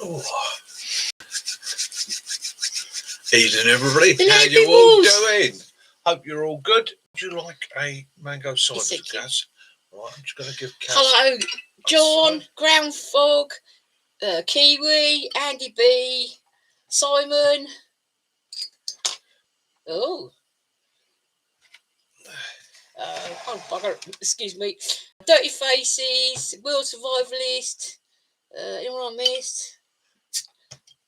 Oh. Evening, everybody. Hello, How you all peoples. doing? Hope you're all good. Would you like a mango cider, Kaz? Right, I'm just going to give Kaz. Hello, John, Ground Fog, Kiwi, Andy B, Simon. Oh. Oh, bugger. Excuse me. Dirty Faces, World Survivalist. Anyone I missed?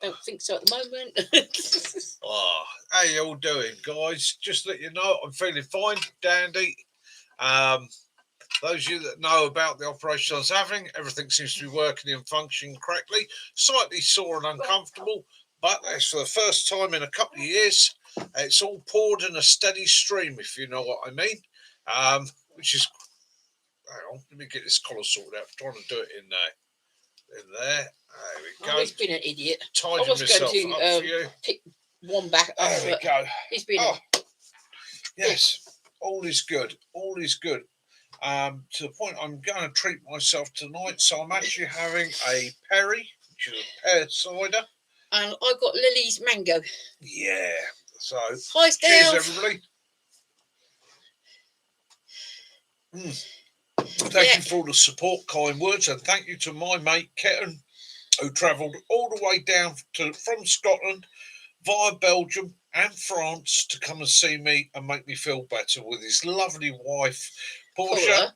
Don't think so at the moment. Oh, how you all doing, guys? Just to let you know, I'm feeling fine, dandy. Those of you that know about the operation I was having, everything seems to be working and functioning correctly. Slightly sore and uncomfortable, but that's for the first time in a couple of years. It's all poured in a steady stream, if you know what I mean. Which is, hang on, let me get this collar sorted out. I'm trying to do it in there. There we go. Oh, he's been an idiot. Tidying myself up for you. Pick one back up. There we go. He's been. Yes, all is good. All is good. To the point I'm going to treat myself tonight, so I'm actually having a Perry, which is a pear cider. And I got Lily's mango. Yeah. So, hi, cheers, everybody. Thank you for all the support, kind words, and thank you to my mate Ketan, who travelled all the way down from Scotland via Belgium and France to come and see me and make me feel better with his lovely wife, Portia.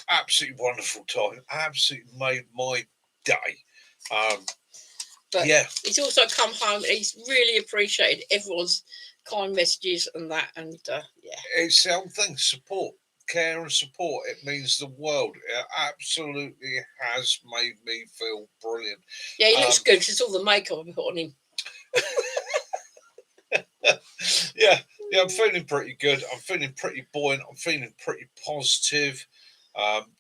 Absolutely wonderful time. Absolutely made my day. But he's also come home. He's really appreciated everyone's kind messages and that. And it's something. Support, care, and support. It means the world. It absolutely has made me feel brilliant. Yeah, he looks good because all the makeup I put on him. Yeah, I'm feeling pretty good. I'm feeling pretty buoyant. I'm feeling pretty positive.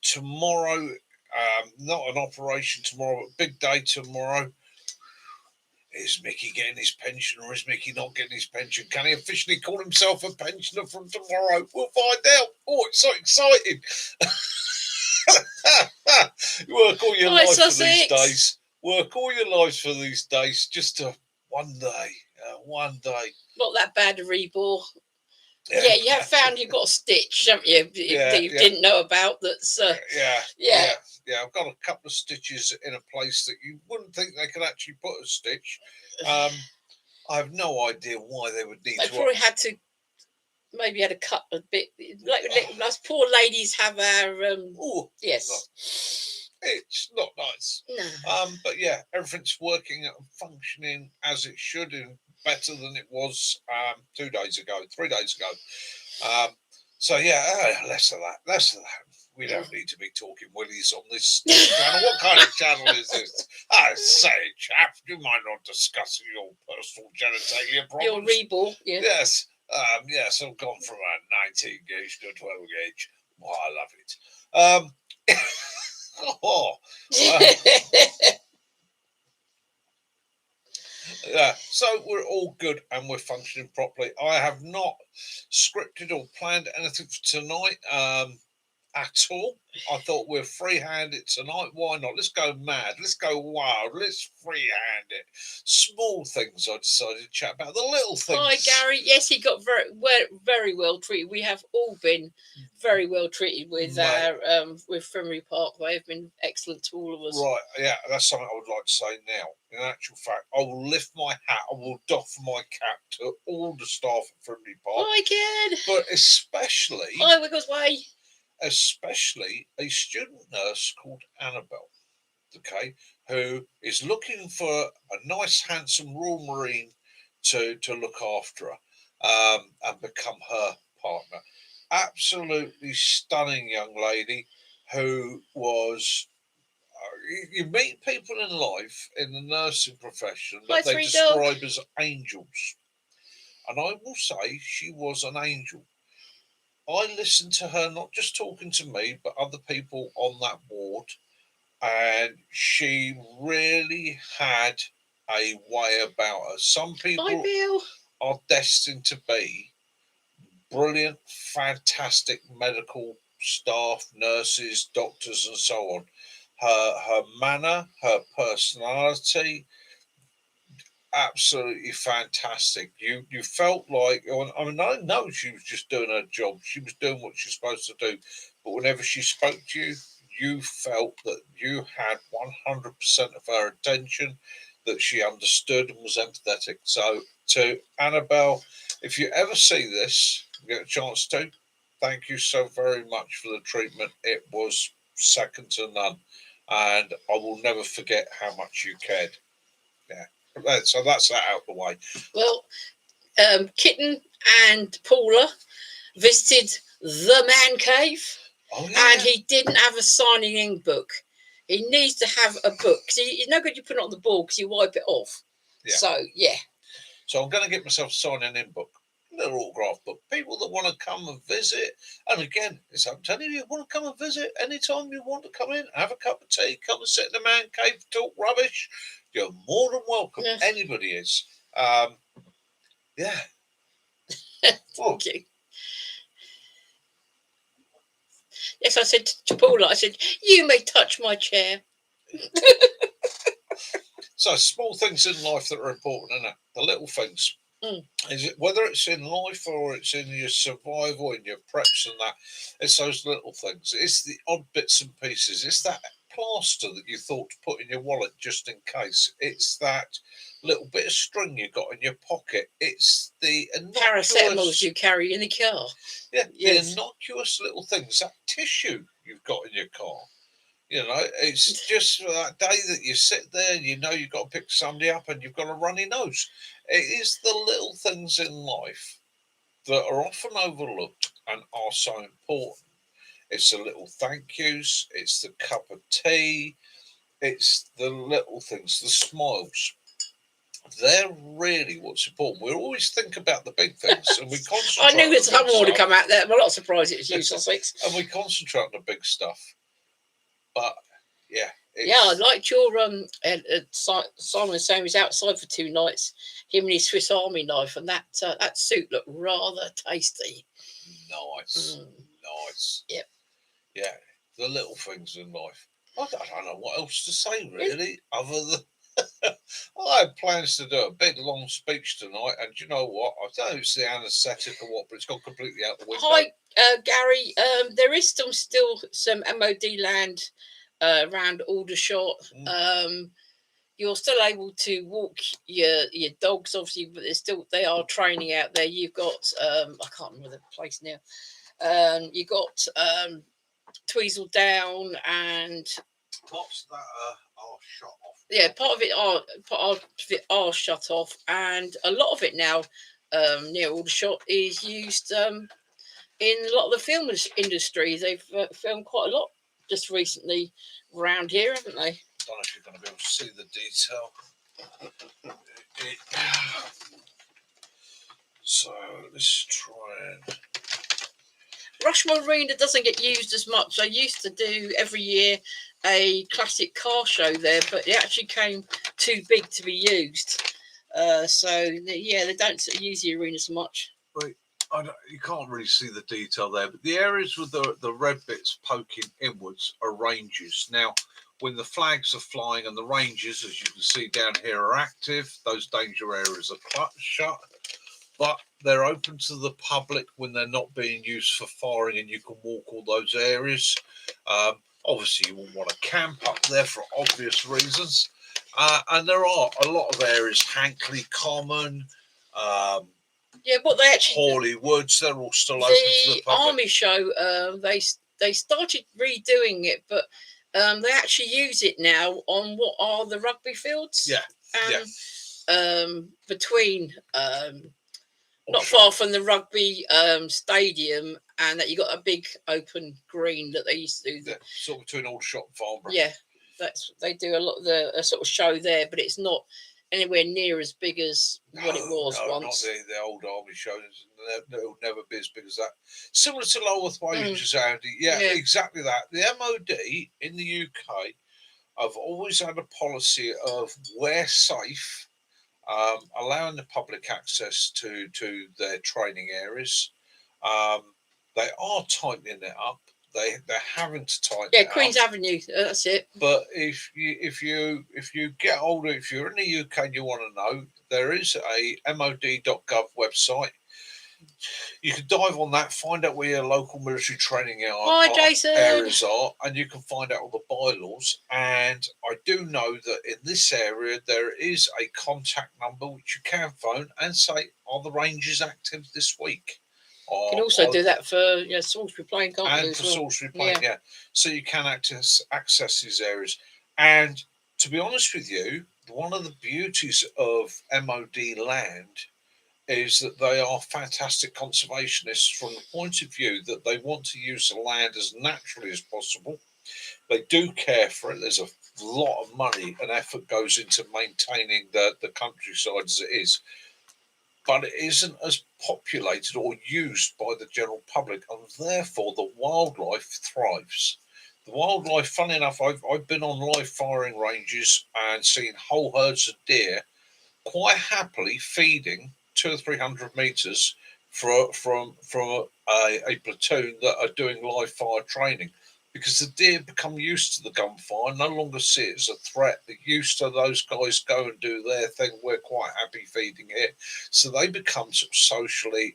Tomorrow, not an operation tomorrow, but big day tomorrow. Is Mickey getting his pension or is Mickey not getting his pension? Can he officially call himself a pensioner from tomorrow? We'll find out. Oh, it's so exciting. You work all your life for these days. Work all your lives for these days just to one day. Not that bad a rebore. Yeah, you have found you've got a stitch, haven't you? That you didn't know about. That's yeah. I've got a couple of stitches in a place that you wouldn't think they could actually put a stitch. I have no idea why they would need to. They probably had to. Maybe had to cut a bit. Like us poor ladies have our. Yes. It's not nice. No. But yeah, everything's working and functioning as it should, and better than it was 3 days ago. So yeah, less of that. We don't need to be talking willies on this channel. What kind of channel is this? I say, chap, do you mind not discussing your personal genitalia problems? Your rebore, yeah. Yes. Yes, I've gone from a 19 gauge to a 12 gauge. Oh, I love it. Yeah, so we're all good and we're functioning properly. I have not scripted or planned anything for tonight at all. I thought we'll freehand it tonight. Why not? Let's go mad. Let's go wild. Let's freehand it. Small things I decided to chat about. The little things. Hi, Gary. Yes, he got very well treated. We have all been very well treated with with Frimley Park. They have been excellent to all of us. Right, yeah, that's something I would like to say now. In actual fact, I will lift my hat, I will doff my cap to all the staff at Frimley Park. Hi, kid. But especially... Hi, Wiggles Way. Especially a student nurse called Annabelle, okay, who is looking for a nice, handsome Royal Marine to look after her and become her partner. Absolutely stunning young lady who was... you meet people in life, in the nursing profession, that they describe as angels. And I will say she was an angel. I listened to her, not just talking to me, but other people on that ward, and she really had a way about her. Some people are destined to be brilliant, fantastic medical staff, nurses, doctors, and so on. her manner, her personality, absolutely fantastic. You felt like, I mean, I know she was just doing her job. She was doing what she's supposed to do. But whenever she spoke to you, you felt that you had 100% of her attention, that she understood and was empathetic. So to Annabelle, if you ever see this, get a chance to, thank you so very much for the treatment. It was second to none. And I will never forget how much you cared. Yeah. So that's that out the way. Well, Kitten and Paula visited the man cave, Oh yeah. and he didn't have a signing in book. He needs to have a book. It's no good you put it on the board because you wipe it off. Yeah. So yeah. So I'm going to get myself a signing in book, little autograph book. People that want to come and visit, and again, it's I'm telling you, want to come and visit anytime you want to come in, have a cup of tea, come and sit in the man cave, talk rubbish. You're more than welcome. Yes. Anybody is. Yeah. Oh, Thank you. Yes, I said to Paula, I said, you may touch my chair. so small things in life that are important, isn't it? The little things. Mm. Is it whether it's in life or it's in your survival, in your preps and that? It's those little things. It's the odd bits and pieces. It's that plaster that you thought to put in your wallet just in case. It's that little bit of string you got in your pocket. It's the Paracetamols you carry in the car. Yeah, Yes. the innocuous little things. That tissue you've got in your car. You know, it's just for that day that you sit there and you know you've got to pick somebody up and you've got a runny nose. It is the little things in life that are often overlooked and are so important. It's the little thank yous, it's the cup of tea, it's the little things, the smiles. They're really what's important. We always think about the big things and we concentrate. I knew that someone would have come out there. I'm not surprised it was you, Sussex. And we concentrate on the big stuff. But yeah. Yeah, I liked your Simon was saying he was outside for 2 nights. Him and his Swiss Army knife, and that soup looked rather tasty. Nice, nice. Yep. Yeah, the little things in life. I don't know what else to say really, other than I had plans to do a big long speech tonight, and you know what? I don't know if it's the anaesthetic or what, but it's gone completely out the window. Hi, Gary. There is still some MOD land around Aldershot. You're still able to walk your dogs, obviously, but they are training out there. You've got I can't remember the place now. You got Tweezle Down and Parts that are shut off. Yeah, part of it are shut off, and a lot of it now near Aldershot is used in a lot of the film industry. They've filmed quite a lot just recently around here, haven't they? I don't know if you're going to be able to see the detail. So let's try and. Rushmore Arena doesn't get used as much. I used to do every year a classic car show there, but it actually came too big to be used. They don't use the arena so much. Right. You can't really see the detail there, but the areas with the red bits poking inwards are ranges. Now, when the flags are flying and the ranges, as you can see down here, are active, those danger areas are shut. But they're open to the public when they're not being used for firing, and you can walk all those areas. Obviously, you wouldn't want to camp up there for obvious reasons. And there are a lot of areas, Hankley Common, what they actually Hawley Woods, they're all still open to the public. Army show, they started redoing it, but they actually use it now on what are the rugby fields. Between not far from the rugby stadium, and that you got a big open green that they used to do. Yeah, sort of between Aldershot and Farnborough. Yeah, they do a lot of a sort of show there, but it's not anywhere near as big as what it was once. Not the old Army shows. It'll never be as big as that. Similar to Lulworth Wages, Andy. Yeah, exactly that. The MOD in the UK have always had a policy of wear safe, allowing the public access to their training areas. They are tightening it up. they're having to tighten Yeah, it Queen's up. Avenue. That's it. But if you get older, if you're in the UK and you want to know, there is a MOD.gov website. You can dive on that, find out where your local military training Hi, Jason. areas are, and you can find out all the bylaws. And I do know that in this area there is a contact number which you can phone and say, "Are the Rangers active this week?" You can also do that for Salisbury Plain, can't you? And as for well? Salisbury Plain, yeah. So you can access these areas. And to be honest with you, one of the beauties of MOD land is that they are fantastic conservationists from the point of view that they want to use the land as naturally as possible. They do care for it. There's a lot of money and effort goes into maintaining the countryside as it is, but it isn't as populated or used by the general public, and therefore the wildlife thrives. The wildlife, funny enough, I've been on live firing ranges and seen whole herds of deer quite happily feeding 200 or 300 meters from a platoon that are doing live fire training, because the deer become used to the gunfire, no longer see it as a threat. They're used to those guys go and do their thing. We're quite happy feeding it, so they become sort of socially,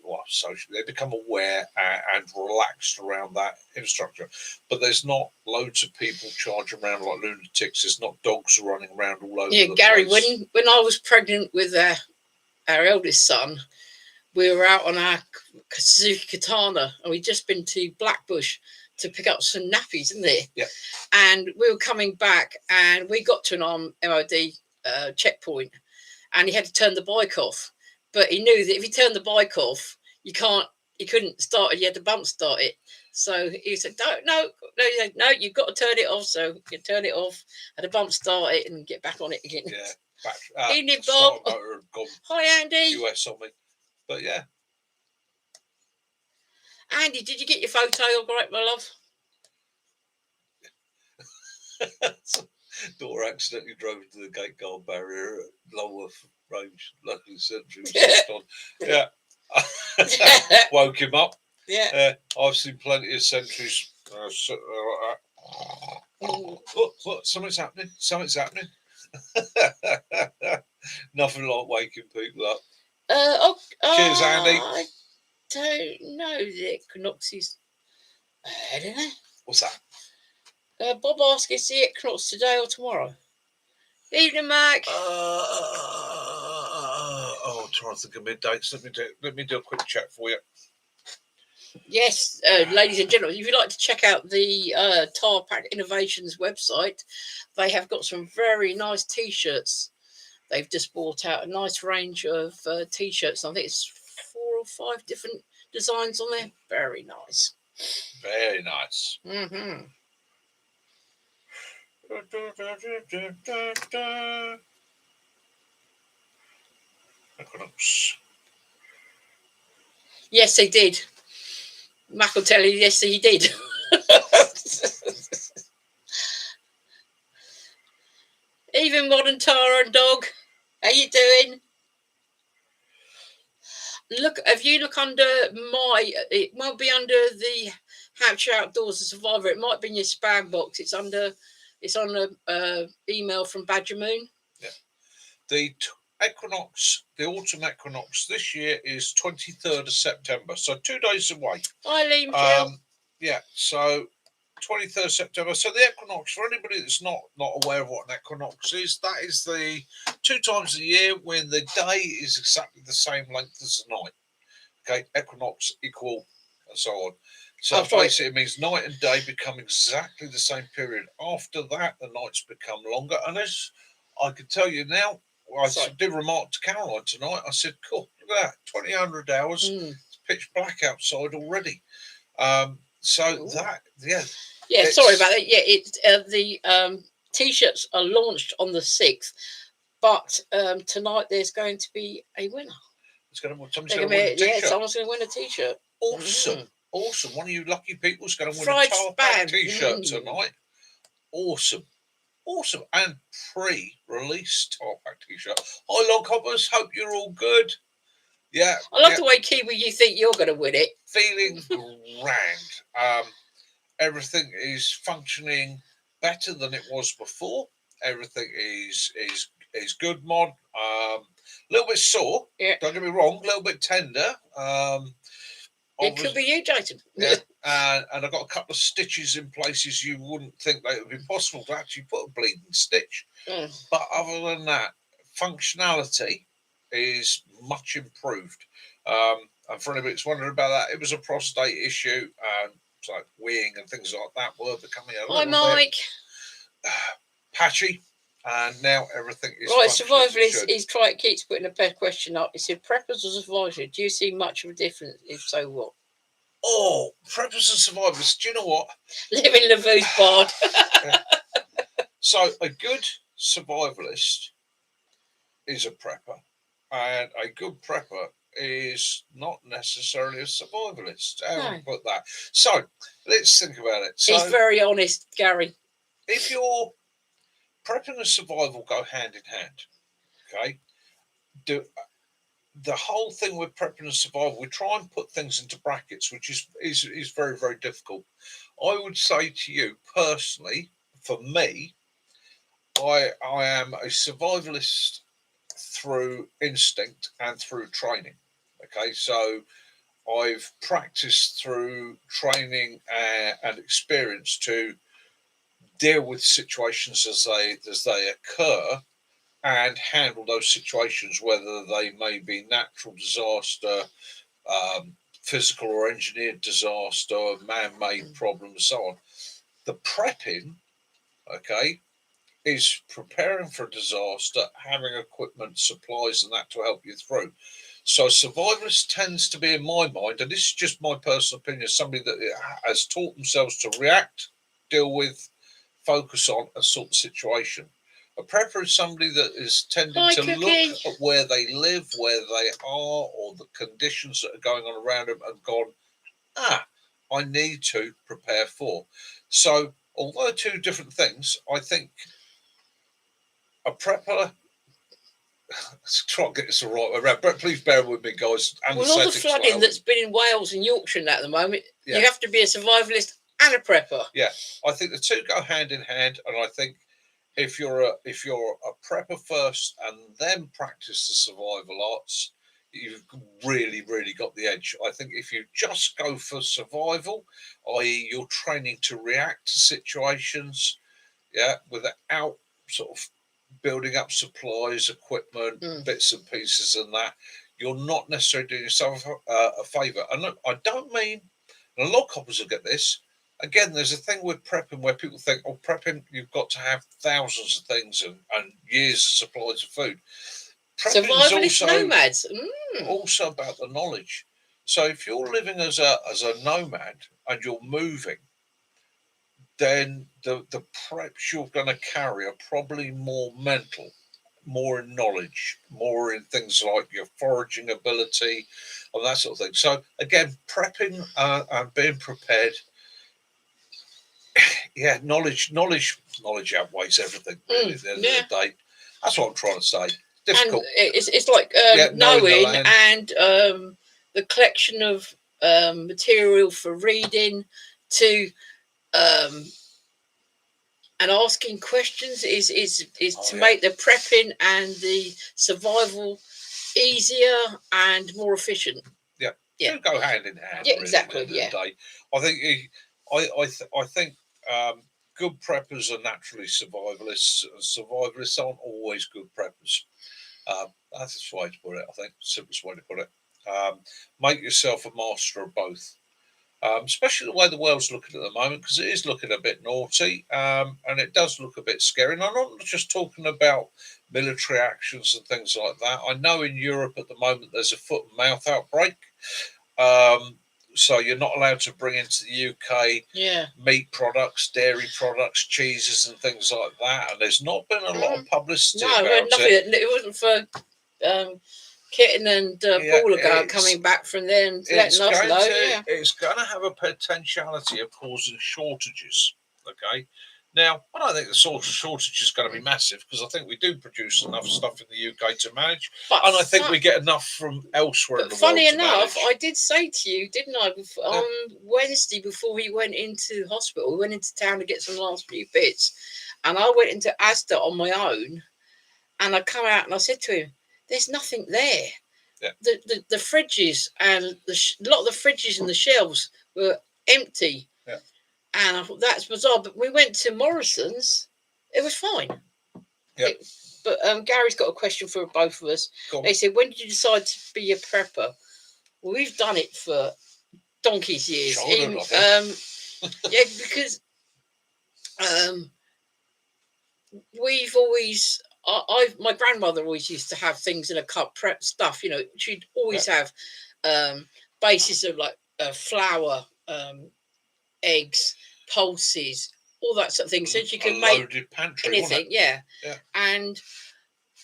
they become aware and relaxed around that infrastructure. But there's not loads of people charging around like lunatics. There's not dogs running around all over the Gary, place. when I was pregnant with our eldest son, we were out on our Suzuki Katana, and we'd just been to Blackbush to pick up some nappies, isn't it? Yeah. And we were coming back, and we got to an MOD checkpoint, and he had to turn the bike off. But he knew that if he turned the bike off, you couldn't start it. You had to bump start it. So he said, no, you've got to turn it off. So you turn it off, had to bump start it, and get back on it again. Yeah. Evening, Bob. Hi, Andy. US on me. But yeah. Andy, did you get your photo all right, my love? Daughter accidentally drove into the gate guard barrier at Lulworth Range, local sentry was just on. Yeah. Woke him up. Yeah. I've seen plenty of sentries something's happening. Something's happening. Nothing like waking people up. Cheers, Andy. I don't know the equinoxes. I don't know. What's that? Bob asked, is the equinox today or tomorrow? Evening, Mac. I'm trying to think of middates. Let me do a quick check for you. Yes, ladies and gentlemen, if you'd like to check out the Tarpac Innovations website, they have got some very nice T-shirts. They've just brought out a nice range of T-shirts. I think it's 4 or 5 different designs on there. Very nice. Very nice. Mm-hmm. Equinox. Yes, they did. Mac will tell you, yes, he did. Even modern Tara and dog, how you doing? Look, if you look under it won't be under the Hampshire Outdoors and Survivor. It might be in your spam box. It's on a email from Badger Moon. Yeah. The equinox, the autumn equinox this year is 23rd of September, so 2 days away. Hi, Liam. Yeah, so 23rd September. So the equinox, for anybody that's not aware of what an equinox is, that is the 2 times a year when the day is exactly the same length as the night. Okay, equinox equal and so on. So basically it means night and day become exactly the same period. After that, the nights become longer. And as I can tell you now, I did remark to Caroline tonight, I said, cool, look at that, 2,000 hours, it's pitch black outside already. So that, yeah. Yeah, sorry about that. Yeah, the T-shirts are launched on the 6th, but tonight there's going to be a winner. Someone's going to win a T-shirt. Yeah, someone's going to win a T-shirt. Awesome, awesome. One of you lucky people is going to win a Tarpac T-shirt tonight. Awesome. Awesome. And pre-release Tarpac T-shirt. Hi, Log Hoppers. Hope you're all good. Yeah. I love the way, Kiwi, you think you're going to win it. Feeling grand. everything is functioning better than it was before. Everything is good mod. A little bit sore. Yeah. Don't get me wrong. A little bit tender. It could be you, Jason. Yeah, and I've got a couple of stitches in places you wouldn't think that it would be possible to actually put a bleeding stitch. But other than that, functionality is much improved. And for anybody that's wondering about that, it was a prostate issue, and it's like weeing and things like that were becoming a Hi, little Mike. bit patchy, and now everything is Right. functioning as it should. Survivalist. Keeps putting a question up. He said, "Preppers or survivors? Do you see much of a difference? If so, what?" Oh, preppers and survivors. Do you know what? Live in Lavu's Bard. So a good survivalist is a prepper, and a good prepper is not necessarily a survivalist. How do we put that? So let's think about it. So he's very honest, Gary. if you're prepping and survival go hand in hand, okay? The whole thing with prepping and survival, we try and put things into brackets, which is very, very difficult. I would say to you personally, for me, I am a survivalist through instinct and through training. Okay, so I've practiced through training and experience to deal with situations as they occur and handle those situations, whether they may be natural disaster, physical or engineered disaster, man-made problems, so on. The prepping, okay, is preparing for a disaster, having equipment, supplies, and that to help you through. So survivalist tends to be, in my mind, and this is just my personal opinion, somebody that has taught themselves to react, deal with, focus on, and sort the situation. A prepper is somebody that is tending to look at where they live, where they are, or the conditions that are going on around them, and gone, I need to prepare for. So, although two different things, I think a prepper. Let's try and get this all right around, but please bear with me, guys. With all the flooding that's been in Wales and Yorkshire at the moment, you have to be a survivalist and a prepper. Yeah, I think the two go hand in hand, and I think if you're a prepper first and then practice the survival arts, you've really, really got the edge. I think if you just go for survival, i.e., you're training to react to situations, without sort of building up supplies, equipment, bits and pieces, and that, you're not necessarily doing yourself a favour. And look, I don't mean, and a lot of coppers will get this. Again, there's a thing with prepping where people think, prepping, you've got to have thousands of things and years of supplies of food. Survivalist nomads. Also about the knowledge. So if you're living as a nomad and you're moving, then the preps you're going to carry are probably more mental, more in knowledge, more in things like your foraging ability and that sort of thing. So again, prepping and being prepared, knowledge outweighs everything really at the end of the day. That's what I'm trying to say. Difficult. And it's like knowing and the collection of material for reading to and asking questions is to make the prepping and the survival easier and more efficient. They go hand in hand. Yeah, really, exactly. At the end of the day. I think good preppers are naturally survivalists. Survivalists aren't always good preppers. That's the way to put it. I think simplest way to put it. Make yourself a master of both. Especially the way the world's looking at the moment, because it is looking a bit naughty, and it does look a bit scary. And I'm not just talking about military actions and things like that. I know in Europe at the moment there's a foot and mouth outbreak, so you're not allowed to bring into the UK meat products, dairy products, cheeses and things like that. And there's not been a lot of publicity about it. It wasn't for Kitten and Paula coming back from there and letting us know. It's going to have a potentiality of causing shortages. Okay. Now, I don't think the shortage is going to be massive because I think we do produce enough stuff in the UK to manage, and I think we get enough from elsewhere in the world. Funny enough, I did say to you, didn't I, on Wednesday before we went into hospital, we went into town to get some last few bits, and I went into Asda on my own, and I come out and I said to him, "There's nothing there." Yeah. The fridges and a lot of the fridges and the shelves were empty. Yeah. And I thought that's bizarre. But we went to Morrison's, it was fine. Yeah. But Gary's got a question for both of us. They said, when did you decide to be a prepper? Well, we've done it for donkey's years. Yeah, because we've always, my grandmother always used to have things in a cup, prep stuff. You know, she'd always have bases of like flour, eggs, pulses, all that sort of thing. So she can make pantry, anything. Yeah. And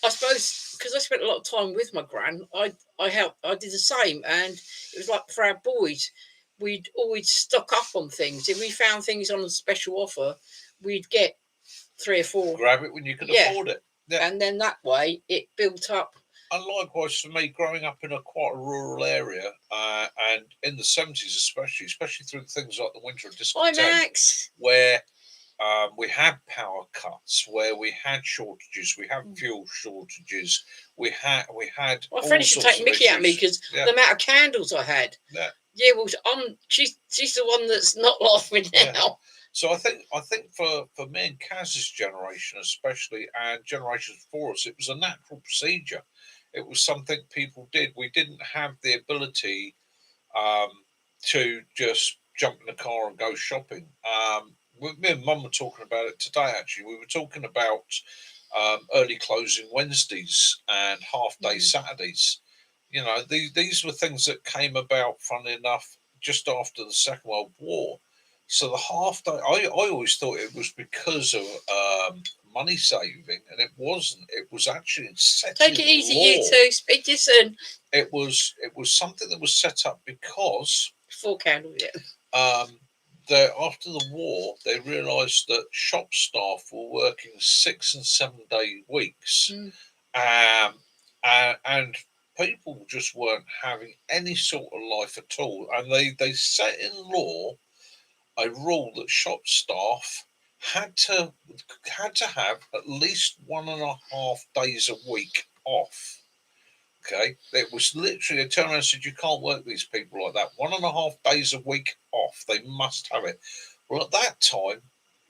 I suppose because I spent a lot of time with my gran, I did the same. And it was like for our boys, we'd always stock up on things. If we found things on a special offer, we'd get 3 or 4. Grab it when you can afford it. Yeah. And then that way it built up. And likewise for me, growing up in quite a rural area, and in the 70s especially through things like the winter of discontent, where we had power cuts, where we had shortages, we had fuel shortages, we had. My friend used to take Mickey at me because the amount of candles I had. Yeah, well, she's the one that's not laughing now. So I think for me and Kaz's generation especially, and generations before us, it was a natural procedure. It was something people did. We didn't have the ability to just jump in the car and go shopping. Me and Mum were talking about it today, actually. We were talking about early closing Wednesdays and half-day Saturdays. You know, these were things that came about, funnily enough, just after the Second World War. So the half-day, I always thought it was because of money saving, and it wasn't. It was actually set. Take it easy, you two. Speak to you soon. It was something that was set up because before candles, after the war, they realised that shop staff were working 6 and 7 day weeks, and people just weren't having any sort of life at all. And they set in law a rule that shop staff had to have at least 1.5 days a week off. Okay, it was literally, they turned around and said, you can't work these people like that. 1.5 days a week off. They must have it. Well, at that time,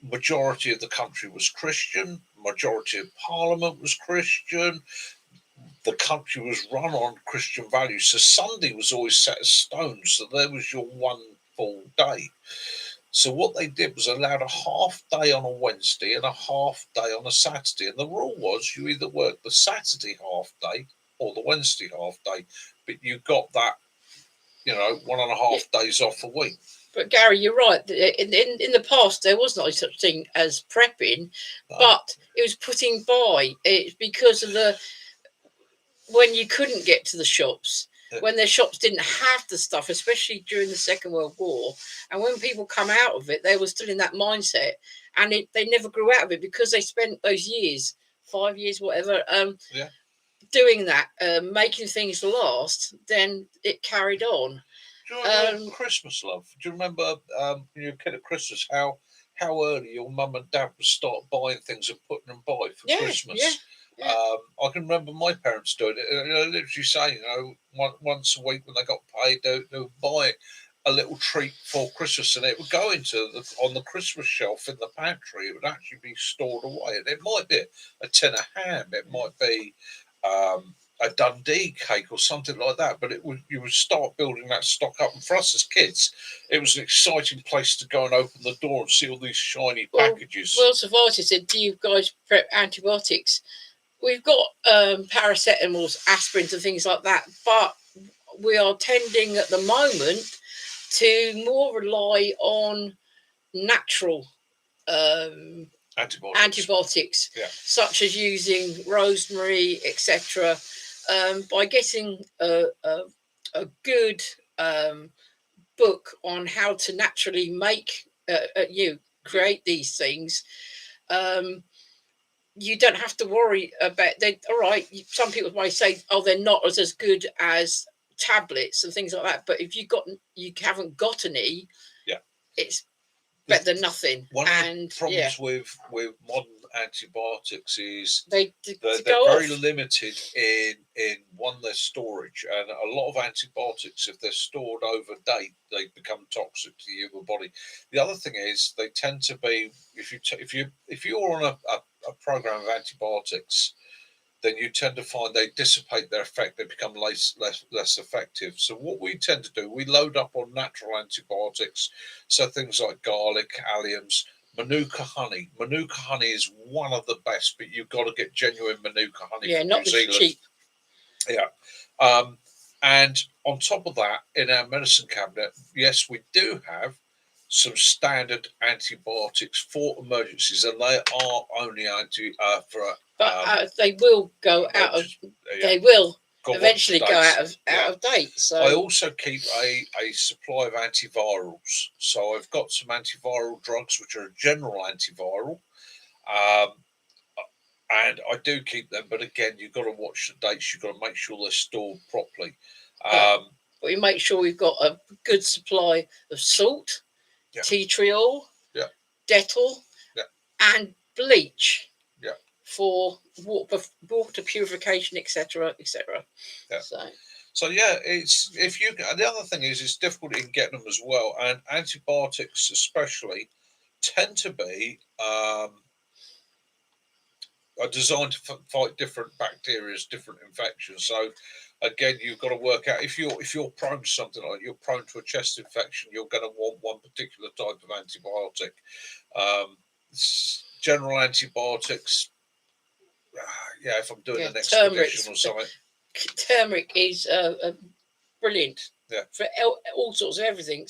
majority of the country was Christian. Majority of Parliament was Christian. The country was run on Christian values. So Sunday was always set as stone. So there was your one full day. So what they did was allowed a half day on a Wednesday and a half day on a Saturday. And the rule was you either worked the Saturday half day or the Wednesday half day, but you got that, 1.5 days off a week. But Gary, you're right. In the past, there was no such thing as prepping, but it was putting by. It's because of when you couldn't get to the shops, when their shops didn't have the stuff, especially during the Second World War, and when people come out of it, they were still in that mindset, and they never grew out of it because they spent those years, 5 years, whatever, doing that, making things last. Then it carried on. Do you remember Christmas, love? Do you remember when you were a kid at Christmas, how early your mum and dad would start buying things and putting them by for Christmas? Yeah. I can remember my parents doing it. Literally saying, once a week when they got paid, they would buy a little treat for Christmas, and it would go on the Christmas shelf in the pantry. It would actually be stored away. And it might be a tin of ham. It might be a Dundee cake or something like that. But you would start building that stock up. And for us as kids, it was an exciting place to go and open the door and see all these shiny packages. Well, Savati said, do you guys prep antibiotics? We've got paracetamols, aspirins and things like that, but we are tending at the moment to more rely on natural antibiotics such as using rosemary, etc. By getting a good book on how to naturally create these things, you don't have to worry about they. All right, some people might say, "Oh, they're not as good as tablets and things like that." But if you haven't got any, Yeah. it's better than nothing. One And of the problems with modern antibiotics is they're they're very limited in their storage, and a lot of antibiotics, if they're stored over date, they become toxic to the human body. The other thing is they tend to be, if you're on a program of antibiotics, then you tend to find they dissipate their effect, they become less effective. So what we tend to do, we load up on natural antibiotics, so things like garlic, alliums, Manuka honey. Manuka honey is one of the best, but you've got to get genuine Manuka honey from not New Zealand. cheap. Yeah. And on top of that, in our medicine cabinet, yes, we do have some standard antibiotics for emergencies, and they are only but they will go out of. Yeah. They will eventually go out of date. So I also keep a supply of antivirals. So I've got some antiviral drugs which are a general antiviral, and I do keep them. But again, you've got to watch the dates. You've got to make sure they're stored properly. But we make sure we've got a good supply of salt, tea tree oil, Dettol, and bleach. For water purification, etc., etc. Yeah. So yeah, it's the other thing is it's difficult in getting them as well, and antibiotics especially tend to be are designed to fight different bacteria, different infections. So again, you've got to work out if you're prone to something like you're prone to a chest infection, you're going to want one particular type of antibiotic. General antibiotics. Yeah, if I'm doing an expedition or something. Turmeric is brilliant for all sorts of everything.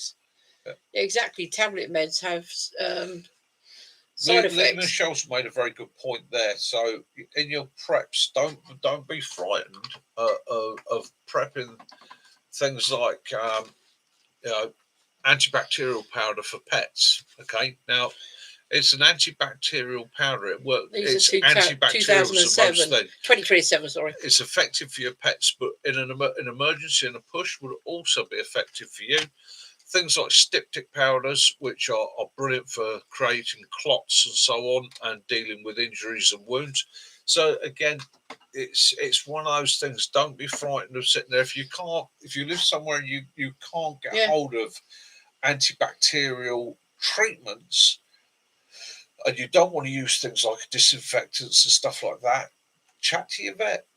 Yeah, exactly. Tablet meds have side effects. Lena Schultz made a very good point there. So in your preps, don't be frightened of prepping things like antibacterial powder for pets. Okay, now it's an antibacterial powder. It works. It's antibacterial. 2027. Sorry. It's effective for your pets, but in an emergency and a push would also be effective for you. Things like styptic powders, which are brilliant for creating clots and so on, and dealing with injuries and wounds. So again, it's one of those things. Don't be frightened of sitting there. If you live somewhere and you can't get hold of antibacterial treatments, and you don't want to use things like disinfectants and stuff like that, chat to your vet,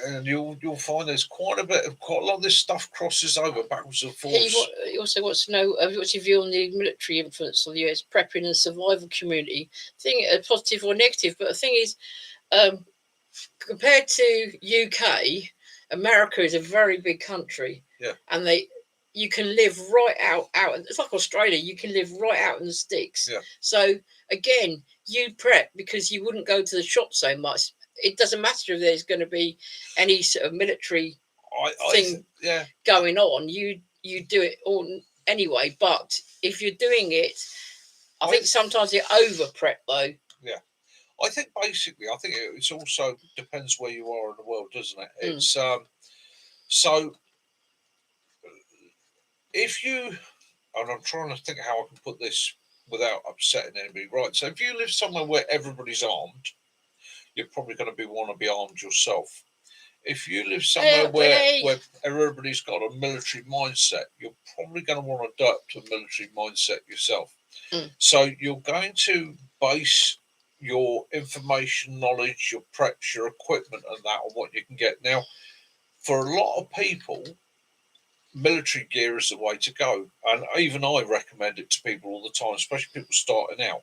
and you'll find there's quite a lot of this stuff crosses over backwards and forwards. He also wants to know what's your view on the military influence of the US prepping and survival community. Thing positive or negative, but the thing is, compared to UK, America is a very big country. Yeah, and you can live right out. It's like Australia. You can live right out in the sticks. Yeah. So again, you prep because you wouldn't go to the shop so much. It doesn't matter if there's going to be any sort of military thing going on. You do it all anyway. But if you're doing it, I think sometimes you over prep though. Yeah. I think it's also depends where you are in the world, doesn't it? It's so if you, and I'm trying to think how I can put this without upsetting anybody, right? So if you live somewhere where everybody's armed, you're probably going to want to be armed yourself. If you live somewhere where everybody's got a military mindset, you're probably going to want to adopt a military mindset yourself. So you're going to base your information, knowledge, your preps, your equipment, and that on what you can get. Now, for a lot of people, military gear is the way to go, and even I recommend it to people all the time, especially people starting out.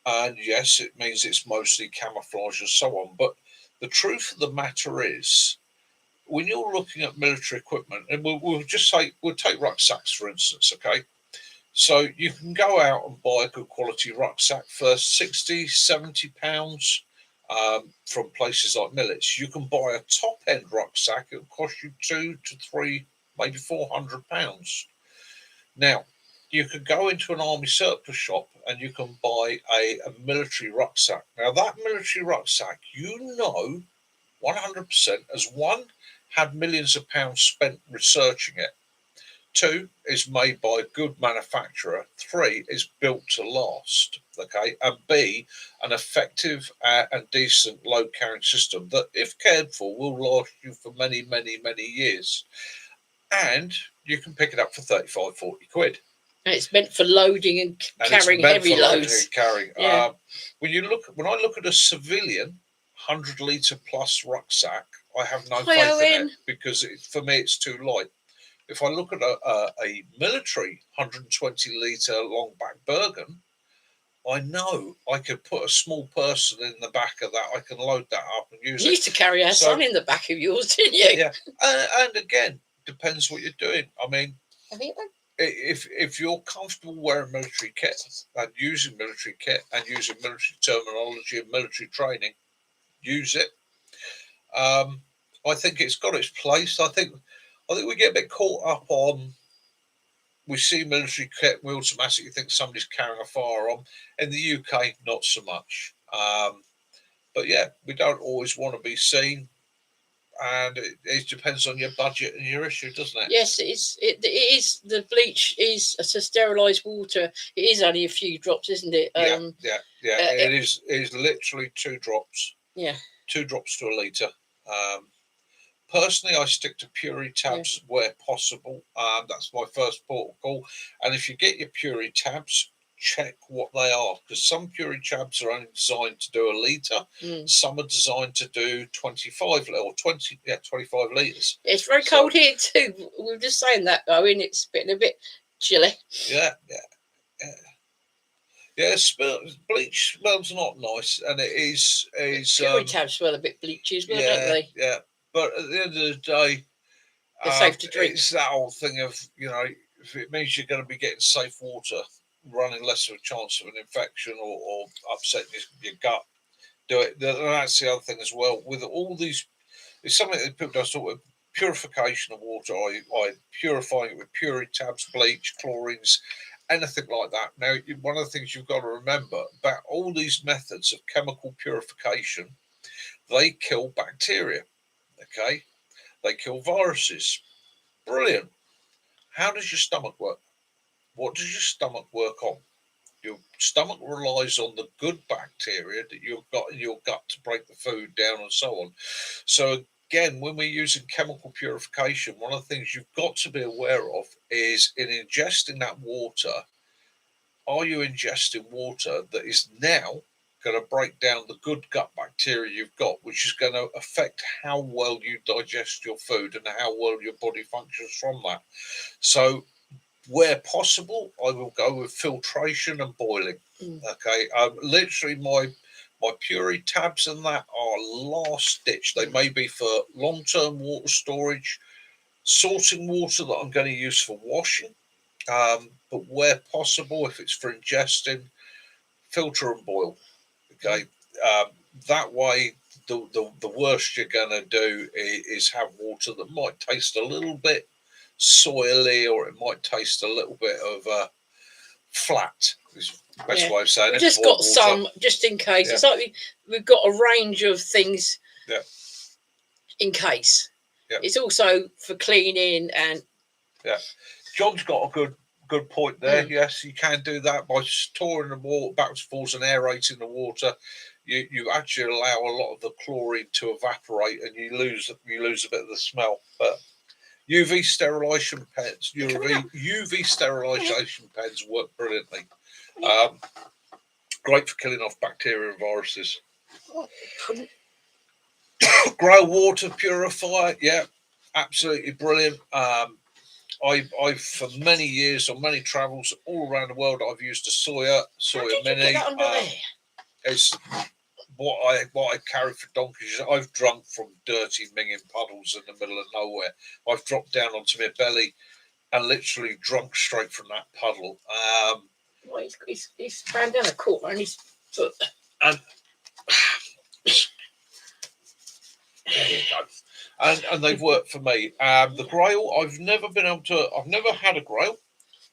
And yes, it means it's mostly camouflage and so on, but the truth of the matter is, when you're looking at military equipment, and we'll take rucksacks for instance, okay? So you can go out and buy a good quality rucksack for 60, 70 pounds from places like Millets. You can buy a top end rucksack, it'll cost you 2 to 3, maybe 400 pounds. Now, you could go into an army surplus shop and you can buy a military rucksack. Now, that military rucksack, 100%, as one, had millions of pounds spent researching it. Two, is made by a good manufacturer. Three, is built to last. Okay, and B, an effective and decent load carrying system that, if cared for, will last you for many, many, many years. And you can pick it up for 35, 40 quid. And it's meant for loading and carrying heavy loads. Yeah. When I look at a civilian 100-litre plus rucksack, I have no faith in it, because for me it's too light. If I look at a military 120-litre long back Bergen, I know I could put a small person in the back of that. I can load that up and use it. You used to carry our son in the back of yours, didn't you? Yeah, and again, depends what you're doing. I mean, if you're comfortable wearing military kit and using military kit and using military terminology and military training, use it. I think it's got its place. I think we get a bit caught up on. We see military kit, we automatically think somebody's carrying a firearm. In the UK, not so much. But yeah, we don't always want to be seen, and it depends on your budget and your issue, doesn't it? Yes, it is. The bleach is to sterilise water. It is only a few drops, isn't it? Yeah. It is literally 2 drops. Yeah. 2 drops to a litre. Personally, I stick to Puri tabs where possible. That's my first port of call. And if you get your Puri tabs, check what they are, because some Puri tabs are only designed to do a litre. Some are designed to do 25 or 25 litres. It's very cold here too. We were just saying that, though, and it's been a bit chilly. Yeah. Bleach smells not nice, and it is. Puri tabs smell a bit bleachy as well, don't they? Yeah. But at the end of the day, they're safe to drink. It's that old thing of, if it means you're going to be getting safe water, running less of a chance of an infection or upsetting your gut, do it. And that's the other thing as well. With all these, it's something that people don't talk about. Purification of water, I purifying it with Puri tabs, bleach, chlorines, anything like that. Now, one of the things you've got to remember about all these methods of chemical purification, they kill bacteria. Okay, they kill viruses. Brilliant. How does your stomach work? What does your stomach work on? Your stomach relies on the good bacteria that you've got in your gut to break the food down and so on. So again, when we're using chemical purification, one of the things you've got to be aware of is, in ingesting that water, are you ingesting water that is now going to break down the good gut bacteria you've got, which is going to affect how well you digest your food and how well your body functions from that. So where possible, I will go with filtration and boiling. Okay, literally my Puri tabs and that are last ditch. They may be for long-term water storage, sorting water that I'm going to use for washing, but where possible, if it's for ingesting, filter and boil. Okay, that way the worst you're going to do is have water that might taste a little bit soily, or it might taste a little bit of flat. Is the best way of saying it. Just got some, just in case. It's like we've got a range of things. Yeah. In case. Yeah. It's also for cleaning and. Yeah, John's got a good point there. Yes, you can do that by storing the water backwards and forwards and aerating the water. You actually allow a lot of the chlorine to evaporate, and you lose a bit of the smell. But UV sterilization pens, UV sterilization pens work brilliantly. Great for killing off bacteria and viruses. Grow water purifier, absolutely brilliant. I've for many years on many travels all around the world, I've used a Sawyer Mini. It's what I carry for donkeys. I've drunk from dirty minging puddles in the middle of nowhere. I've dropped down onto my belly and literally drunk straight from that puddle. He's ran down a corner and he's foot. And there you go. And they've worked for me. The Grail, I've never had a Grail.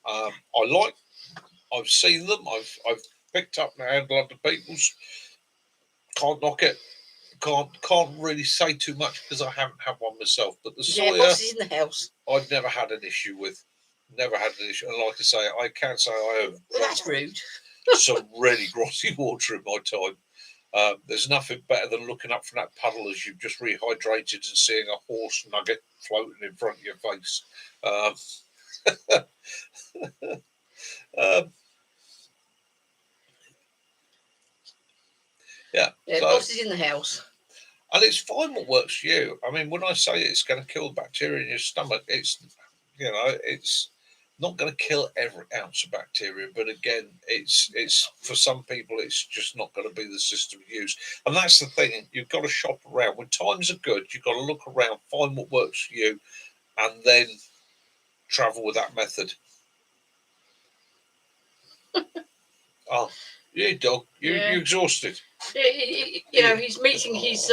I've seen them. I've picked up the handle other people's. Can't knock it. Can't really say too much because I haven't had one myself. But the Yeah, Sawyer, bosses in the house. I've never had an issue with. Never had an issue. And like I say, I can say I have Well, that's rude. some really grotty water in my time. There's nothing better than looking up from that puddle as you've just rehydrated and seeing a horse nugget floating in front of your face. Um, yeah, so, bosses in the house. And it's fine what works for you. I mean, when I say it's going to kill the bacteria in your stomach, it's it's not going to kill every ounce of bacteria, but again, it's for some people, it's just not going to be the system of use. And that's the thing, you've got to shop around. When times are good, you've got to look around, find what works for you, and then travel with that method. Oh, yeah, dog, you exhausted. Yeah, he's meeting his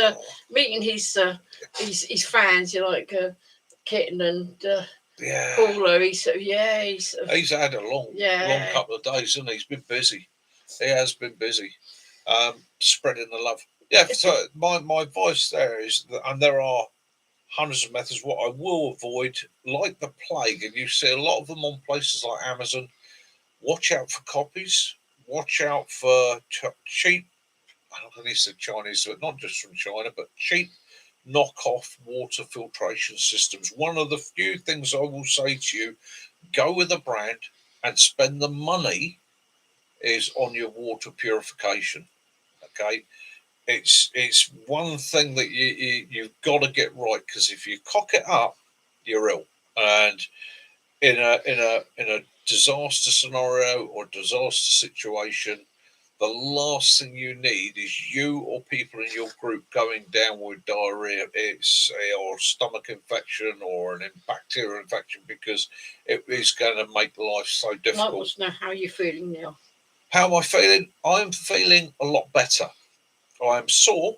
fans. You like Kitten and Paulo. He's had a long couple of days, and he's been busy. He has been busy, spreading the love. Yeah, so my advice there is that, and there are hundreds of methods. What I will avoid, like the plague, and you see a lot of them on places like Amazon. Watch out for copies. Watch out for cheap. I don't think it's Chinese, but not just from China, but cheap knockoff water filtration systems. One of the few things I will say to you: go with a brand and spend the money is on your water purification. Okay, it's one thing that you've got to get right, because if you cock it up, you're ill. And in a disaster scenario or disaster situation, the last thing you need is you or people in your group going down with diarrhea, or stomach infection or an bacterial infection, because it is going to make life so difficult. I want to know how you're feeling now. How am I feeling? I'm feeling a lot better. I'm sore.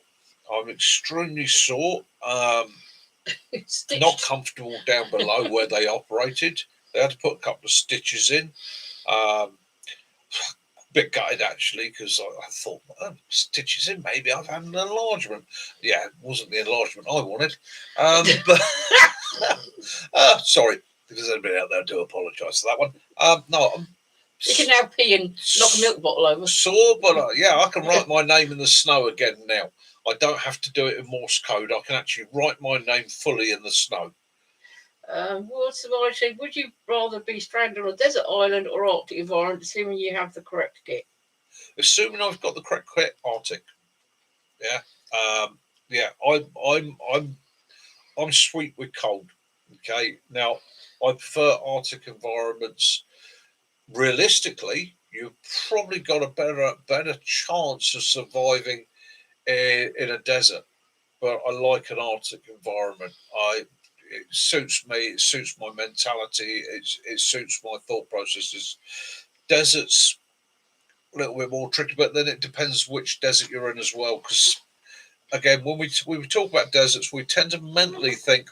I'm extremely sore. Not comfortable down below where they operated. They had to put a couple of stitches in. Bit gutted actually, because I thought, stitches in, maybe I've had an enlargement. Yeah, it wasn't the enlargement I wanted. But sorry, if there's anybody out there, I do apologise for that one. No, you can now pee and knock a milk bottle over. Sore, but I can write my name in the snow again now. I don't have to do it in Morse code. I can actually write my name fully in the snow. What's the say? Would you rather be stranded on a desert island or Arctic environment, assuming you have the correct kit? Assuming I've got the correct kit, Arctic. Yeah. I'm sweet with cold. Okay. Now I prefer Arctic environments. Realistically, you've probably got a better chance of surviving in a desert, but I like an Arctic environment. It suits me. It suits my mentality. It suits my thought processes. Deserts a little bit more tricky, but then it depends which desert you're in as well. Because again, when we talk about deserts, we tend to mentally think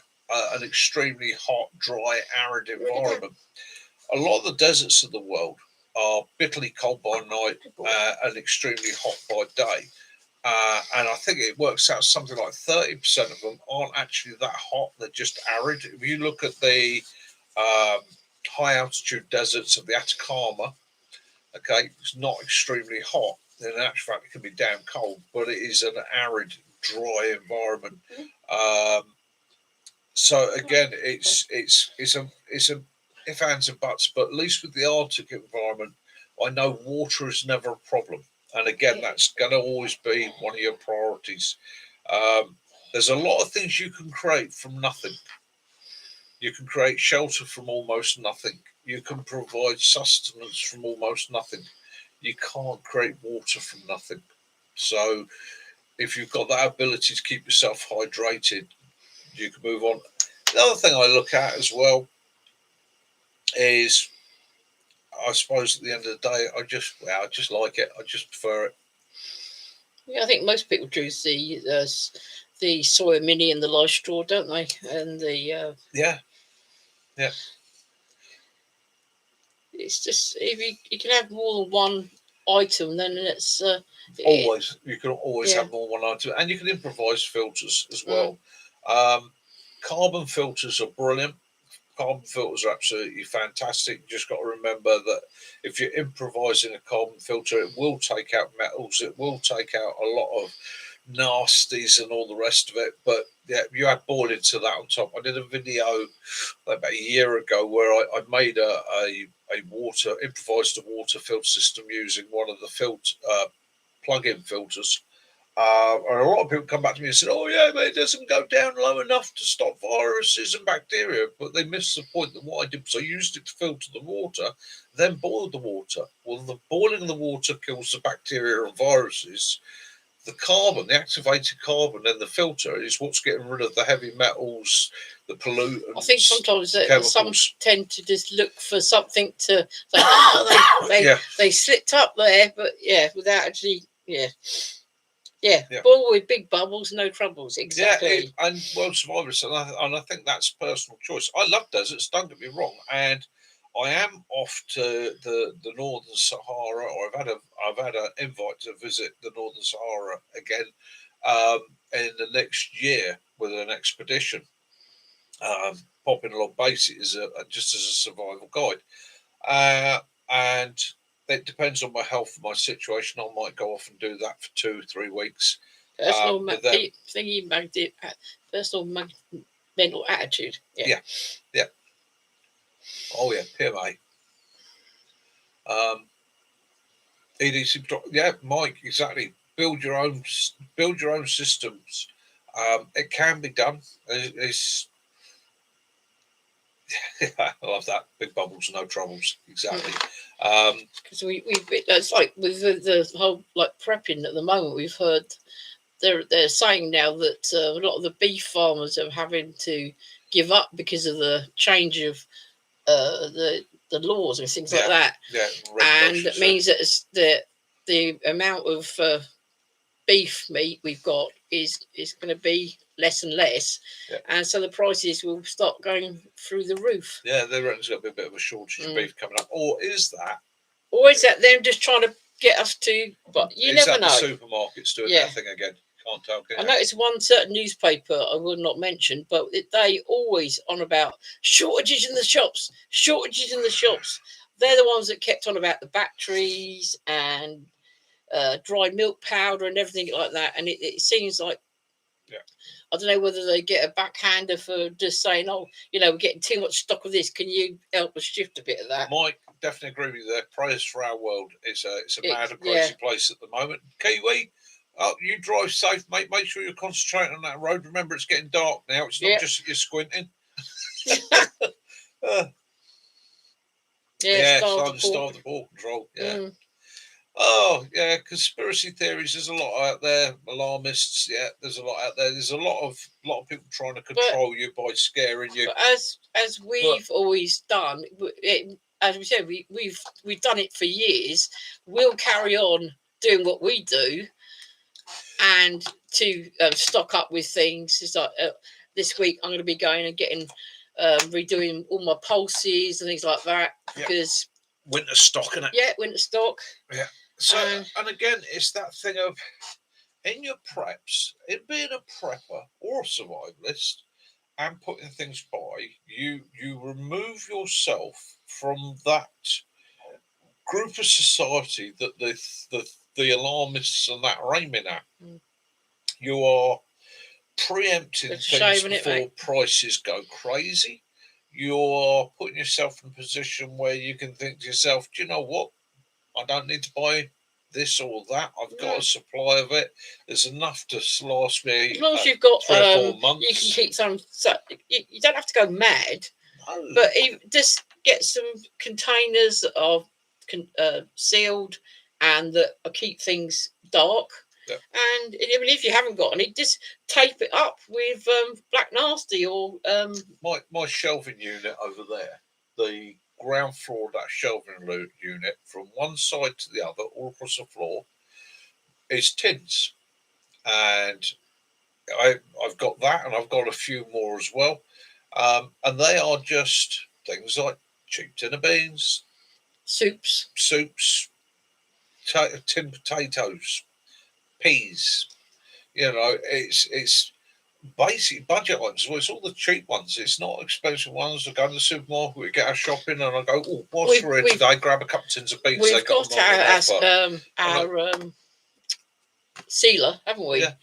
an extremely hot, dry, arid environment. A lot of the deserts of the world are bitterly cold by night and extremely hot by day. And I think it works out something like 30% of them aren't actually that hot. They're just arid. If you look at the high altitude deserts of the Atacama, okay, it's not extremely hot. In actual fact, it can be damn cold, but it is an arid, dry environment. So again, it's a if, ands, and buts. But at least with the Arctic environment, I know water is never a problem. And again, that's going to always be one of your priorities. There's a lot of things you can create from nothing. You can create shelter from almost nothing. You can provide sustenance from almost nothing. You can't create water from nothing. So if you've got that ability to keep yourself hydrated, you can move on. The other thing I look at as well is, I suppose at the end of the day, I just like it. I just prefer it. Yeah, I think most people choose the Sawyer Mini and the Life Straw, don't they? And the yeah. it's just if you can have more than one item, then it's always you can always Yeah. have more than one item, and you can improvise filters as Mm. well. Carbon filters are brilliant. Carbon filters are absolutely fantastic. You just got to remember that if you're improvising a carbon filter, it will take out metals, it will take out a lot of nasties and all the rest of it. But yeah, you add boiling to that on top. I did a video about a year ago where I made a water improvised a water filter system using one of the plug-in filters. And a lot of people come back to me and said, "Oh yeah, but it doesn't go down low enough to stop viruses and bacteria." But they missed the point that what I did was I used it to filter the water, then boiled the water. Well, the boiling of the water kills the bacteria and viruses. The carbon, the activated carbon in the filter is what's getting rid of the heavy metals, the pollutants. I think sometimes some tend to just look for something to say, they slipped up there, but without actually, ball with big bubbles, no troubles. Exactly. Yeah, and world survivors, and I think that's personal choice. I love deserts, don't get me wrong, and I am off to the Northern Sahara, or I've had an invite to visit the Northern Sahara again in the next year with an expedition. Popping along bases just as a survival guide, and it depends on my health and my situation. I might go off and do that for 2-3 weeks. Personal mental attitude. Yeah. Oh yeah, PMA. EDC. Yeah, Mike. Exactly. Build your own systems. It can be done. It's I love that. Big bubbles, no troubles. Exactly. Because it's like with the whole like prepping at the moment. We've heard they're saying now that a lot of the beef farmers are having to give up because of the change of the laws and things like that. Yeah, and it means that the amount of beef meat we've got is going to be less and less, and so the prices will start going through the roof. Yeah, they reckon there's going to be a bit of a shortage of beef coming up, or is that them just trying to get us to? But you never know. The supermarkets doing that thing again. Can't tell. I noticed one certain newspaper I will not mention, but they always on about shortages in the shops. They're the ones that kept on about the batteries and dry milk powder and everything like that. And it seems like, I don't know whether they get a backhander for just saying, "Oh, we're getting too much stock of this. Can you help us shift a bit of that?" Mike, definitely agree with you there. Prayers for our world. It's a mad and crazy place at the moment. Kiwi, you drive safe, mate. Make sure you're concentrating on that road. Remember, it's getting dark now. It's not just that you're squinting. Starve the ball control. Yeah. Oh, yeah, conspiracy theories. There's a lot out there. Alarmists. Yeah, there's a lot out there. There's a lot of people trying to control you by scaring you. But as we've always done, as we said, we've done it for years. We'll carry on doing what we do, and to stock up with things. It's like this week I'm going to be going and getting redoing all my pulses and things like that because winter stock, innit? Yeah, winter stock. Yeah. So, and again, it's that thing of in your preps, in being a prepper or a survivalist and putting things by, you remove yourself from that group of society that the alarmists and that are aiming at. You are preempting things before prices go crazy. You're putting yourself in a position where you can think to yourself, do you know what? I don't need to buy this or that. I've got a supply of it. There's enough to last me. As long as you've got 3 or 4 months. You can keep some. So you don't have to go mad. No. But just get some containers that are sealed and that keep things dark. Yeah. And even if you haven't got any, just tape it up with black nasty or my shelving unit over there. The ground floor of that shelving unit from one side to the other, all across the floor, is tins, and I've got that, and I've got a few more as well, and they are just things like cheap tin of beans, soups. Tin potatoes, peas. You know, it's basic budget items. Well, it's all the cheap ones. It's not expensive ones. I go to the supermarket, we get our shopping, and I go, oh, what's for here today? Grab a couple of tins of beans. We've got our sealer, haven't we? Yeah.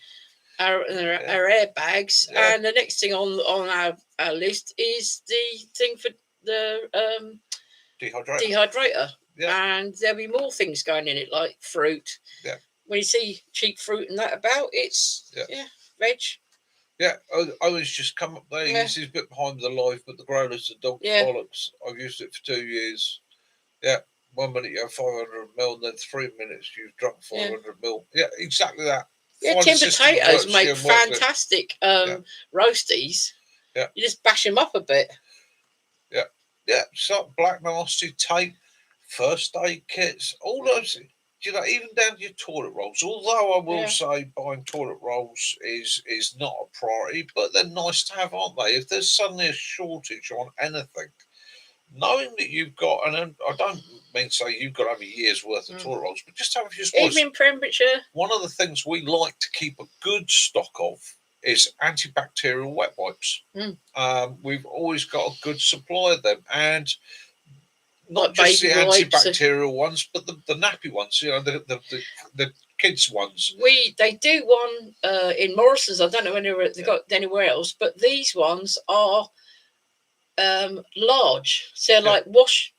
Our airbags, and the next thing on our list is the thing for the dehydrator. Yeah. And there'll be more things going in it, like fruit. Yeah. When you see cheap fruit and that about, it's veg. Yeah, I was just come up there. He's a bit behind the live, but the growler's the dog bollocks. I've used it for 2 years. Yeah, 1 minute you have 500 ml, and then 3 minutes you've drunk 500 ml. Yeah, exactly that. Yeah, tin potatoes make fantastic roasties. Yeah. You just bash them up a bit. Yeah. Yeah. So black nasty tape, first aid kits, all those, you know, even down to your toilet rolls. Although I will say buying toilet rolls is not a priority, but they're nice to have, aren't they? If there's suddenly a shortage on anything, knowing that you've got, and I don't mean to say you've got to have a year's worth of toilet rolls, but just have a few spots. Even in Pembrokeshire. One of the things we like to keep a good stock of is antibacterial wet wipes. We've always got a good supply of them, and not just the antibacterial ones, but the nappy ones. You know, the kids ones. They do one in Morrison's. I don't know whether they've got anywhere else, but these ones are large. So they're like wash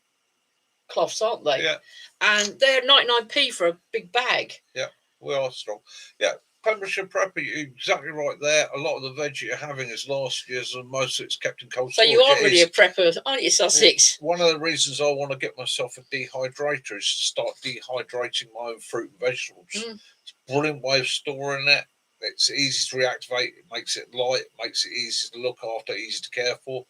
cloths, aren't they? Yeah. And they're 99p for a big bag. Yeah, we are strong. Yeah, Pembrokeshire Prepper, you're exactly right there. A lot of the veg you're having is last year's, and most of it's kept in cold storage. So you are really a prepper, aren't you, Sussex? One of the reasons I want to get myself a dehydrator is to start dehydrating my own fruit and vegetables. It's a brilliant way of storing it. It's easy to reactivate. It makes it light. It makes it easy to look after, easy to care for.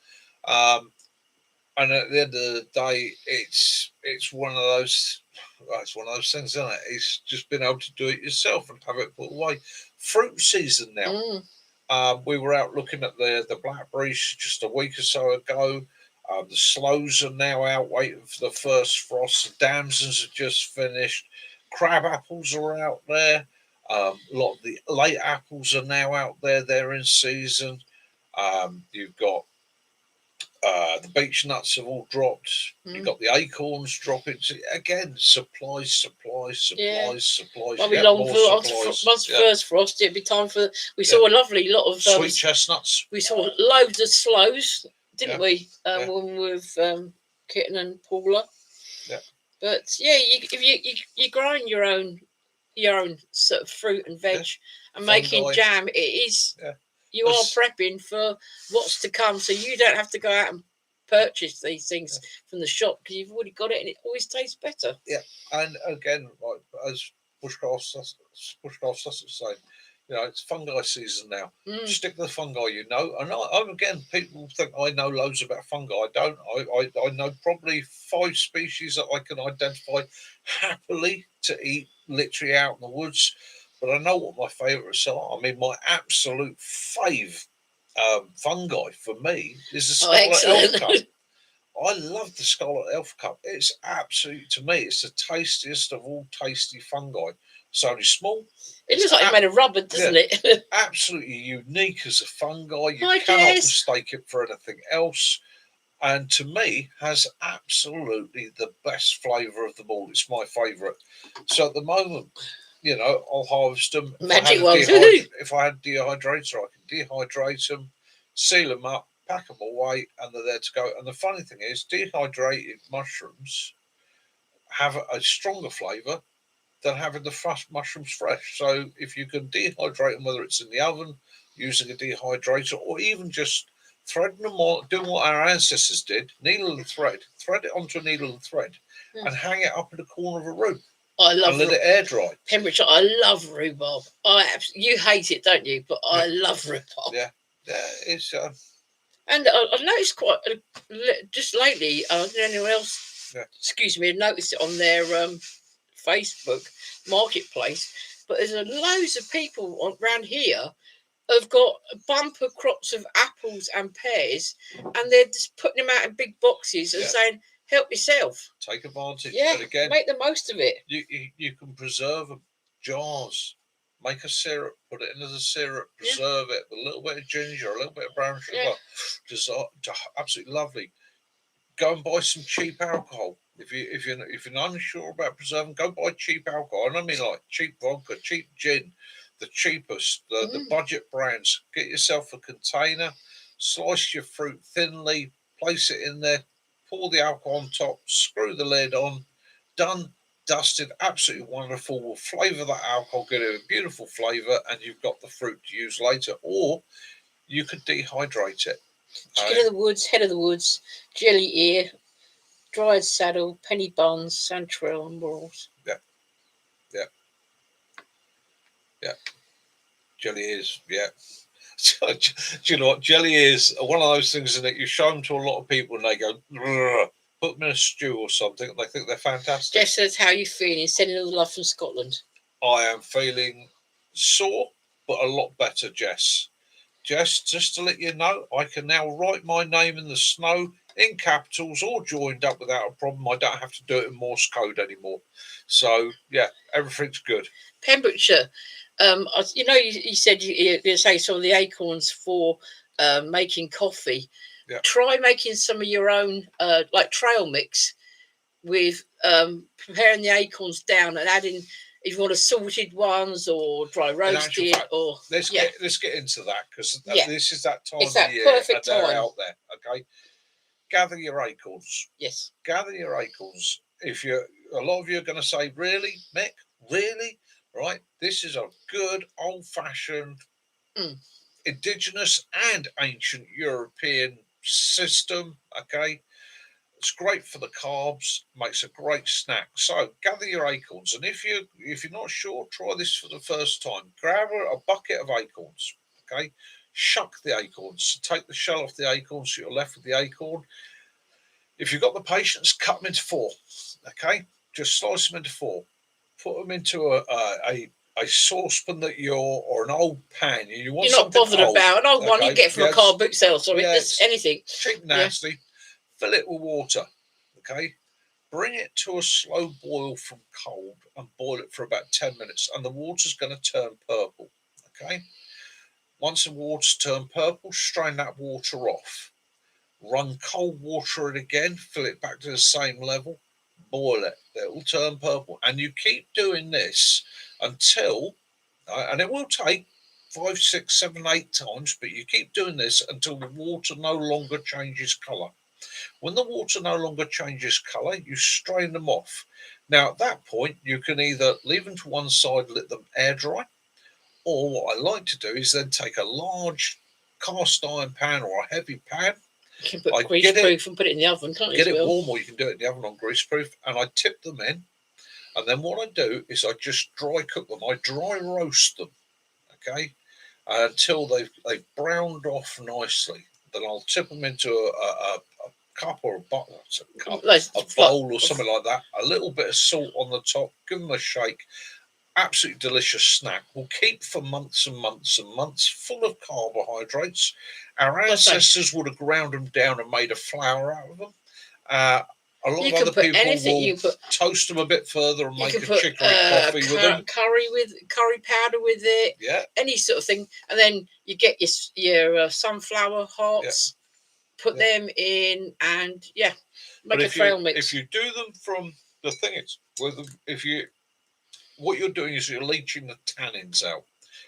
And at the end of the day, it's one of those. It's one of those things, isn't it? It's just being able to do it yourself and have it put away. Fruit season now. We were out looking at the blackberries just a week or so ago. The sloes are now out waiting for the first frost. The damsons have just finished. Crab apples are out there. A lot of the late apples are now out there. They're in season. You've got the beech nuts have all dropped. You've got the acorns dropping. Again, supplies. Well, we long for once first frost, it'd be time for. We saw a lovely lot of sweet chestnuts. We saw loads of sloes, didn't we? With Kitten and Paula. Yeah. But if you're growing your own sort of fruit and veg and making jam, it is. Yeah. You are prepping for what's to come, so you don't have to go out and purchase these things from the shop because you've already got it, and it always tastes better. Yeah, and again, like as Bushcraft Sussex say, you know, it's fungi season now. Stick to the fungi, you know. And I'm again, people think I know loads about fungi. I don't. I know probably 5 species that I can identify happily to eat literally out in the woods. But I know what my favourites are. I mean, my absolute fave fungi for me is the scarlet elf cup. I love the scarlet elf cup. It's absolutely, to me, it's the tastiest of all tasty fungi. It's only small. It looks like it's made of rubber, doesn't it? Absolutely unique as a fungi. You cannot mistake it for anything else. And to me, has absolutely the best flavour of them all. It's my favourite. So at the moment, you know, I'll harvest them. Magic ones. If I had a dehydrator, I can dehydrate them, seal them up, pack them away, and they're there to go. And the funny thing is, dehydrated mushrooms have a stronger flavour than having the mushrooms fresh. So if you can dehydrate them, whether it's in the oven, using a dehydrator, or even just threading them on, doing what our ancestors did, needle and thread it onto a needle and thread, and hang it up in the corner of a room. I love and let it air dry. Pembrokeshire, I love rhubarb. You hate it, don't you? But I love rhubarb. Yeah, it's. And I've noticed just lately. I don't know anyone else. Yeah. Excuse me, I noticed it on their Facebook marketplace. But there's loads of people around here have got bumper crops of apples and pears, and they're just putting them out in big boxes and saying, help yourself. Take advantage. Yeah, And again, make the most of it. you can preserve jars. Make a syrup, put it in as a syrup, Yeah. preserve it with a little bit of ginger, a little bit of brown sugar. Yeah. Just absolutely lovely. Go and buy some cheap alcohol. If you're unsure about preserving, go buy cheap alcohol. And I mean like cheap vodka, cheap gin, the cheapest, the budget brands. Get yourself a container, slice your fruit thinly, place it in there, pour the alcohol on top, screw the lid on. Done, dusted, absolutely wonderful. Will flavour that alcohol, get it a beautiful flavour, and you've got the fruit to use later. Or you could dehydrate it. Chicken of the woods, head of the woods, jelly ear, dried saddle, penny buns, chanterelle and morels. Yeah. Jelly ears, yeah. Do you know what? Jelly ears are one of those things that you show them to a lot of people and they go, put them in a stew or something, and they think they're fantastic. Jess says, how are you feeling? Sending all the love from Scotland. I am feeling sore, but a lot better, Jess. Jess, just to let you know, I can now write my name in the snow in capitals, all joined up without a problem. I don't have to do it in Morse code anymore. So, yeah, everything's good. Pembrokeshire, you said you say some of the acorns for making coffee. Yeah. Try making some of your own, like trail mix, with preparing the acorns down and adding, if you want, salted ones or dry roasted, fact, or let's get into that, because this is that time it's that of year perfect and they're time out there. Okay, gather your acorns. Yes, gather your acorns. A lot of you are going to say, really, Mick, really? Right, this is a good old-fashioned indigenous and ancient European system. Okay, it's great for the carbs, makes a great snack. So gather your acorns, and if you're not sure, try this for the first time. Grab a bucket of acorns. Okay, shuck the acorns. Take the shell off the acorns, so you're left with the acorn. If you've got the patience, cut them into four. Okay, just slice them into four. Put them into a saucepan or an old pan. You're not bothered about an old one you get from a car boot sale. Sorry, anything cheap, nasty. Yeah. Fill it with water. Okay, bring it to a slow boil from cold and boil it for about 10 minutes, and the water's going to turn purple. Okay, once the water's turned purple, strain that water off. Run cold water in again, fill it back to the same level, boil it. It will turn purple, and you keep doing this until, and it will take 5, 6, 7, 8 times, but you keep doing this until the water no longer changes colour. When the water no longer changes colour, you strain them off. Now, at that point, you can either leave them to one side, let them air dry, or what I like to do is then take a large cast iron pan or a heavy pan. You can put greaseproof and put it in the oven, can't you? Get it warm, or you can do it in the oven on greaseproof. And I tip them in, and then what I do is I just dry cook them. I dry roast them, okay, until they've browned off nicely. Then I'll tip them into a cup or a bowl or something like that. A little bit of salt on the top. Give them a shake. Absolutely delicious snack. Will keep for months and months and months, full of carbohydrates. Our ancestors would have ground them down and made a flour out of them. A lot of other people will toast them a bit further and make a chicory coffee with them. Curry powder with it. Yeah. Any sort of thing. And then you get your sunflower hearts, put them in, and make a trail mix. If you do them from, the thing is, what you're doing is you're leaching the tannins out.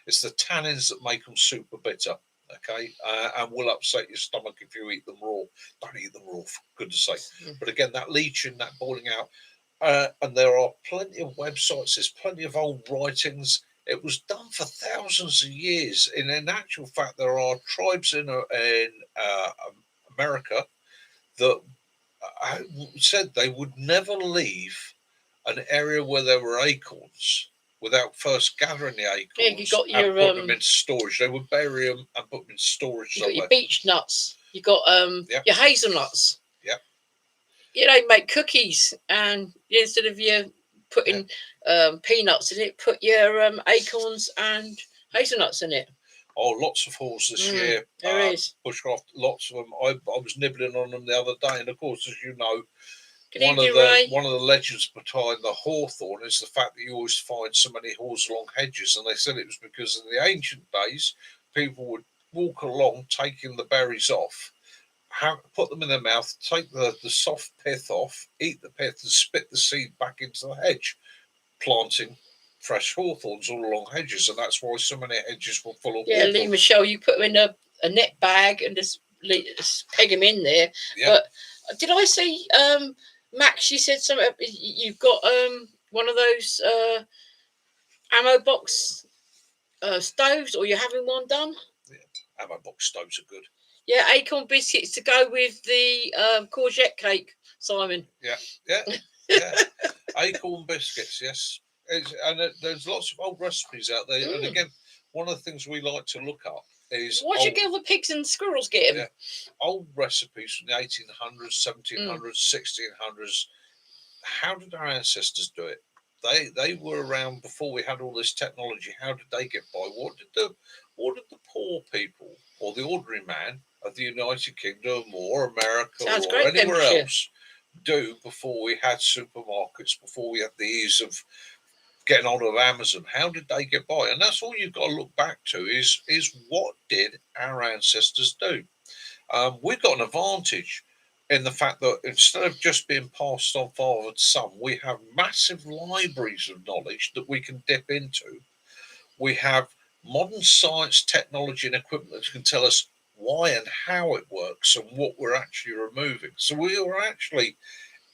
It's the tannins that make them super bitter, okay? And will upset your stomach if you eat them raw. Don't eat them raw, for goodness sake. But again, that leaching, that boiling out, and there are plenty of websites, there's plenty of old writings. It was done for thousands of years. And in actual fact, there are tribes in America that said they would never leave an area where there were acorns without first gathering the acorns and putting them into storage. They would bury them and put them in storage. You got your beech nuts. You got your hazelnuts. Yeah. You make cookies, and instead of you putting peanuts in it, put your acorns and hazelnuts in it. Oh, lots of hauls this year. There is. Bushcraft, lots of them. I was nibbling on them the other day, and of course, as you know, Good evening, Ray. one of the legends behind the hawthorn is the fact that you always find so many haws along hedges, and they said it was because in the ancient days people would walk along taking the berries off, put them in their mouth, take the soft pith off, eat the pith, and spit the seed back into the hedge, planting fresh hawthorns all along hedges, and that's why so many hedges were full of hawthorns. Lee Michelle, you put them in a net bag and just peg them in there. Yeah. But did I see Max? You said something. You've got one of those ammo box stoves, or you're having one done? Yeah, ammo box stoves are good. Yeah, acorn biscuits to go with the courgette cake, Simon. Yeah. Acorn biscuits, yes. There's lots of old recipes out there, and again, one of the things we like to look up is what should all the pigs and squirrels get them? Yeah, old recipes from the 1800s, 1700s, 1600s. How did our ancestors do it? They were around before we had all this technology. How did they get by? What did the poor people or the ordinary man of the United Kingdom or America or anywhere else do before we had supermarkets, before we had the ease of getting hold of Amazon? How did they get by? And that's all you've got to look back to is what did our ancestors do? We've got an advantage in the fact that instead of just being passed on father to son, we have massive libraries of knowledge that we can dip into. We have modern science, technology, and equipment that can tell us why and how it works and what we're actually removing. So we are actually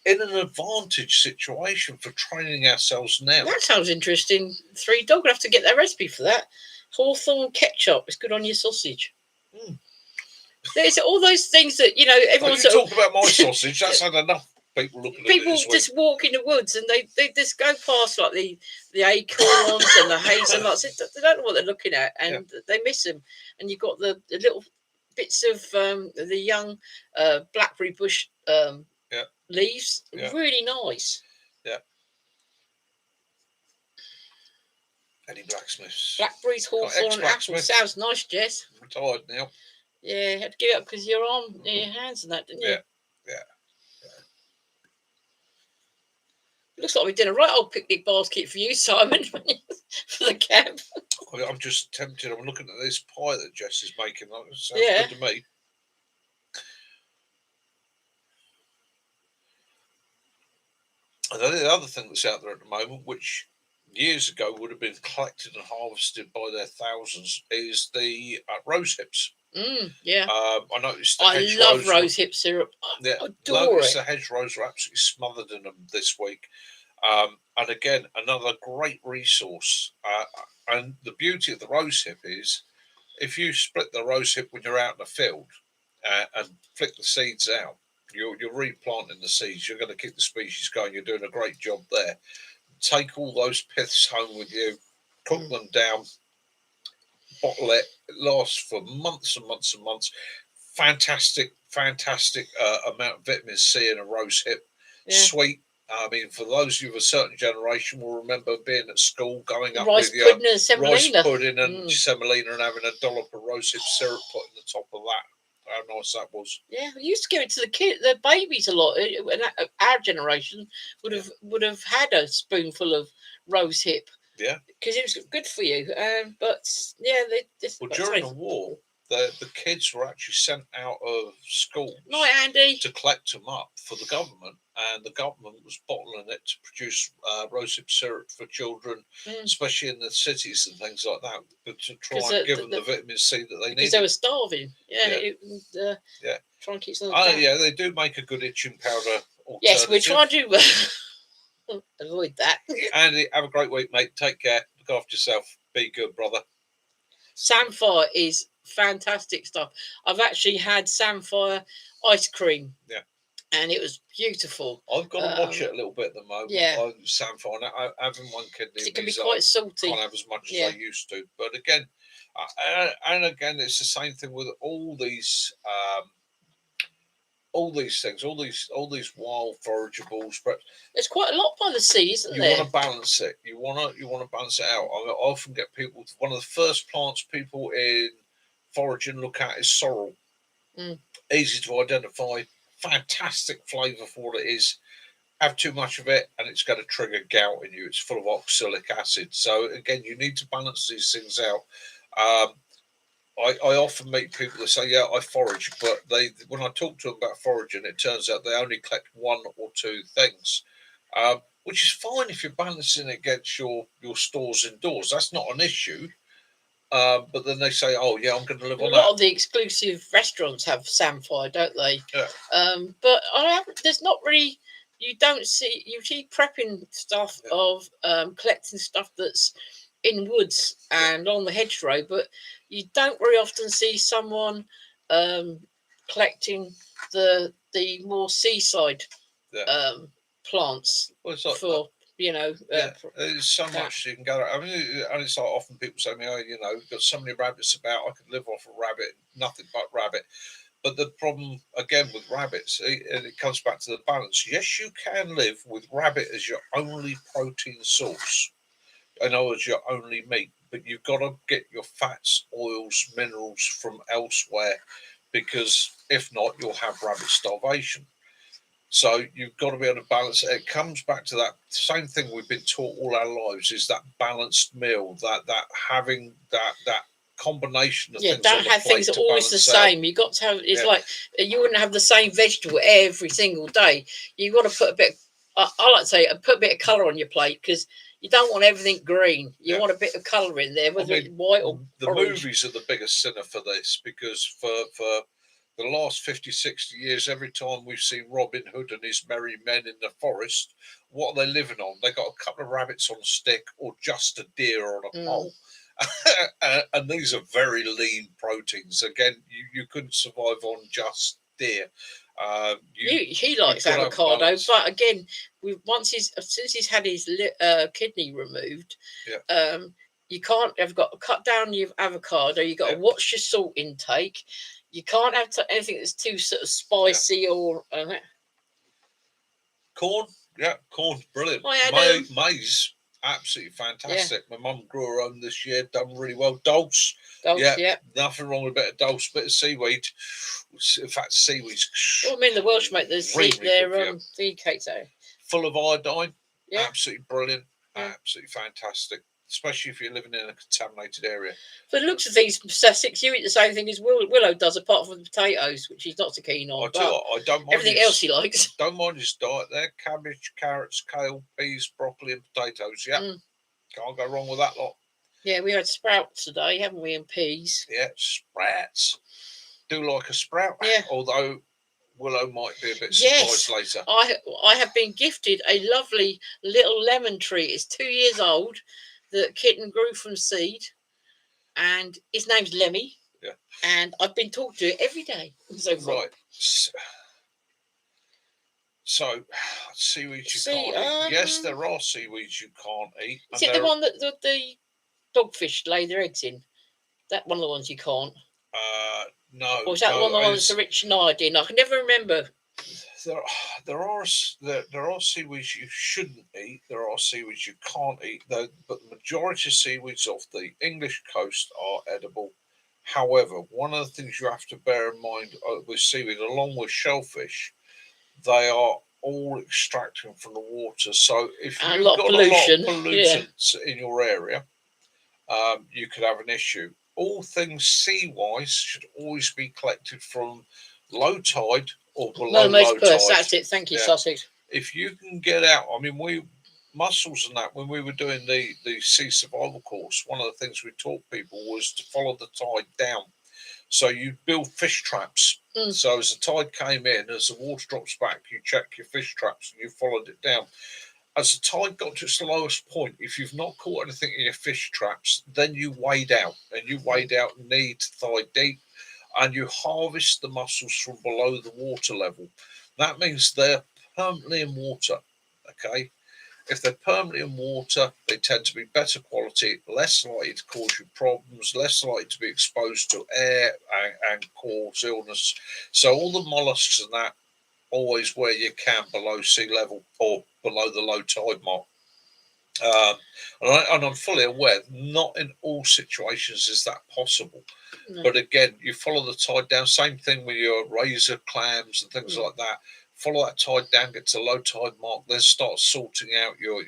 in an advantage situation for training ourselves now. That sounds interesting. Three Dog will have to get their recipe for that. Hawthorn ketchup is good on your sausage. There's all those things that everyone's talk about my sausage. That's had enough people looking at it. People just walk in the woods and they just go past like the acorns and the hazelnuts. They don't know what they're looking at, and they miss them. And you've got the little bits of the young blackberry bush leaves. Really nice. Yeah. Any blacksmiths? Blackberries, hawthorn, and apples. Sounds nice, Jess. I'm tired now. Yeah, you had to give it up because you're on your hands and that, didn't you? Yeah. Looks like we've done a right old picnic basket for you, Simon, for the camp. I'm just tempted. I'm looking at this pie that Jess is making. That sounds good to me. And then the other thing that's out there at the moment, which years ago would have been collected and harvested by their thousands, is the rose hips. I noticed. I love rose hip syrup. I adore it. The hedgerows are absolutely smothered in them this week. And again, another great resource. And the beauty of the rose hip is, if you split the rose hip when you're out in the field and flick the seeds out, you're replanting the seeds. You're going to keep the species going. You're doing a great job there. Take all those piths home with you, cook them down, bottle it. It lasts for months and months and months. Fantastic amount of vitamin C in a rose hip. Sweet. I mean, for those of you of a certain generation will remember being at school, going up with your rice pudding and semolina and having a dollop of rose hip syrup put in the top of that. How nice that was. Yeah, we used to give it to the babies a lot. Our generation would have had a spoonful of rose hip. Yeah, because it was good for you. But yeah, during the war, the kids were actually sent out of schools. Night, Andy. To collect them up for the government, and the government was bottling it to produce rosehip syrup for children, especially in the cities and things like that, but to try and give them the vitamin C that they need. Because they were starving. Try and keep them. Yeah, they do make a good itching powder. Yes, we're trying to avoid that. Andy, have a great week, mate. Take care. Look after yourself. Be good, brother. Samphire is fantastic stuff. I've actually had Samphire ice cream. Yeah. And it was beautiful. I've got to watch it a little bit at the moment. Yeah. Samphire. Having one kidney. It can be quite salty. Can't have as much as I used to. But again, it's the same thing with all these things, all these wild forageables. But there's quite a lot by the sea, isn't there? You want to balance it. You want to balance it out. I often get people. One of the first plants people in foraging look at is sorrel. Easy to identify. Fantastic flavour for what it is. have too much of it and it's going to trigger gout in you. It's full of oxalic acid. So again, you need to balance these things out. I often meet people that say, yeah, I forage, but when I talk to them about foraging, it turns out they only collect one or two things, which is fine if you're balancing it against your stores indoors. That's not an issue. But then they say, oh, yeah, I'm going to live on A lot that. of the exclusive restaurants have samphire, don't they? Yeah. But there's not really, you see prepping stuff of collecting stuff that's in woods and on the hedgerow, but you don't very often see someone collecting the more seaside plants for there's so much you can gather. I mean, and it's like often people say to me, oh, we've got so many rabbits about, I could live off a rabbit, nothing but rabbit. But the problem again with rabbits, and it comes back to the balance. Yes, you can live with rabbit as your only protein source, in other words, your only meat, but you've got to get your fats, oils, minerals from elsewhere, because if not, you'll have rabbit starvation. So you've got to be able to balance it. It comes back to that same thing we've been taught all our lives: is that balanced meal, that having that combination of things. Don't have things always the same. You got to have. It's like you wouldn't have the same vegetable every single day. You got to put a bit. I like to say, put a bit of colour on your plate, because you don't want everything green. You want a bit of colour in there, whether it's white or the orange. Movies are the biggest sinner for this, because for the last 50, 60 years, every time we've seen Robin Hood and his merry men in the forest, what are they living on? They got a couple of rabbits on a stick, or just a deer on a pole. And these are very lean proteins. Again, you couldn't survive on just deer. He likes avocado, but again, since he's had his kidney removed, you can't have cut down your avocado. You got to watch your salt intake. You can't have anything that's too sort of spicy or corn. Yeah, corn's brilliant. Maize, absolutely fantastic. My mum grew her own this year, done really well. Dulse, nothing wrong with a bit of dulse, bit of seaweed. In fact, seaweed's. Well, I mean, the Welsh make their seed cakes out. Full of iodine. Absolutely brilliant. Absolutely fantastic. Especially if you're living in a contaminated area. For the looks of things, Sussex, you eat the same thing as Willow does, apart from the potatoes, which he's not so keen on. I don't mind everything else he likes. Don't mind his diet there. Cabbage, carrots, kale, peas, broccoli and potatoes. Yeah. Can't go wrong with that lot. Yeah, we had sprouts today, haven't we, and peas. Yeah, sprouts. Do like a sprout. Yeah. Although Willow might be a bit surprised later. I have been gifted a lovely little lemon tree. It's 2 years old. The kitten grew from seed, and his name's Lemmy. Yeah. And I've been talking to it every day. Right. So, seaweeds you can't eat. Yes, there are seaweeds you can't eat. Is it the one that the dogfish lay their eggs in? That one of the ones you can't? No. Or is that one of the ones that's rich in iodine? I can never remember. There are seaweeds you shouldn't eat. There are seaweeds you can't eat, though. But the majority of seaweeds off the English coast are edible. However, one of the things you have to bear in mind with seaweed, along with shellfish, they are all extracting from the water. So if you've got a lot of pollutants in your area, you could have an issue. All things sea-wise should always be collected from low tide or below low tide. That's it. Thank you, Sussex. If you can get out, I mean, mussels and that, when we were doing the sea survival course, one of the things we taught people was to follow the tide down. So you build fish traps. So as the tide came in, as the water drops back, you check your fish traps and you followed it down. As the tide got to its lowest point, if you've not caught anything in your fish traps, then you wade out, and you wade out knee to thigh deep, and you harvest the mussels from below the water level. That means they're permanently in water, okay? If they're permanently in water, they tend to be better quality, less likely to cause you problems, less likely to be exposed to air and cause illness. So all the mollusks and that, always where you can below sea level or below the low tide mark. And I'm fully aware, not in all situations is that possible. No. But again, you follow the tide down. Same thing with your razor clams and things like that. follow that tide down, get to low tide mark, then start sorting out your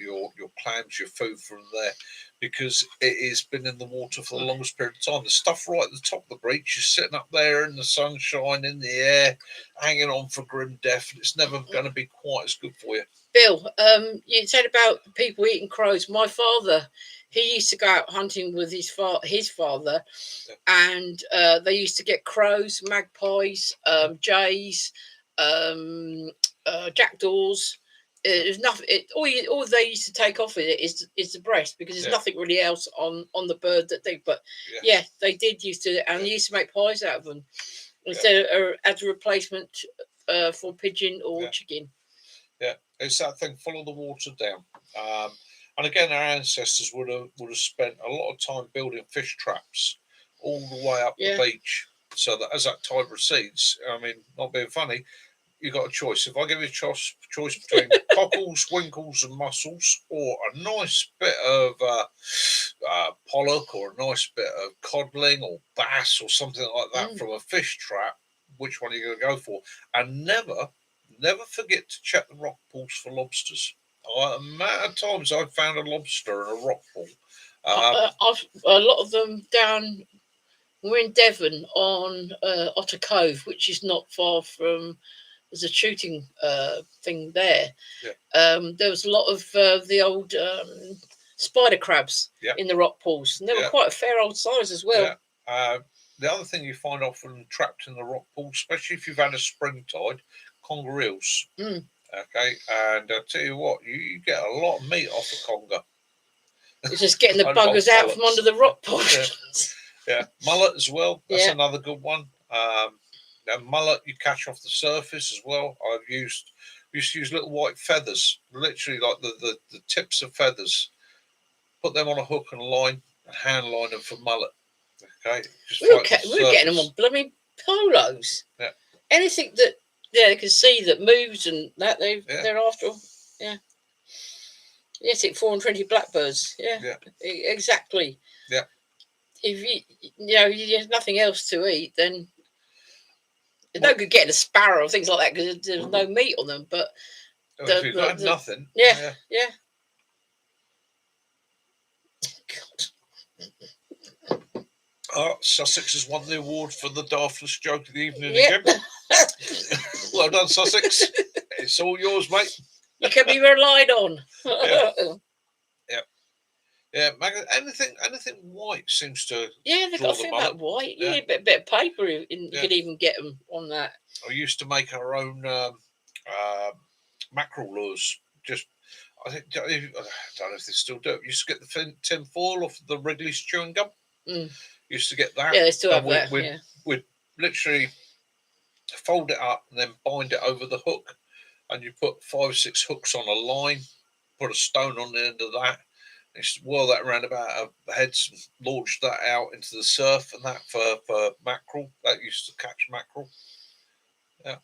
clams, your food from there, because it has been in the water for the longest period of time. The stuff right at the top of the breach is sitting up there in the sunshine, in the air, hanging on for grim death, and it's never going to be quite as good for you. Bill, you said about people eating crows. My father, he used to go out hunting with his father, and they used to get crows, magpies, jays, jackdaws. There's nothing. All they used to take off it is the breast, because there's nothing really else on the bird that they. But yeah, they did used to, and they used to make pies out of them instead of as a replacement for pigeon or chicken. Yeah, it's that thing. Follow the water down. And again, our ancestors would have spent a lot of time building fish traps all the way up the beach, so that as that tide recedes, I mean, not being funny, you got a choice. If I give you a choice between cockles, winkles, and mussels, or a nice bit of pollock, or a nice bit of codling or bass or something like that from a fish trap, which one are you going to go for? And never forget to check the rock pools for lobsters. The amount of times I've found a lobster in a rock pool. A lot of them down. We're in Devon on Otter Cove, which is not far from. There's a shooting thing there. There was a lot of the old spider crabs in the rock pools, and they were quite a fair old size as well. The other thing you find often trapped in the rock pool, especially if you've had a spring tide, conger eels. Okay, and I'll tell you what, you get a lot of meat off a conger. It's just getting the buggers out from under the rock pool. Yeah, mullet as well. That's another good one. Now, mullet you catch off the surface as well. We used to use little white feathers, literally like the tips of feathers. Put them on a hook and line, and hand line them for mullet. Okay, we're getting them on blooming polos. Yeah, anything that they can see that moves and that they're after. Yeah. Yes, it's 420 blackbirds. Yeah. Exactly. Yeah. If you have nothing else to eat, then it's no good getting a sparrow or things like that, because there's no meat on them. But if you've got nothing. Yeah. Sussex has won the award for the daftest joke of the evening again. Well done, Sussex. It's all yours, mate. You can be relied on. Yeah, anything white seems to. Yeah, they've got a thing about white. Yeah, a bit of paper. You could even get them on that. I used to make our own mackerel lures. I don't know if they still do it. We used to get the tin foil off the Wrigley's chewing gum. Used to get that. Yeah, they still have that. We'd literally fold it up and then bind it over the hook, and you put 5 or 6 hooks on a line, put a stone on the end of that, and you whirl that around about our heads and launch that out into the surf, and that for mackerel. That used to catch mackerel. Yeah.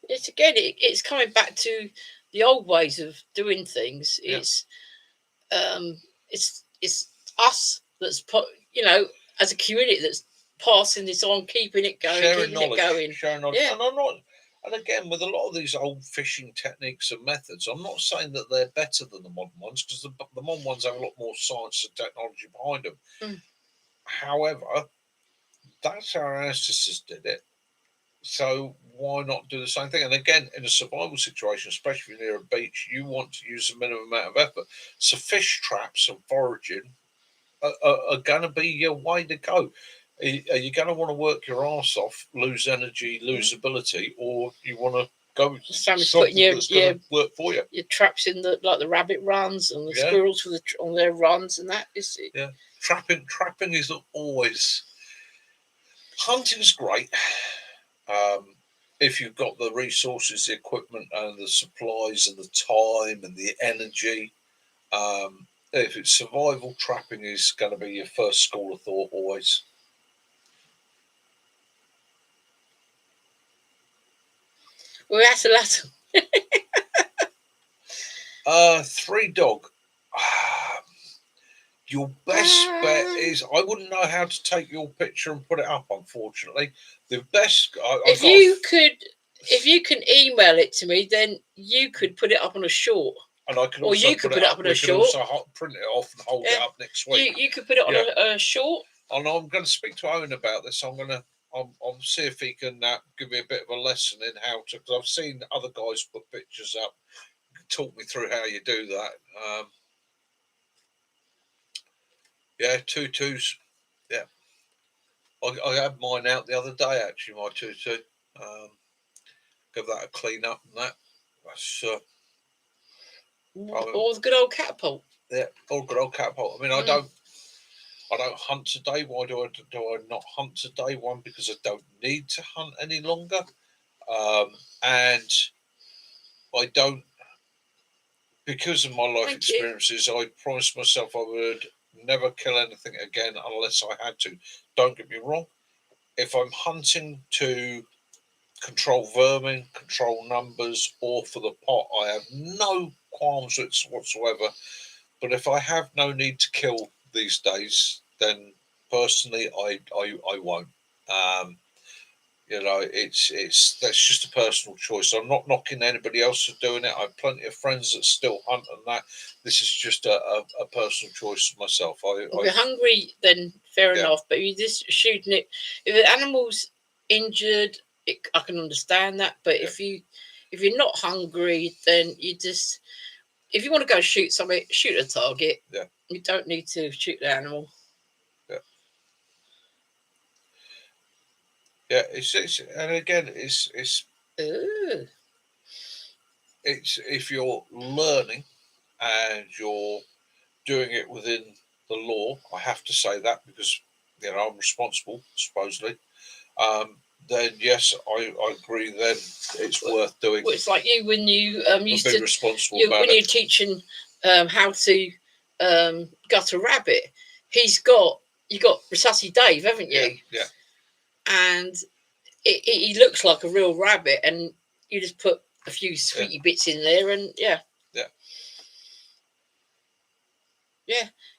It's coming back to the old ways of doing things. It's us that's put, as a community that's passing this on, keeping it going, sharing knowledge. Yeah. And again, with a lot of these old fishing techniques and methods, I'm not saying that they're better than the modern ones, because the modern ones have a lot more science and technology behind them. However, that's how our ancestors did it. So why not do the same thing? And again, in a survival situation, especially near a beach, you want to use a minimum amount of effort. So fish traps and foraging are going to be your way to go. Are you going to want to work your arse off, lose energy, lose ability, or you want to go with something that's going to work for you? Your traps in the rabbit runs and the squirrels on their runs, and that is it. Yeah, trapping is always. Hunting's great. If you've got the resources, the equipment, and the supplies, and the time, and the energy, if it's survival, trapping is going to be your first school of thought always. Well, that's a lot. 3 dog. Your best bet is, I wouldn't know how to take your picture and put it up, unfortunately. The best... if you could if you can email it to me, then you could put it up on a short. And I can Or also you could put it up on a we can short. also print it off and hold it up next week. You could put it on a short. And I'm going to speak to Owen about this. I'll see if he can give me a bit of a lesson in how to, because I've seen other guys put pictures up. Talk me through how you do that. Yeah, tutus. Yeah, I had mine out the other day. Actually, my tutu. Give that a clean up and that. That's or the good old catapult. Yeah, or good old catapult. I mean, I don't hunt today. Why do I not hunt today? One, because I don't need to hunt any longer, and I don't, because of my life experiences. I promised myself I would never kill anything again unless I had to. Don't get me wrong. If I'm hunting to control vermin, control numbers, or for the pot, I have no qualms whatsoever. But if I have no need to kill these days, then personally, I won't. That's just a personal choice. I'm not knocking anybody else for doing it. I have plenty of friends that still hunt and that. This is just a personal choice of myself. If you're hungry, then fair enough. But you're just shooting it. If the animal's injured, I can understand that. But if you're not hungry, then you just, if you want to go shoot something, shoot a target. Yeah. You don't need to shoot the animal. Yeah. Yeah. And again, it's if you're learning and you're doing it within the law, I have to say that because I'm responsible, supposedly. Then yes, I agree. Then it's worth doing. Well, it's like you when you used to responsible when you're teaching how to gut a rabbit. You got Resusci Dave, haven't you? Yeah. And he looks like a real rabbit, and you just put a few sweetie bits in there, and yeah.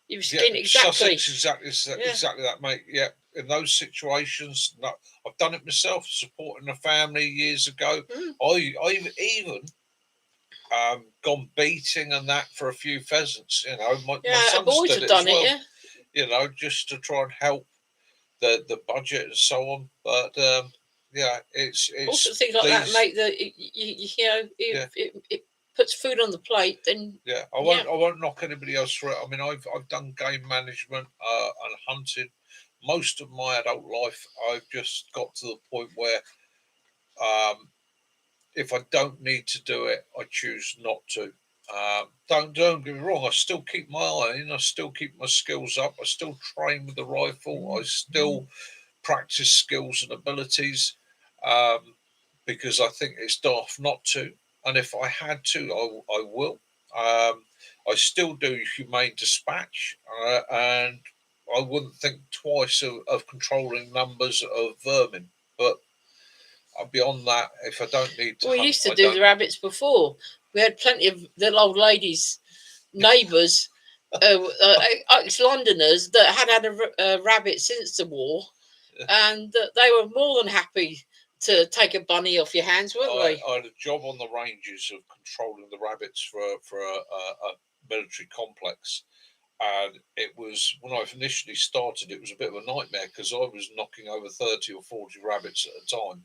You've skinned exactly. Exactly that, mate. Yeah, in those situations, I've done it myself, supporting a family years ago. I've even gone beating and that for a few pheasants. My son's boys did have done it as well. Just to try and help the budget and so on. But it's also things like that make it puts food on the plate. Then I won't knock anybody else for it. I mean, I've done game management and hunted most of my adult life. I've just got to the point where if I don't need to do it, I choose not to. Don't get me wrong. I still keep my eye in. I still keep my skills up. I still train with the rifle. I still practice skills and abilities because I think it's daft not to. And if I had to, I will. I still do humane dispatch, and I wouldn't think twice of controlling numbers of vermin. But beyond that, if I don't need to, we used to do the rabbits before. We had plenty of little old ladies, neighbours, ex-Londoners that had a rabbit since the war, and they were more than happy to take a bunny off your hands, weren't they? I had a job on the ranges of controlling the rabbits for a military complex, and it was when I initially started. It was a bit of a nightmare because I was knocking over 30 or 40 rabbits at a time,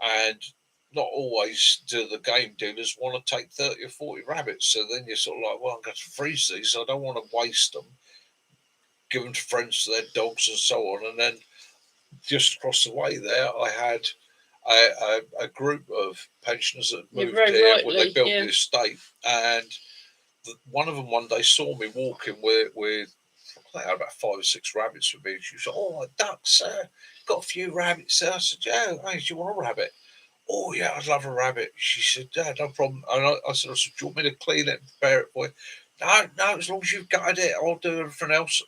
and not always do the game dealers want to take 30 or 40 rabbits. So then you're sort of like, well, I'm going to freeze these. I don't want to waste them. Give them to friends to their dogs and so on. And then just across the way there, I had a group of pensioners that moved here when they built the estate. And one of them one day saw me walking with I think I had about 5 or 6 rabbits with me. She said, "Oh, ducks, sir. Got a few rabbits, sir." I said, "Yeah, hey, do you want a rabbit?" "Oh, yeah, I'd love a rabbit." She said, "Yeah, no problem." And I said, "Do you want me to clean it and prepare it for you?" No, as long as you've gutted it, I'll do everything else.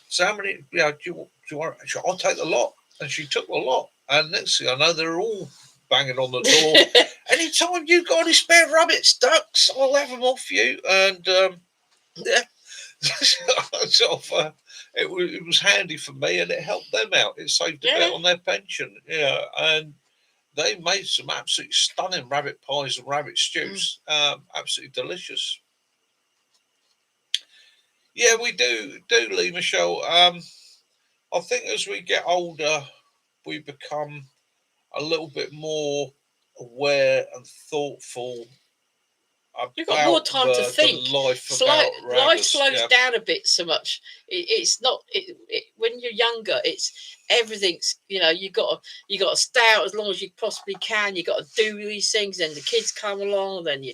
So how many, do you want? I'll take the lot. And she took the lot. And next thing I know, they're all banging on the door. "Anytime you've got any spare rabbits, ducks, I'll have them off you." And yeah. It was handy for me, and it helped them out. It saved a bit on their pension, and they made some absolutely stunning rabbit pies and rabbit stews. Absolutely delicious. Yeah, we do, Lee Michelle. I think as we get older, we become a little bit more aware and thoughtful You've got more about time to think. the life about Life rabbits. slows down a bit so much. It's not when you're younger. It's everything's you got to stay out as long as you possibly can. You got to do these things, and the kids come along. Then you're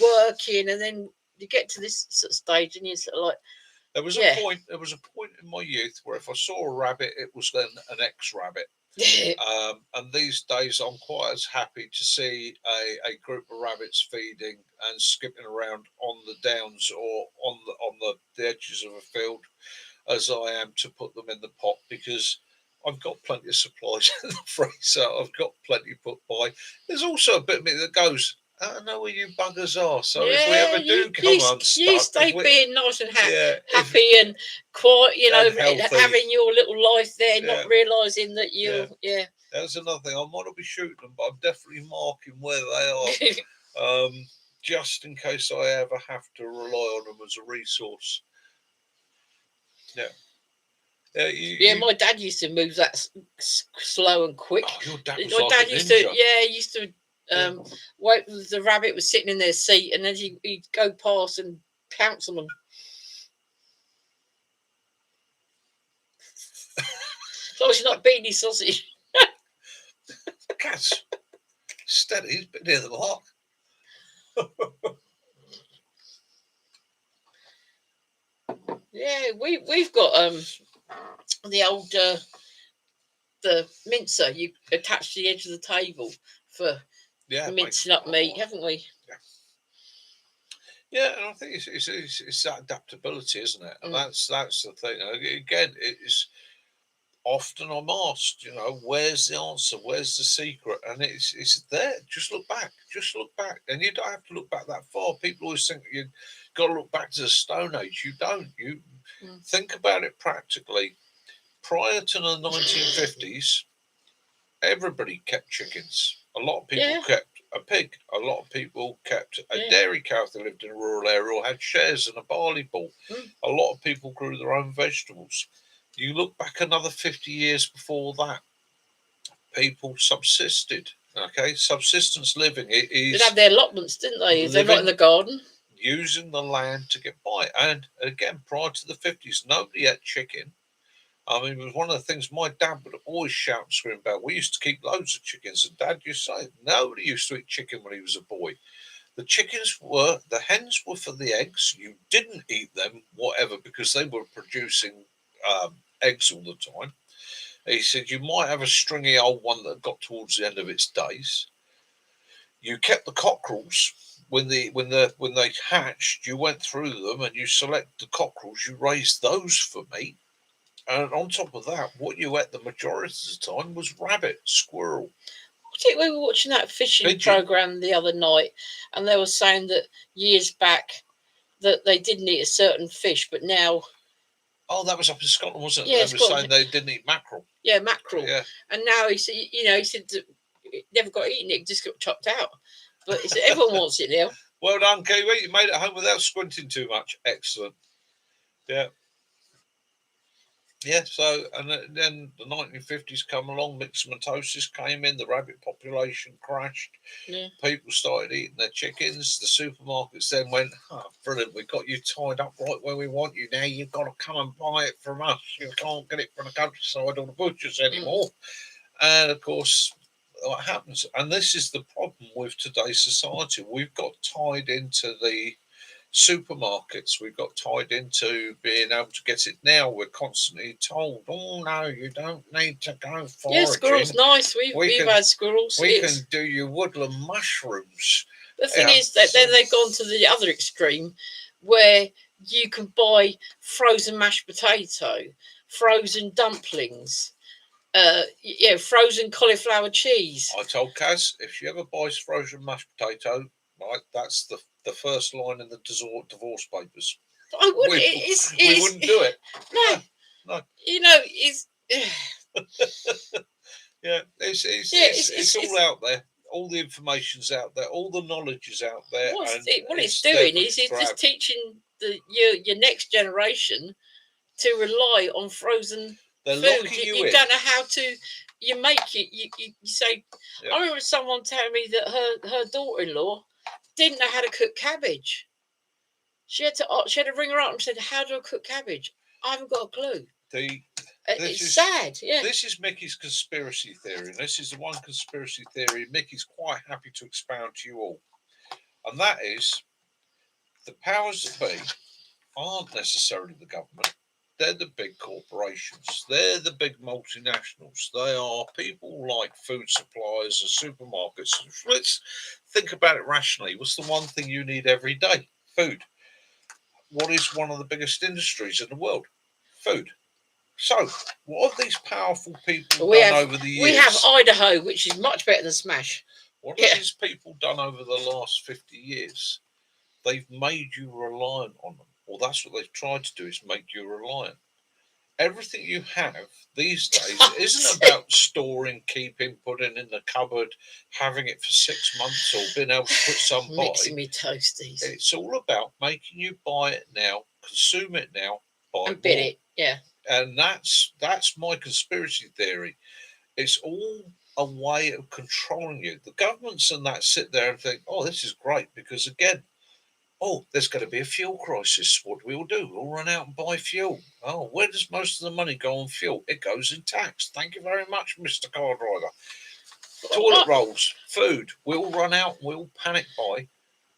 working, and then you get to this sort of stage, and you're sort of like. There was a point. There was a point in my youth where if I saw a rabbit, it was then an ex-rabbit. And these days, I'm quite as happy to see a group of rabbits feeding and skipping around on the downs or on the edges of a field as I am to put them in the pot, because I've got plenty of supplies in the freezer. I've got plenty put by. There's also a bit of me that goes, I don't know where you buggers are. So if we ever do come unstuck, you stay being nice and happy and quiet, having your little life there, not realising that you're. That's another thing. I might not be shooting them, but I'm definitely marking where they are, just in case I ever have to rely on them as a resource. Yeah. My dad used to move that slow and quick. Oh, your dad was my like dad used to wait. The rabbit was sitting in their seat, and then he'd go past and pounce on them. As long as you're not beating his sausage. Cat's steady. He's been near the mark. Yeah, we've got the old the mincer you attach to the edge of the table for mincing up meat, haven't we? Yeah, and I think it's that adaptability, isn't it? And that's the thing. Again, it's often I'm asked, where's the answer? Where's the secret? And it's there. Just look back. And you don't have to look back that far. People always think you've got to look back to the Stone Age. You don't. You think about it practically. Prior to the 1950s, everybody kept chickens. A lot of people kept a pig. A lot of people kept a dairy cow if they lived in a rural area or had shares in a barley ball. A lot of people grew their own vegetables. You look back another 50 years before that, people subsisted. Okay, subsistence living. They'd have their allotments, didn't they? They're not in the garden. Using the land to get by. And again, prior to the 50s, nobody had chicken. I mean, it was one of the things my dad would always shout and scream about. We used to keep loads of chickens, and Dad used to say nobody used to eat chicken when he was a boy. The hens were for the eggs. You didn't eat them, whatever, because they were producing eggs all the time. He said you might have a stringy old one that got towards the end of its days. You kept the cockerels. When they hatched, you went through them and you select the cockerels. You raised those for meat. And on top of that, what you ate the majority of the time was rabbit, squirrel. We were watching that fishing program the other night, and they were saying that years back that they didn't eat a certain fish, but now. Oh, that was up in Scotland, wasn't it? Yeah, they were saying they didn't eat mackerel. Yeah, mackerel. Yeah. And now he said that it never got eaten; it just got chopped out. But he said everyone wants it now. Well done, Kiwi. You made it home without squinting too much. Excellent. Yeah. Yeah, so, and then the 1950s come along, myxomatosis came in, the rabbit population crashed, people started eating their chickens, the supermarkets then went, brilliant, we've got you tied up right where we want you now, you've got to come and buy it from us, you can't get it from the countryside or the butchers anymore. And of course, what happens, and this is the problem with today's society, we've got tied into the supermarkets, we've got tied into being able to get it now. We're constantly told, oh no, you don't need to go foraging. Yeah, squirrel's nice. We've had squirrels. We can do your woodland mushrooms. The thing is that then they've gone to the other extreme where you can buy frozen mashed potato, frozen dumplings, frozen cauliflower cheese. I told Kaz, if she ever buys frozen mashed potato, right, that's the first line in the divorce papers. I wouldn't. We wouldn't do it. No. No. It's. Yeah, it's Yeah, it's all out there. All the information's out there. All the knowledge is out there, and what it's there doing for is it's grab. just teaching your next generation to rely on frozen They're food. locking You, you in. don't know how to. You make it. You say. Yeah. I remember someone telling me that her daughter-in-law didn't know how to cook cabbage. She had to ring her up and said, "How do I cook cabbage? I haven't got a clue." It's sad. Yeah. This is Mickey's conspiracy theory. This is the one conspiracy theory Mickey's quite happy to expound to you all, and that is the powers that be aren't necessarily the government. They're the big corporations. They're the big multinationals. They are people like food suppliers and supermarkets. Let's think about it rationally. What's the one thing you need every day? Food. What is one of the biggest industries in the world? Food. So, what have these powerful people done over the years? We have Idaho, which is much better than Smash. What have these people done over the last 50 years? They've made you reliant on them. Well, that's what they've tried to do, is make you reliant. Everything you have these days isn't about storing, keeping, putting in the cupboard, having it for 6 months, or being able to put some by. Mixing me toasties. It's all about making you buy it now, consume it now, buy and bid it. Yeah. And that's my conspiracy theory. It's all a way of controlling you. The governments and that sit there and think, oh, this is great, because again, oh, there's going to be a fuel crisis. What do we all do? We'll run out and buy fuel. Oh, where does most of the money go on fuel? It goes in tax. Thank you very much, Mr. Car Driver. Toilet rolls, food. We'll run out and we'll panic buy,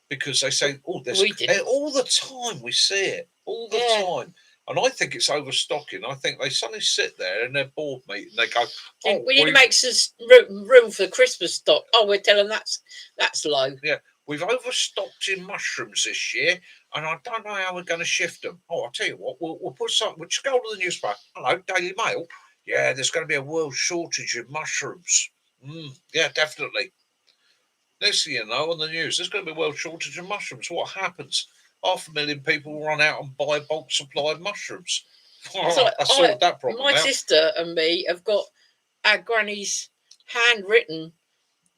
because they say, oh, there's all the time. We see it all the time. And I think it's overstocking. I think they suddenly sit there in their board meeting. They go, oh, we need to make some room for Christmas stock. Oh, we're telling that's low. Yeah. We've overstocked in mushrooms this year, and I don't know how we're going to shift them. Oh, I'll tell you what, we'll put something. We'll just go to the newspaper. Hello, Daily Mail. Yeah, there's going to be a world shortage of mushrooms. Yeah, definitely. Next thing you know, on the news, there's going to be a world shortage of mushrooms. What happens? 500,000 people run out and buy bulk supply of mushrooms. I solved that problem. My sister and me have got our granny's handwritten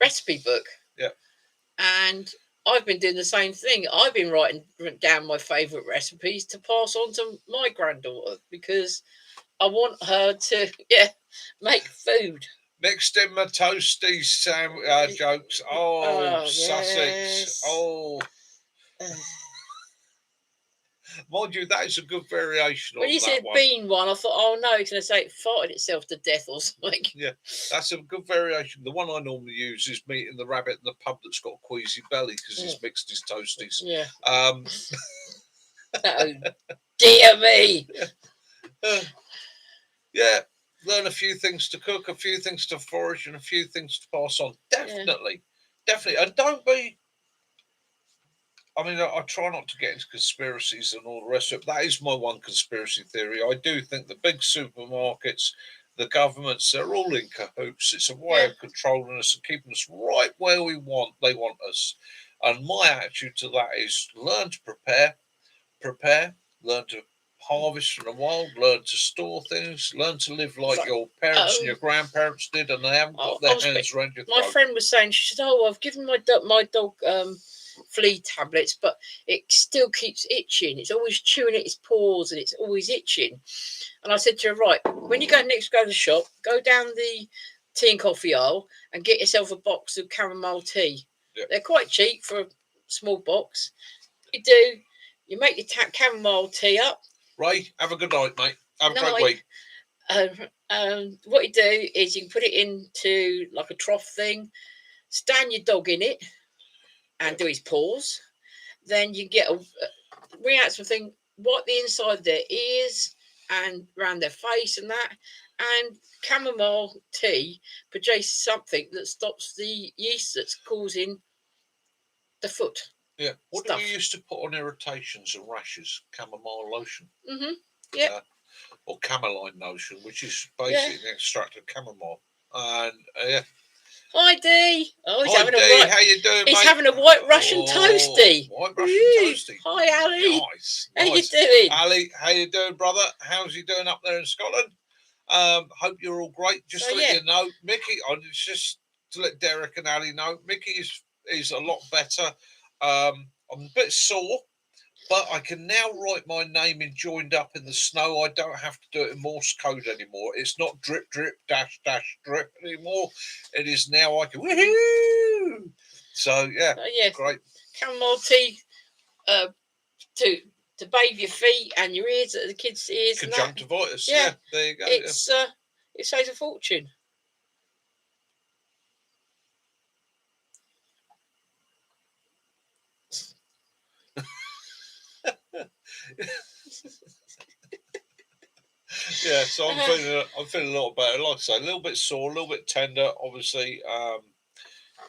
recipe book. Yeah. And I've been doing the same thing. I've been writing down my favourite recipes to pass on to my granddaughter, because I want her to make food. Mixed in my toasty jokes. Oh, Sussex. Yes. Oh. Mind you, that is a good variation. When you said bean one, I thought, oh no, it's going to say it farted itself to death or something. Yeah, that's a good variation. The one I normally use is meeting the rabbit in the pub that's got a queasy belly because he's mixed his toasties. Yeah. Oh, dear me. Yeah, learn a few things to cook, a few things to forage, and a few things to pass on. Definitely. And don't be. I mean, I try not to get into conspiracies and all the rest of it. That is my one conspiracy theory. I do think the big supermarkets, the governments, they're all in cahoots. It's a way of controlling us and keeping us right where they want us. And my attitude to that is learn to prepare, learn to harvest from the wild, learn to store things, learn to live like your parents and your grandparents did, and they haven't got their hands around your throat. My friend was saying, she said, oh, I've given my dog flea tablets, but it still keeps itching. It's always chewing at its paws and it's always itching. And I said to her, right, when you go to the shop, go down the tea and coffee aisle and get yourself a box of chamomile tea. They're quite cheap for a small box. You make your chamomile tea up. Ray, have a good night, mate. Have a great week. What you do is you can put it into like a trough thing, stand your dog in it and do his paws. Then you get bring out something, wipe the inside of their ears and around their face and that. And chamomile tea produces something that stops the yeast that's causing the foot. Yeah. What do you used to put on irritations and rashes? Chamomile lotion. Mm-hmm. Yeah. Or cameline lotion, which is basically an extract of chamomile. And Hi Dee. Oh, Hi Dee, how you doing, He's mate? having a white Russian toasty. White Russian toasty. Hi Ali. Nice. How you doing? Ali, how you doing, brother? How's you doing up there in Scotland? Hope you're all great. Just So, to let yeah. you know, Mickey, just to let Derek and Ali know, Mickey is a lot better. I'm a bit sore, but I can now write my name in joined up in the snow. I don't have to do it in Morse code anymore. It's not drip, drip, dash, dash, drip anymore. It is now I can woohoo. So yeah, great. Chamomile tea to bathe your feet and your ears, the kids' ears. Conjunctivitis. Yeah, there you go. It saves a fortune. Yeah, so I'm feeling a lot better. Like I say, a little bit sore, a little bit tender. Obviously,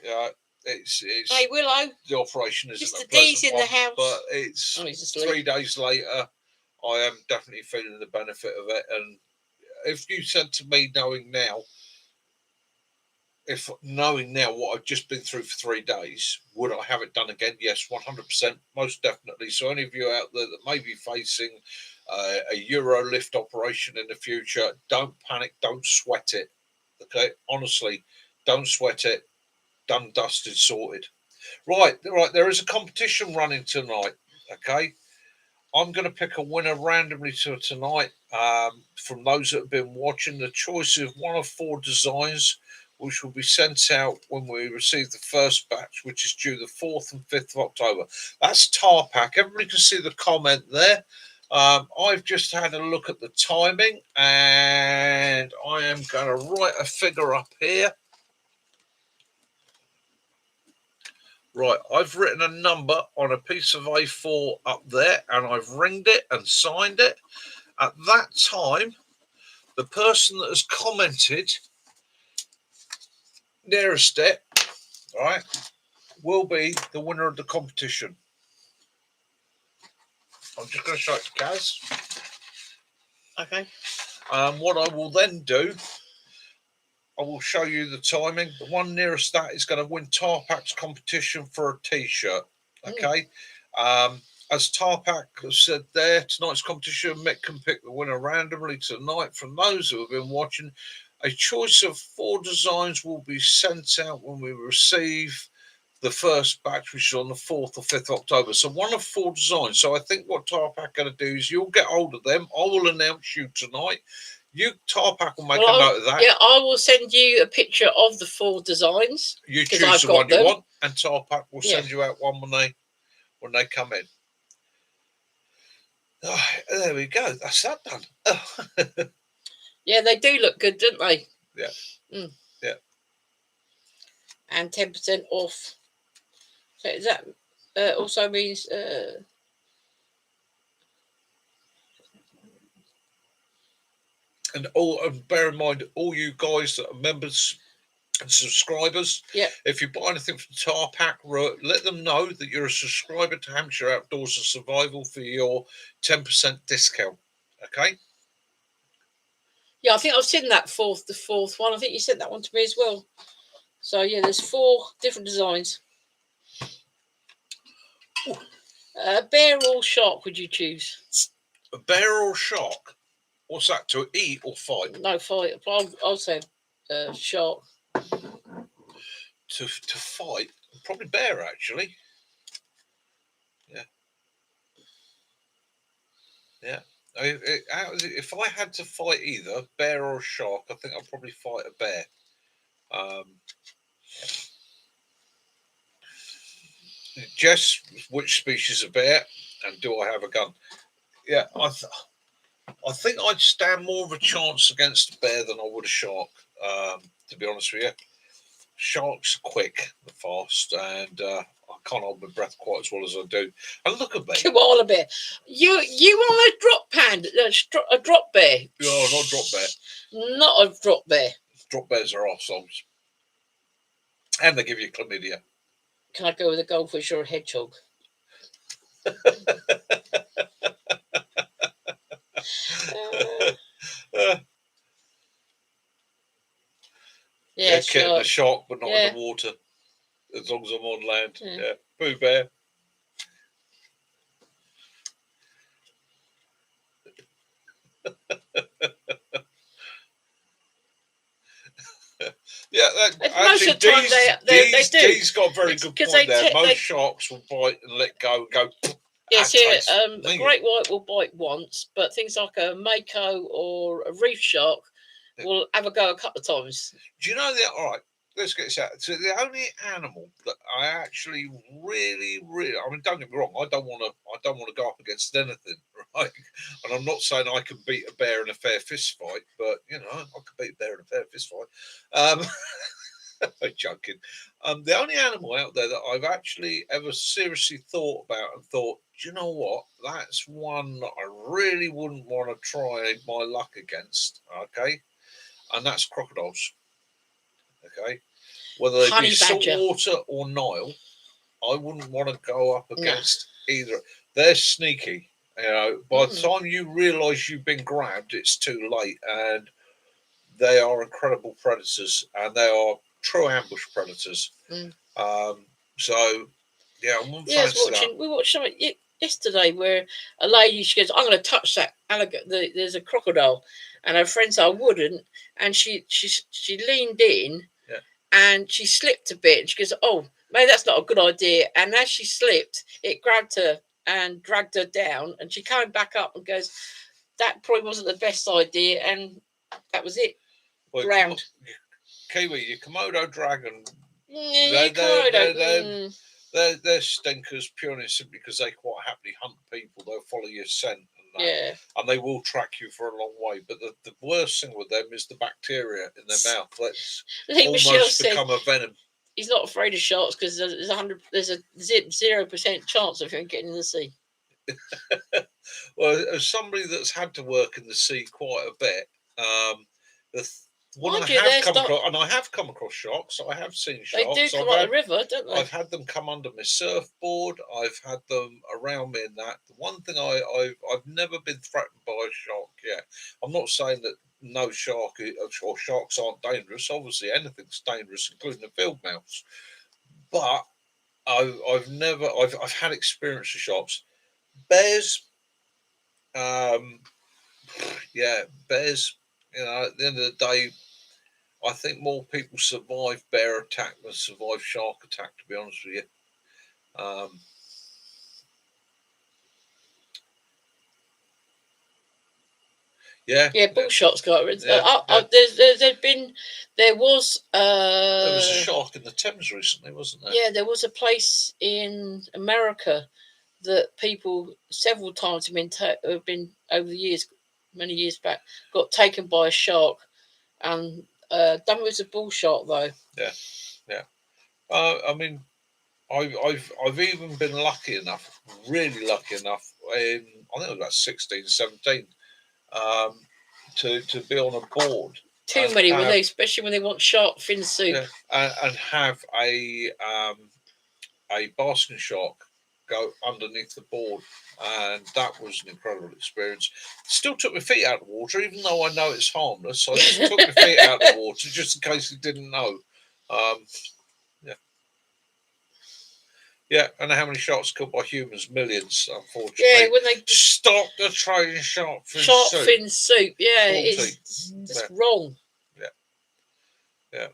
yeah, it's Hey Willow, the operation isn't Mr. a pleasant D's in one, the house, but it's 3 days later. I am definitely feeling the benefit of it. And if you said to me, knowing now what I've just been through for 3 days, would I have it done again? Yes, 100%, most definitely. So any of you out there that may be facing a Eurolift operation in the future, don't panic, don't sweat it. Okay, honestly, don't sweat it. Done, dusted, sorted. Right. There is a competition running tonight. Okay, I'm going to pick a winner randomly tonight from those that have been watching. The choice of one of 4 designs, which will be sent out when we receive the first batch, which is due the 4th and 5th of October. That's Tarpak. Everybody can see the comment there. I've just had a look at the timing, and I am going to write a figure up here. Right, I've written a number on a piece of A4 up there, and I've ringed it and signed it. At that time, the person that has commented nearest it, right, will be the winner of the competition. I'm just going to show it to Kaz. Okay. What I will then do, I will show you the timing. The one nearest that is going to win Tarpak's competition for a T-shirt. Okay. As Tarpak has said there, tonight's competition, Mick can pick the winner randomly tonight from those who have been watching. A choice of 4 designs will be sent out when we receive the first batch, which is on the 4th or 5th of October. So one of 4 designs. So I think what Tarpak going to do is you'll get hold of them. I will announce you tonight. Tarpak will make a note of that. Yeah, I will send you a picture of the 4 designs. You choose the one you want, and Tarpak will send you out one when they come in. Oh, there we go. That's that done. Oh. Yeah, they do look good, don't they? Yeah. Yeah. And 10% off. So is that also means and bear in mind, all you guys that are members and subscribers, if you buy anything from Tarpak, let them know that you're a subscriber to Hampshire Outdoors and Survival for your 10% discount. Okay. Yeah, I think I've seen that the fourth one. I think you sent that one to me as well. So yeah, there's 4 different designs. Bear or shark would you choose? A bear or shark? What's that, to eat or fight? No, fight. I'll say shark. To fight? Probably bear, actually. Yeah. Yeah. If I had to fight either bear or shark, I think I'd probably fight a bear. Jess, which species of bear, and do I have a gun? Yeah, I think I'd stand more of a chance against a bear than I would a shark. To be honest with you, sharks are quick, they're fast, and I can't hold my breath quite as well as I do. And look at me, koala bear. You want a drop panda, a drop bear? No, not drop bear. Not a drop bear. Drop bears are arseholes, and they give you chlamydia. Can I go with a goldfish or a hedgehog? Yeah, the shark, but not in the water. As long as I'm on land. Yeah. Pooh Bear. Yeah, Most actually, of the time they do. Dee's got a very good 'Cause point there. they Most sharks will bite and let go and go. yes, That yeah. tastes A minging. great white will bite once, but things like a mako or a reef shark will have a go a couple of times. Do you know that? All right, let's get this out. So the only animal that I actually really, I mean, don't get me wrong, I don't want to go up against anything, right? And I'm not saying I can beat a bear in a fair fist fight, but you know, I could beat a bear in a fair fist fight. I'm joking. The only animal out there that I've actually ever seriously thought about and thought, do you know what? That's one that I really wouldn't want to try my luck against. Okay, and that's crocodiles. Okay, whether they be Honey badger. saltwater or Nile, I wouldn't want to go up No. against either. They're sneaky. You know, by the Mm. time you realise you've been grabbed, it's too late, and they are incredible predators, and they are true ambush predators. Mm. So, yeah, I wouldn't Yeah, fancy that. we watched something yesterday where a lady, she goes, "I'm going to touch that alligator. There's a crocodile," and her friend said, "I wouldn't," and she leaned in, Yeah. and she slipped a bit, and she goes, "Oh, maybe that's not a good idea." And as she slipped, it grabbed her and dragged her down, and she came back up and goes, "That probably wasn't the best idea," and that was it. Well, Drowned. Kiwi, your Komodo dragon, Yeah, they're stinkers purely and simply because they quite happily hunt people. They'll follow your scent and that. yeah. And they will track you for a long way. But the worst thing with them is the bacteria in their mouth. That's I think Michelle almost said become a venom. he's not afraid of sharks because there's a 0% chance of him getting in the sea. Well, as somebody that's had to work in the sea quite a bit, when Mind I you, have come across, and I have come across sharks, I have seen they do sharks. come up the river, don't they? I've had them come under my surfboard. I've had them around me in that. The one thing I've never been threatened by a shark yet. I'm not saying that no shark or sharks aren't dangerous. Obviously, anything's dangerous, including the field mouse. But I've had experience with sharks. Bears, yeah, bears. You know, at the end of the day, I think more people survive bear attack than survive shark attack. To be honest with you. Yeah, bull sharks got rid. Yeah, There was there was a shark in the Thames recently, wasn't there? Yeah, there was a place in America that people several times have been over the years, many years back, got taken by a shark, and done with a bull shark though. Yeah. I mean, I've even been lucky enough, really lucky enough, in I think it was about 16, 17, to be on a board. Too many, when they, especially when they want shark fin soup. Yeah, and have a basking shark go underneath the board, and that was an incredible experience. Still took my feet out of the water, even though I know it's harmless. I just took my feet out of the water just in case you didn't know. Yeah. Yeah, I know how many sharks killed by humans, millions, unfortunately. Yeah, when they stop the train shark fin soup. Yeah, it's just wrong. Yeah.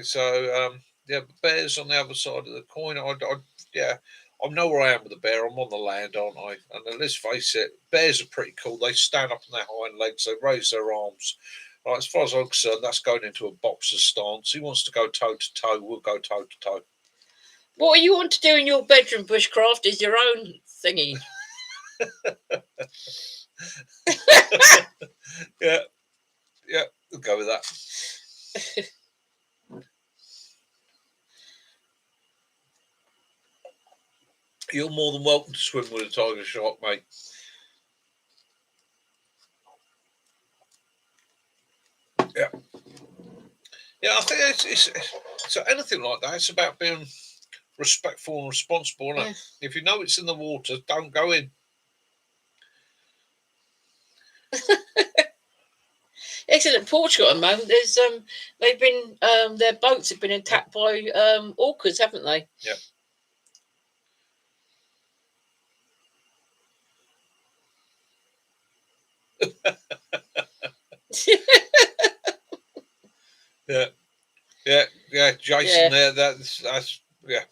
So bears on the other side of the coin. I know where I am with the bear. I'm on the land, aren't I? And let's face it, bears are pretty cool. They stand up on their hind legs, they raise their arms. Right, as far as I'm concerned, that's going into a boxer stance. He wants to go toe to toe, we'll go toe to toe. What you want to do in your bedroom, bushcraft, is your own thingy. Yeah, we'll go with that. You're more than welcome to swim with a tiger shark, mate. Yeah, I think it's so anything like that. It's about being respectful and responsible. Yeah. If you know it's in the water, don't go in. Excellent. Portugal at the moment. There's they've been their boats have been attacked by orcas, haven't they? Yeah. Yeah, yeah. Jason, Yeah, there. That's yeah.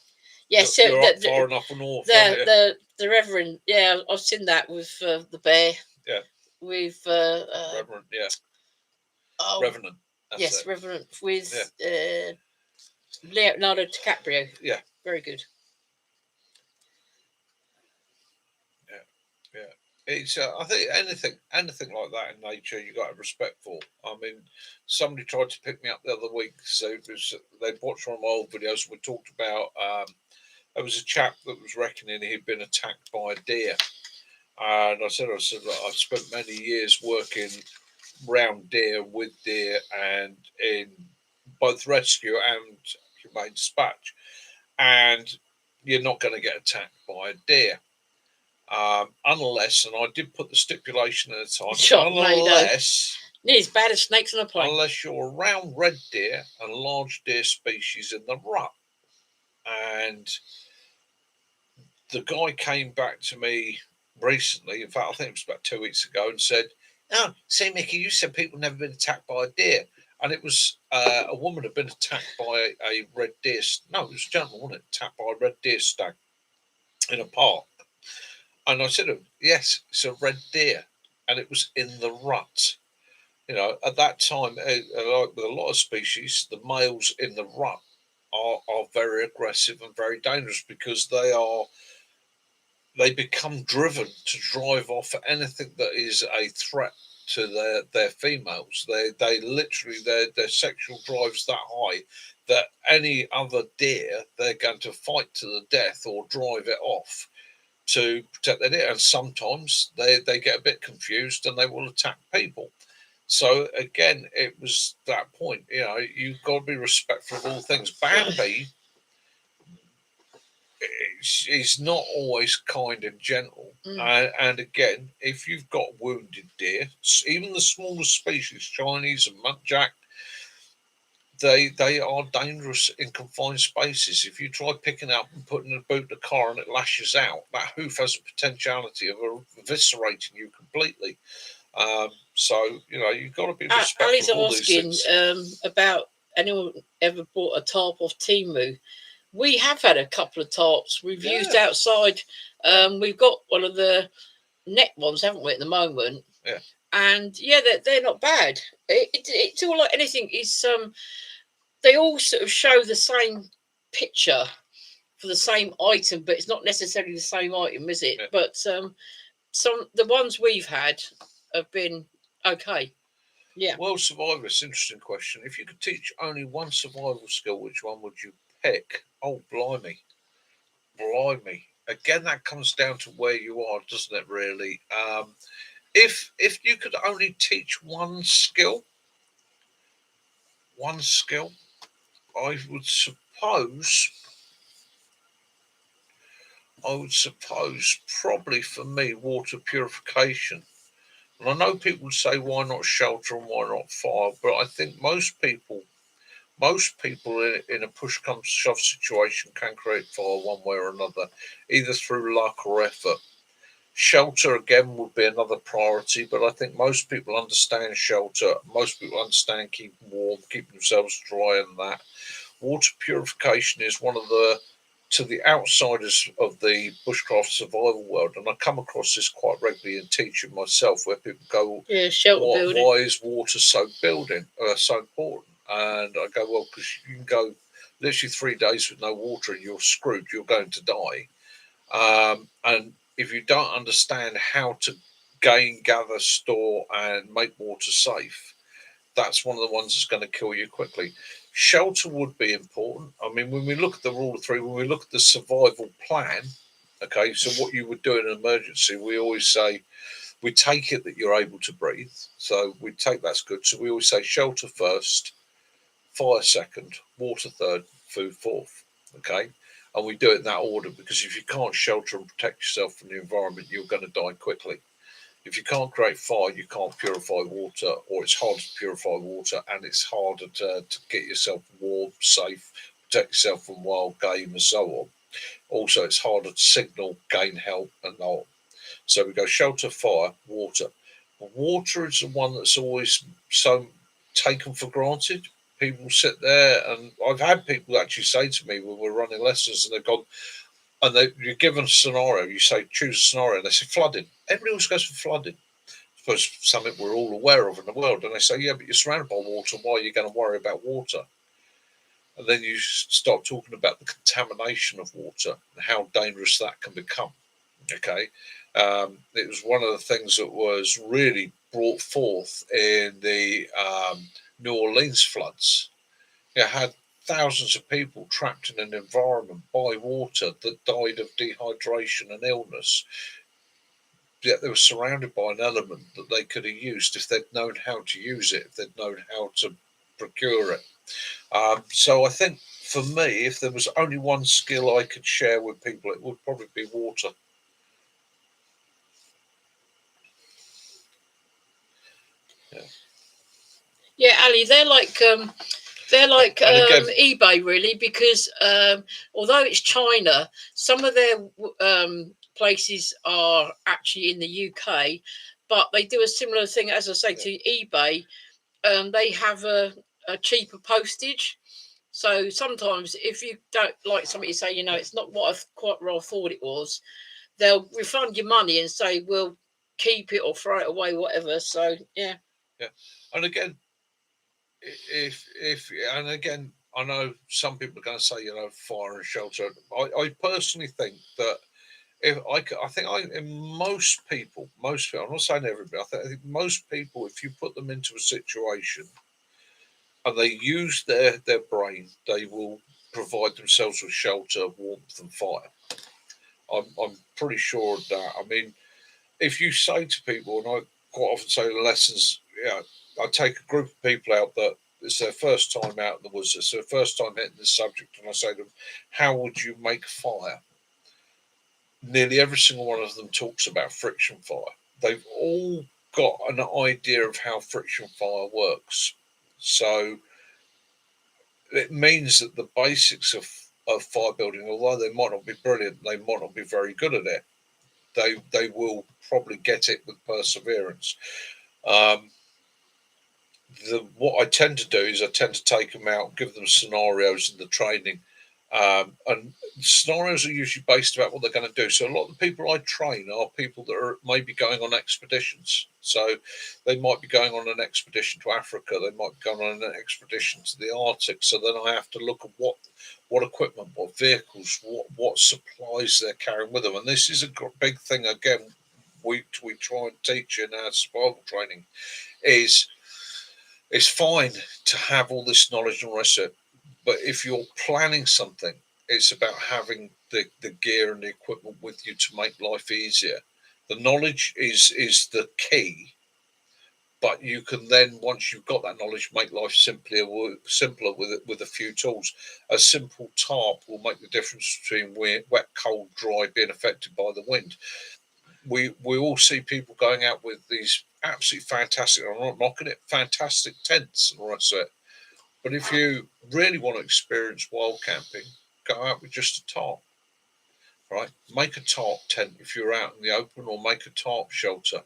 yeah. So You're up far enough north, aren't you? the Reverend, yeah, I've seen that with the bear. Yeah, With Reverend. Yeah, oh Revenant. That's yes, it. Reverend Yeah, with Leonardo DiCaprio. yeah, Very good. yeah, yeah. It's. I think anything like that in nature, you got to have respect for. I mean, somebody tried to pick me up the other week, so they watched one of my old videos. And we talked about. There was a chap that was reckoning he'd been attacked by a deer. And I said, look, I've spent many years working round deer, with deer, and in both rescue and humane dispatch. And you're not going to get attacked by a deer. Unless, and I did put the stipulation at the time, Sharknado. Near as bad as snakes on a plane. unless you're around red deer and large deer species in the rut. And the guy came back to me recently. In fact, I think it was about 2 weeks ago, and said, "Oh, see, Mickey, you said people never been attacked by a deer." And it was a woman had been attacked by a red deer. No, it was a gentleman, wasn't it? Attacked by a red deer stag in a park. And I said, "Yes, it's a red deer, and it was in the rut." At that time, like with a lot of species, the males in the rut are very aggressive and very dangerous because they become driven to drive off anything that is a threat to their females. They literally their sexual drive's that high that any other deer they're going to fight to the death or drive it off to protect their deer. And sometimes they get a bit confused and they will attack people. So again, it was that point. You've got to be respectful of all things. Bambi is not always kind and gentle. And again, if you've got wounded deer, even the smallest species, Chinese and muntjac, they are dangerous in confined spaces. If you try picking up and putting a boot in a car and it lashes out, that hoof has a potentiality of eviscerating you completely. So you've got to be respectful Ali's of all these asking things. about anyone ever bought a tarp off Timu. We have had a couple of tarps we've used outside. We've got one of the net ones, haven't we, at the moment? Yeah. And yeah, they're not bad. It's all like anything. Is they all sort of show the same picture for the same item, but it's not necessarily the same item, is it? Yeah. But the ones we've had have been okay. Yeah. Well, survivor, it's an interesting question. If you could teach only one survival skill, which one would you pick? Oh, blimey. Blimey. Again, that comes down to where you are, doesn't it, really? If you could only teach one skill, I would suppose probably for me, water purification. And I know people say, why not shelter and why not fire? But I think most people in a push comes to shove situation can create fire one way or another, either through luck or effort. Shelter again would be another priority, but I think most people understand shelter. Most people understand keeping warm, keeping themselves dry, and that. Water purification is one of to the outsiders of the bushcraft survival world, and I come across this quite regularly in teaching myself, where people go, shelter building. Why is water so important? And I go, well, because you can go literally 3 days with no water and you're screwed. You're going to die. And if you don't understand how to gather, store, and make water safe, that's one of the ones that's going to kill you quickly. Shelter would be important. I mean, when we look at the rule of three, when we look at the survival plan, okay, so what you would do in an emergency, we always say, we take it that you're able to breathe. So we take that's good. So we always say shelter first, fire second, water third, food fourth. Okay. And we do it in that order because if you can't shelter and protect yourself from the environment, you're going to die quickly. If you can't create fire, you can't purify water, or it's harder to purify water and it's harder to get yourself warm, safe, protect yourself from wild game and so on. Also, it's harder to signal, gain help, and so on. So we go shelter, fire, water. Water is the one that's always so taken for granted. people sit there, and I've had people actually say to me when we're running lessons, and they've gone, and you're given a scenario, you say choose a scenario, and they say flooding. Everybody always goes for flooding. I suppose something we're all aware of in the world, and they say, yeah, but you're surrounded by water. Why are you going to worry about water? And then you start talking about the contamination of water and how dangerous that can become. Okay, it was one of the things that was really brought forth in the New Orleans floods. You had thousands of people trapped in an environment by water that died of dehydration and illness. Yet they were surrounded by an element that they could have used if they'd known how to use it, if they'd known how to procure it. So I think for me, if there was only one skill I could share with people, it would probably be water. Yeah, Ali, they're like again, eBay really, because although it's China, some of their places are actually in the UK, but they do a similar thing, as I say, to eBay. They have a cheaper postage. So sometimes if you don't like something, you say, it's not what I quite well thought it was, they'll refund your money and say, we'll keep it or throw it away, whatever. So, yeah. Yeah. And again, if and again, I know some people are going to say, fire and shelter. I personally think that most people, I'm not saying everybody, I think most people, if you put them into a situation and they use their brain, they will provide themselves with shelter, warmth, and fire. I'm pretty sure of that. I mean, if you say to people, and I quite often say in lessons, I take a group of people out that it's their first time out in the woods, it's their first time hitting this subject, and I say to them, how would you make fire? Nearly every single one of them talks about friction fire. They've all got an idea of how friction fire works. So it means that the basics of fire building, although they might not be brilliant, they might not be very good at it. They will probably get it with perseverance. What I tend to do is I tend to take them out, give them scenarios in the training, and scenarios are usually based about what they're going to do. So a lot of the people I train are people that are maybe going on expeditions. So they might be going on an expedition to Africa. They might be going on an expedition to the Arctic. So then I have to look at what equipment, what vehicles, what supplies they're carrying with them. And this is a big thing. Again, we try and teach in our survival training is it's fine to have all this knowledge and rest of it, but if you're planning something, it's about having the gear and the equipment with you to make life easier. The knowledge is the key, but you can then, once you've got that knowledge, make life simpler with a few tools. A simple tarp will make the difference between wet, cold, dry, being affected by the wind. We all see people going out with these absolutely fantastic, I'm not knocking it, fantastic tents and all that sort. But if you really want to experience wild camping, go out with just a tarp, right? Make a tarp tent if you're out in the open, or make a tarp shelter.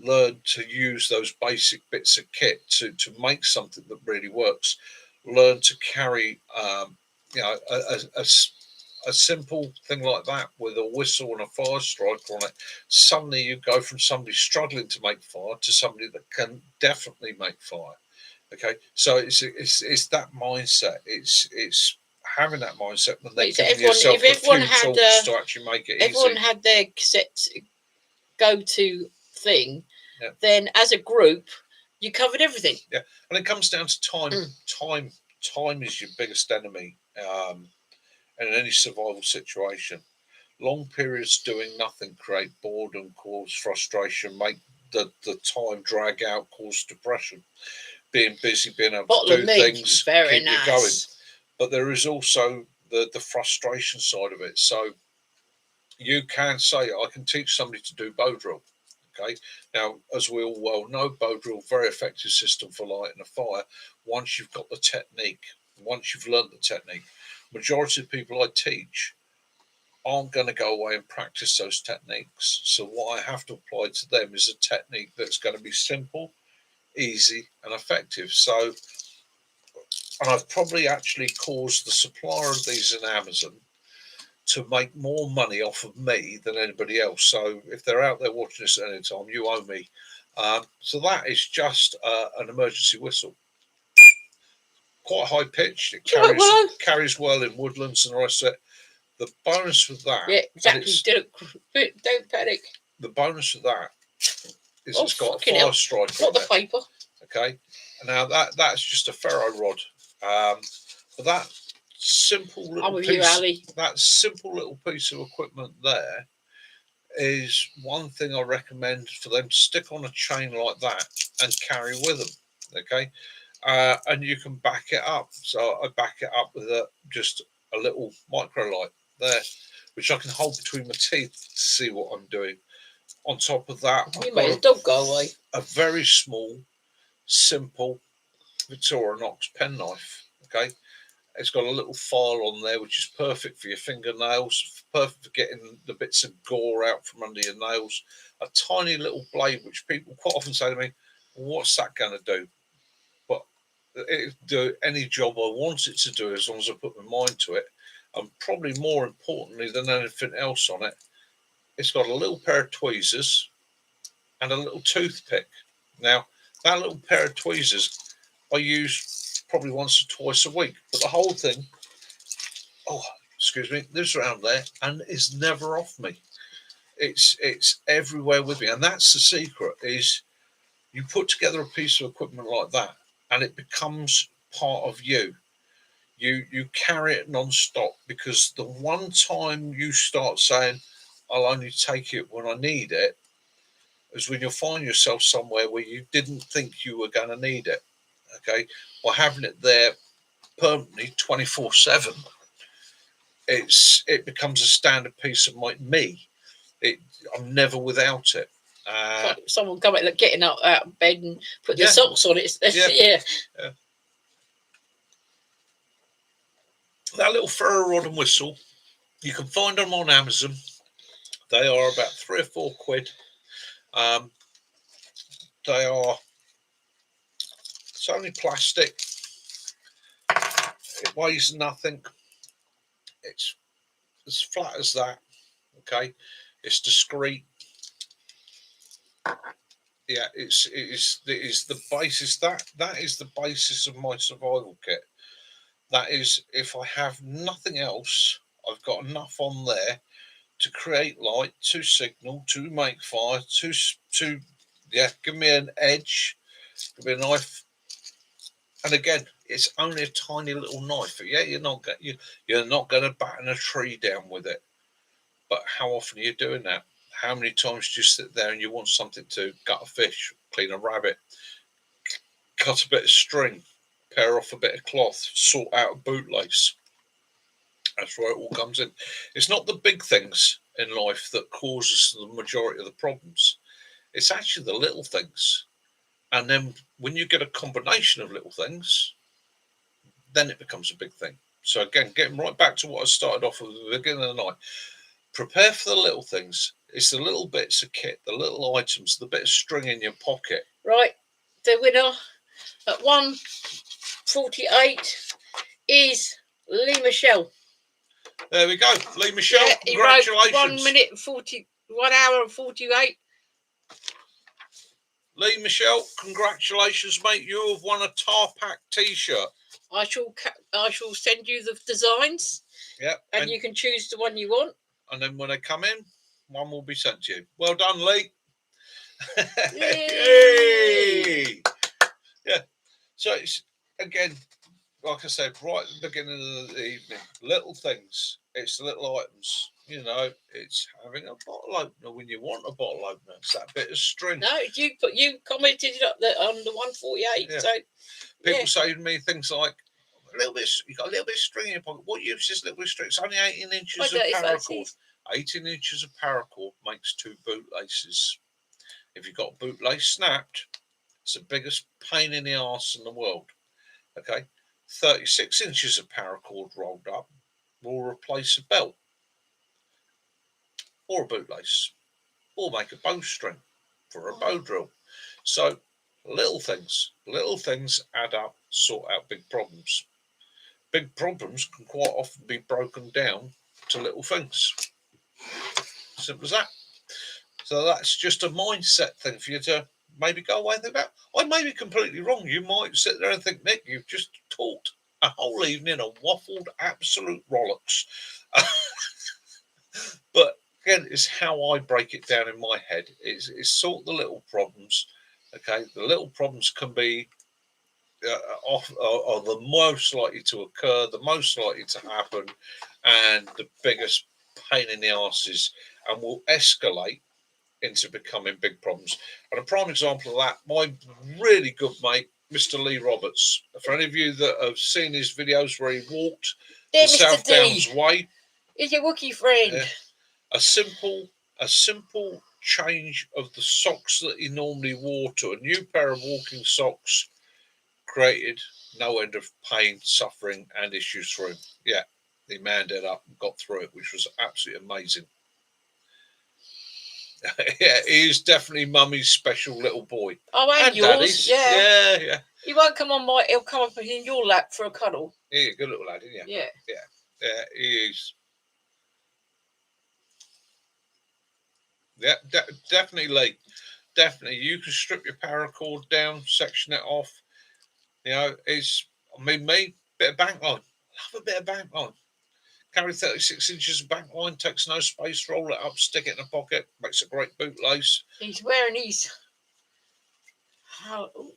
Learn to use those basic bits of kit to make something that really works. Learn to carry, a simple thing like that with a whistle and a fire striker on it. Suddenly you go from somebody struggling to make fire to somebody that can definitely make fire. Okay, so it's that mindset. It's having that mindset, and then giving yourself a few tools to actually make it easy. Everyone had their set go-to thing. Yeah. Then, as a group, you covered everything. Yeah, and it comes down to time. Time is your biggest enemy. In any survival situation, long periods doing nothing create boredom, cause frustration, make the time drag out, cause depression. Being busy, being able to do things, keep you going. But there is also the frustration side of it. So you can say, I can teach somebody to do bow drill. Okay. Now, as we all well know, bow drill, very effective system for lighting a fire. Once you've got the technique, once you've learned the technique, majority of people I teach aren't going to go away and practice those techniques. So what I have to apply to them is a technique that's going to be simple, easy, and effective. So and I've probably actually caused the supplier of these in Amazon to make more money off of me than anybody else. So if they're out there watching this at any time, you owe me. So that is just an emergency whistle. Quite high pitched. It Right, well, carries well in woodlands and the rest of it. The bonus with that, yeah, exactly. Don't panic. The bonus of that is Oh, it's got a fucking fire hell. striker Not on the it. paper. Okay, now that's just a ferro rod. But that simple I'm little with you, piece, Ali. that simple little piece of equipment there is one thing I recommend for them to stick on a chain like that and carry with them. Okay, and you can back it up. So I back it up with just a little micro light there, which I can hold between my teeth to see what I'm doing. On top of that, You made the dog go away. A very small, simple Victorinox penknife. Okay, it's got a little file on there which is perfect for your fingernails, perfect for getting the bits of gore out from under your nails. A tiny little blade which people quite often say to me, "What's that going to do?" But it do any job I want it to do as long as I put my mind to it. And probably more importantly than anything else on it, it's got a little pair of tweezers and a little toothpick. Now, that little pair of tweezers I use probably once or twice a week, but the whole thing, lives around there and is never off me. It's everywhere with me, and that's the secret. Is you put together a piece of equipment like that, and it becomes part of you. You carry it non-stop, because the one time you start saying, "I'll only take it when I need it," is when you'll find yourself somewhere where you didn't think you were going to need it. Okay, by having it there permanently 24/7, it becomes a standard piece of me. I'm never without it. Someone come out, getting out of bed and put their socks on it. Yeah. That little ferro rod and whistle, you can find them on Amazon. They are about £3 or £4. It's only plastic. It weighs nothing. It's as flat as that. Okay, it's discreet. Yeah, it is the basis. That is the basis of my survival kit. That is, if I have nothing else, I've got enough on there to create light, to signal, to make fire, to give me an edge, give me a knife. And again, it's only a tiny little knife. Yeah, you're not going to batten a tree down with it. But how often are you doing that? How many times do you sit there and you want something to gut a fish, clean a rabbit, cut a bit of string, pare off a bit of cloth, sort out a bootlace? That's where it all comes in. It's not the big things in life that causes the majority of the problems. It's actually the little things. And then when you get a combination of little things, then it becomes a big thing. So again, getting right back to what I started off with at the beginning of the night, prepare for the little things. It's the little bits of kit, the little items, the bit of string in your pocket. Right, the winner at 1:48 is Lee Michelle. There we go, Lee Michelle. Yeah, congratulations. 1 hour and 48. Lee Michelle, congratulations, mate. You have won a Tarpac T-shirt. I shall send you the designs. Yeah, and you can choose the one you want. And then when they come in, one will be sent to you. Well done, Lee. Yay! Yay! Yeah. So it's, again, like I said, right at the beginning of the evening, little things. It's the little items. You know, it's having a bottle opener when you want a bottle opener. It's that bit of string. No, you commented up on the 148. Yeah. So people say to me things like, you got a little bit of string in your pocket. What use is a little bit of string? It's only 18 inches of paracord. 18 inches of paracord makes 2 bootlaces. If you've got bootlace snapped, it's the biggest pain in the arse in the world. Okay, 36 inches of paracord rolled up will replace a belt or a bootlace, or make a bowstring for a bow drill. So little things add up, sort out big problems. big problems can quite often be broken down to little things. Simple as that. So that's just a mindset thing for you to maybe go away and think about. I may be completely wrong. You might sit there and think, Nick, you've just talked a whole evening and waffled absolute rollicks. But again, it's how I break it down in my head. Is sort the little problems. Okay, the little problems can be are the most likely to occur, the most likely to happen, and the biggest pain in the asses, and will escalate into becoming big problems. And a prime example of that, my really good mate, Mr. Lee Roberts. For any of you that have seen his videos where he walked the South Downs Way, is your Wookiee friend. A simple change of the socks that he normally wore to a new pair of walking socks created no end of pain, suffering, and issues for him. Yeah, he manned it up and got through it, which was absolutely amazing. Yeah, he is definitely Mummy's special little boy. Oh, and yours, Daddy's. Yeah. He won't come on my. He'll come up in your lap for a cuddle. Yeah, good little lad, isn't he? Yeah, he is. Yeah, definitely, Lee. Definitely, you can strip your paracord down, section it off. You know, me, bit of bank line. Love a bit of bank line. Carry 36 inches of bank line, takes no space, roll it up, stick it in a pocket, makes a great bootlace. He's wearing his.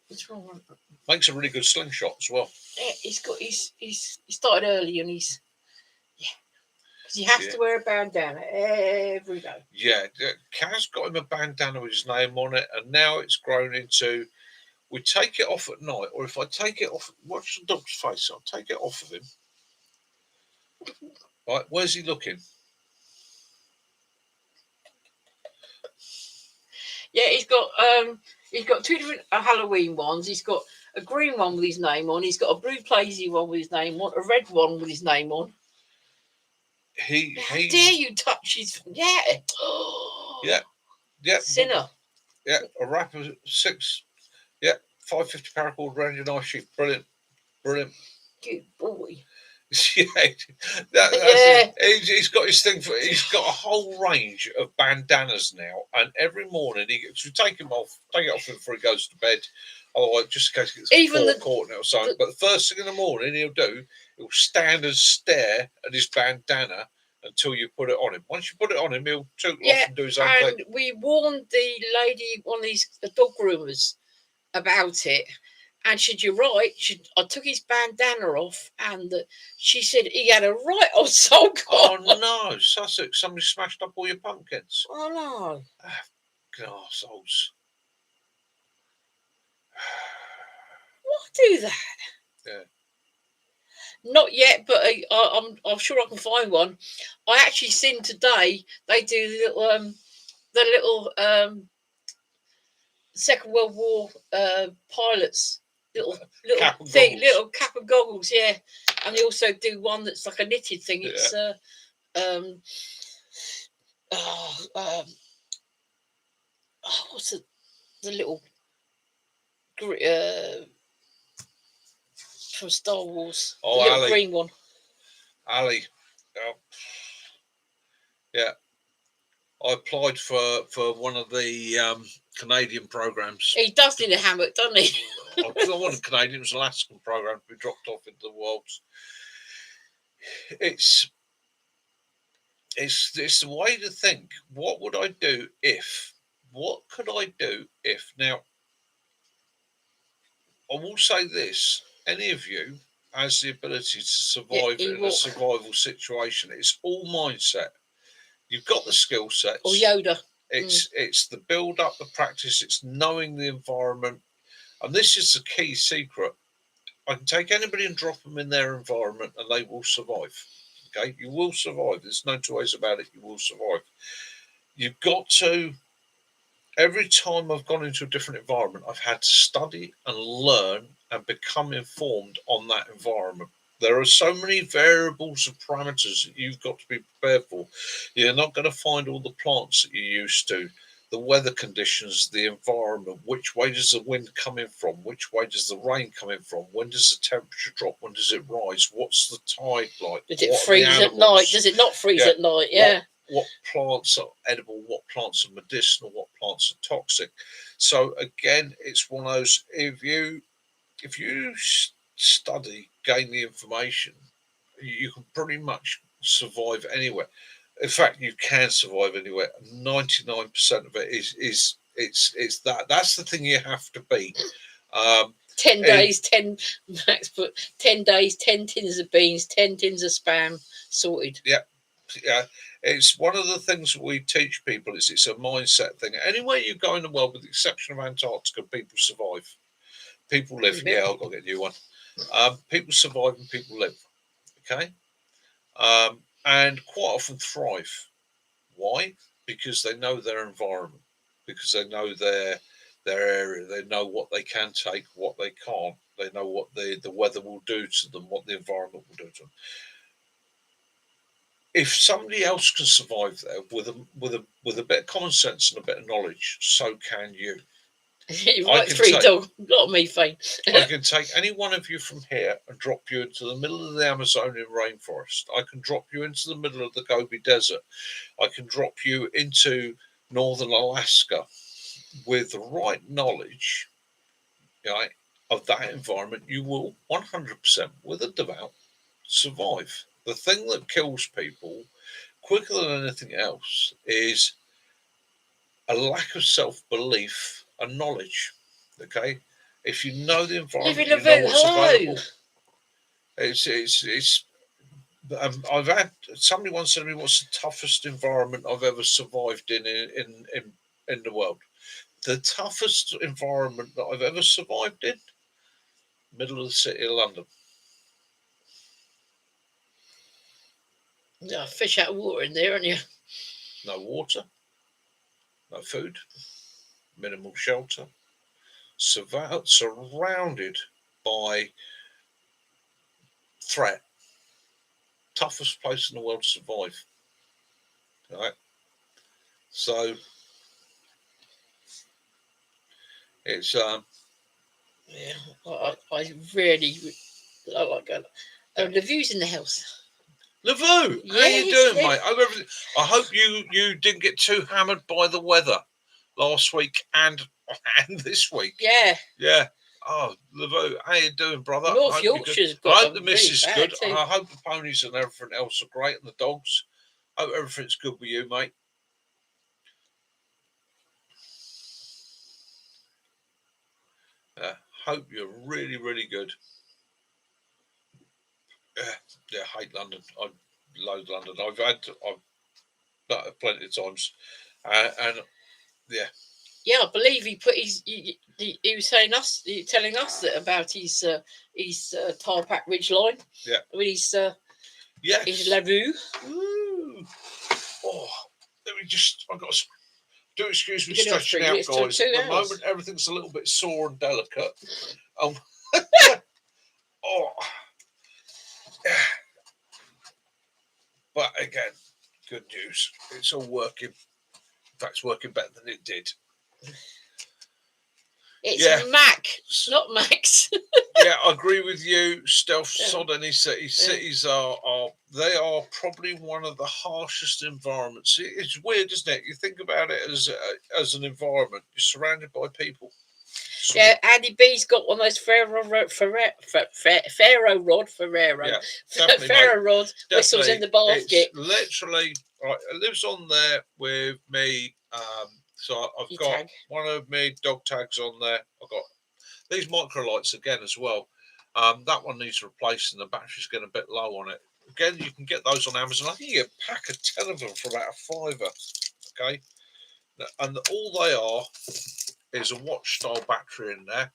What's wrong? Makes a really good slingshot as well. Yeah, he started early and he's. Yeah. Because he has to wear a bandana every day. Yeah, Kaz got him a bandana with his name on it, and now it's grown into. We take it off at night, or if I take it off, watch the dog's face. I'll take it off of him. Right, where's he looking? Yeah, he's got two different Halloween ones. He's got a green one with his name on. He's got a blue plazy one with his name on. A red one with his name on. How dare you touch his? Yeah. Yeah. Sinner. Yeah, a wrap of 6. Yeah, 550 paracord around your knife sheath. Brilliant. Good boy. Yeah, he's got his thing for. He's got a whole range of bandanas now, and every morning he gets to take it off him before he goes to bed. Otherwise, just in case he gets caught or something. But the first thing in the morning he'll stand and stare at his bandana until you put it on him. Once you put it on him, he'll tootle off and do his own thing. And we warned the lady, one of these dog groomers, about it. And she said, you're right. I took his bandana off, and she said he had a right old soul. Oh, no, Sussex, somebody smashed up all your pumpkins. Oh, no. Good arseholes. Why do that? Yeah. Not yet, but I'm sure I can find one. I actually seen today they do the little Second World War pilots. Little thing, little cap and goggles, yeah. And they also do one that's like a knitted thing. It's what's the little from Star Wars? Oh, the little Ali. green one. Ali. Oh. Yeah. I applied for one of the Canadian programs. He does need a hammock, doesn't he? I wasn't Canadian, it was an Alaskan program to be dropped off into the wilds. It's the way to think. What would I do if? What could I do if? Now, I will say this: any of you has the ability to survive in a survival situation. It's all mindset. You've got the skill sets. Or Yoda. It's the build up, the practice. It's knowing the environment, and this is the key secret. I can take anybody and drop them in their environment, and they will survive. Okay, you will survive. There's no two ways about it. You will survive. You've got to. Every time I've gone into a different environment, I've had to study and learn and become informed on that environment. There are so many variables and parameters that you've got to be prepared for. You're not going to find all the plants that you're used to. the weather conditions, the environment, which way does the wind come in from, which way does the rain come in from, when does the temperature drop, when does it rise, what's the tide like, Does it what are the freeze at night? animals, Does it not freeze Yeah. at night? Yeah. what plants are edible, what plants are medicinal, what plants are toxic. So again, it's one of those, if you study, gain the information, you can pretty much survive anywhere. In fact, you can survive anywhere. 99% of it is it's that's the thing you have to beat. 10 and- days, 10 Max put 10 days, 10 tins of beans, 10 tins of spam, sorted. Yeah, it's one of the things we teach people. It's a mindset thing. Anywhere you go in the world, with the exception of Antarctica, people survive. People live. Yeah. Yeah, I've got to get a new one. People survive and people live. Okay, and quite often thrive. Why? Because they know their environment, because they know their area, they know what they can take, what they can't, they know what the weather will do to them, what the environment will do to them. If somebody else can survive there with a bit of common sense and a bit of knowledge, so can you. You're I right, can 3 take- dog, a lot of methane. I can take any one of you from here and drop you into the middle of the Amazonian rainforest. I can drop you into the middle of the Gobi Desert. I can drop you into northern Alaska. With the right knowledge, right, of that environment, you will 100%, with a devout, survive. The thing that kills people quicker than anything else is a lack of self-belief and knowledge. Okay, if you know the environment, Living you know Lavu, what's hello. available. It's I've had somebody once said to me, "What's the toughest environment I've ever survived in the world?" The toughest environment that I've ever survived in, middle of the city of London. Yeah, fish out of water in there, aren't you? No water, no food, minimal shelter, surrounded by threat. Toughest place in the world to survive. Right? So it's Yeah, I really like that. Oh, the views in the house. Lavu, how you Yes, doing, yes. mate? I hope you didn't get too hammered by the weather last week and this week. Yeah, Yeah. Oh, Lavu, how you doing, brother? I North hope you're good. Yorkshire's I got hope a the really missus is bad good. too. I hope the ponies and everything else are great, and the dogs. Hope everything's good with you, mate. Hope you're really, really good. Yeah, I hate London. I loathe London. I've done it plenty of times, and yeah. Yeah, I believe he put he was telling us that about his Tarpac Ridge line. Yeah. With his Yes. his Lavu. Ooh. Oh, let me just. I've got to. Do excuse me You can have stretching 3 out, years till guys. 2 At the hours. moment, everything's a little bit sore and delicate. Oh. But again, good news. It's all working. In fact, it's working better than it did. It's Yeah. Mac, not Max. Yeah, I agree with you. Stealth Yeah. Sod any cities. Cities are they are probably one of the harshest environments. It's weird, isn't it? You think about it as an environment. You're surrounded by people. Yeah, Andy B's got one of those Ferro rod Ferrero. Yeah, definitely, Ferro rod whistles Definitely. in the basket. It's literally right. It lives on there with me. So I've Your got tag. one of my dog tags on there. I've got these microlights again as well. That one needs replacing. The battery's getting a bit low on it. Again, you can get those on Amazon. I think you get a pack of 10 of them for about £5. Okay, and all they are is a watch style battery in there,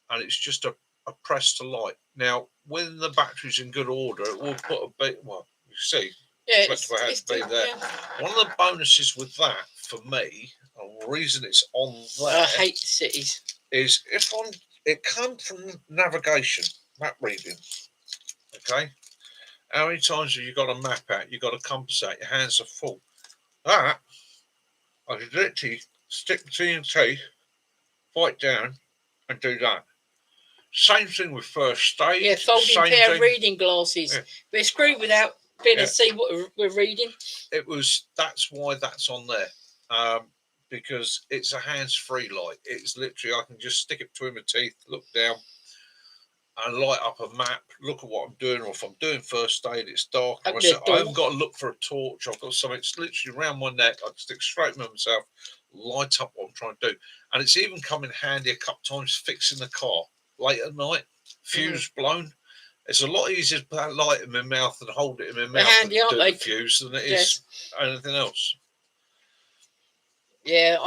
and it's just a press to light. Now, when the battery's in good order, it will put a bit. Well, you see, Yeah, flexible head it's be there. yeah. One of the bonuses with that for me, and the reason it's on there, I hate cities. is it comes from navigation, map reading. Okay, how many times have you got a map out? You got a compass out. Your hands are full. That I could literally stick between your teeth, bite down, and do that. Same thing with first aid. Yeah, folding same pair thing. of reading glasses. Yeah. We're screwed without being able Yeah. to see what we're reading. That's why that's on there. Because it's a hands-free light. It's literally, I can just stick it between my teeth, look down, and light up a map, look at what I'm doing, or if I'm doing first aid, it's dark. I haven't got to look for a torch. I've got something, it's literally around my neck. I can stick straight with myself, light up what I'm trying to do. And it's even come in handy a couple of times fixing the car late at night, fuse blown. It's a lot easier to put that light in my mouth and hold it in my mouth handy, and do aren't the fuse than it is anything else. Yeah,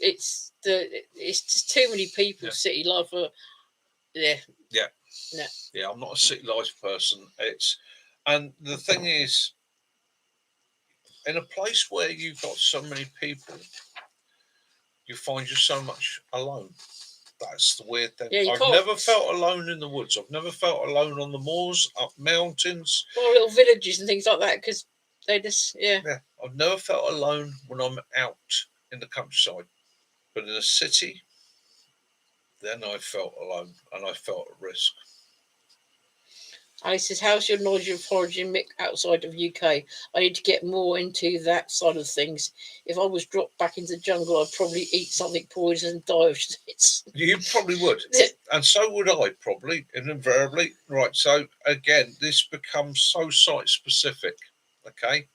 it's just too many people. City life. Yeah, I'm not a city life person. And the thing is, in a place where you've got so many people, you find you're so much alone. That's the weird thing. Yeah, I've never felt alone in the woods. I've never felt alone on the moors, up mountains, or little villages and things like that, because they just Yeah, I've never felt alone when I'm out in the countryside, but in a city, then I felt alone and I felt at risk. Ali says, how's your knowledge of foraging outside of UK? I need to get more into that side of things. If I was dropped back into the jungle, I'd probably eat something poison and die of shits. You probably would. And so would I, probably, and invariably. Right, so again, this becomes so site specific, okay?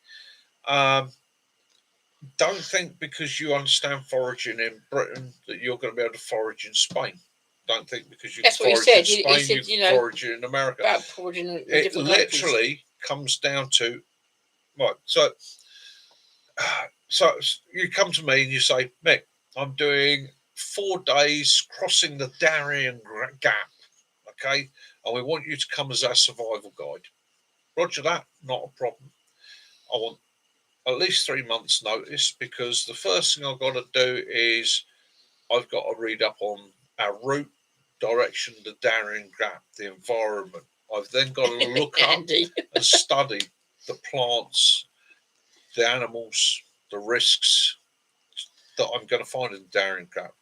Don't think because you understand foraging in Britain that you're going to be able to forage in Spain. Don't think because you can forage in Spain, you can forage in America. About foraging in it literally comes down to, right, so you come to me and you say, Mick, I'm doing 4 days crossing the Darien Gap, okay? And we want you to come as our survival guide. Roger that, not a problem. I want at least 3 months' notice, because the first thing I've got to do is I've got to read up on our route, direction, the Darien Gap, the environment. I've then got to look up and study the plants, the animals, the risks that I'm going to find in the Darien Gap.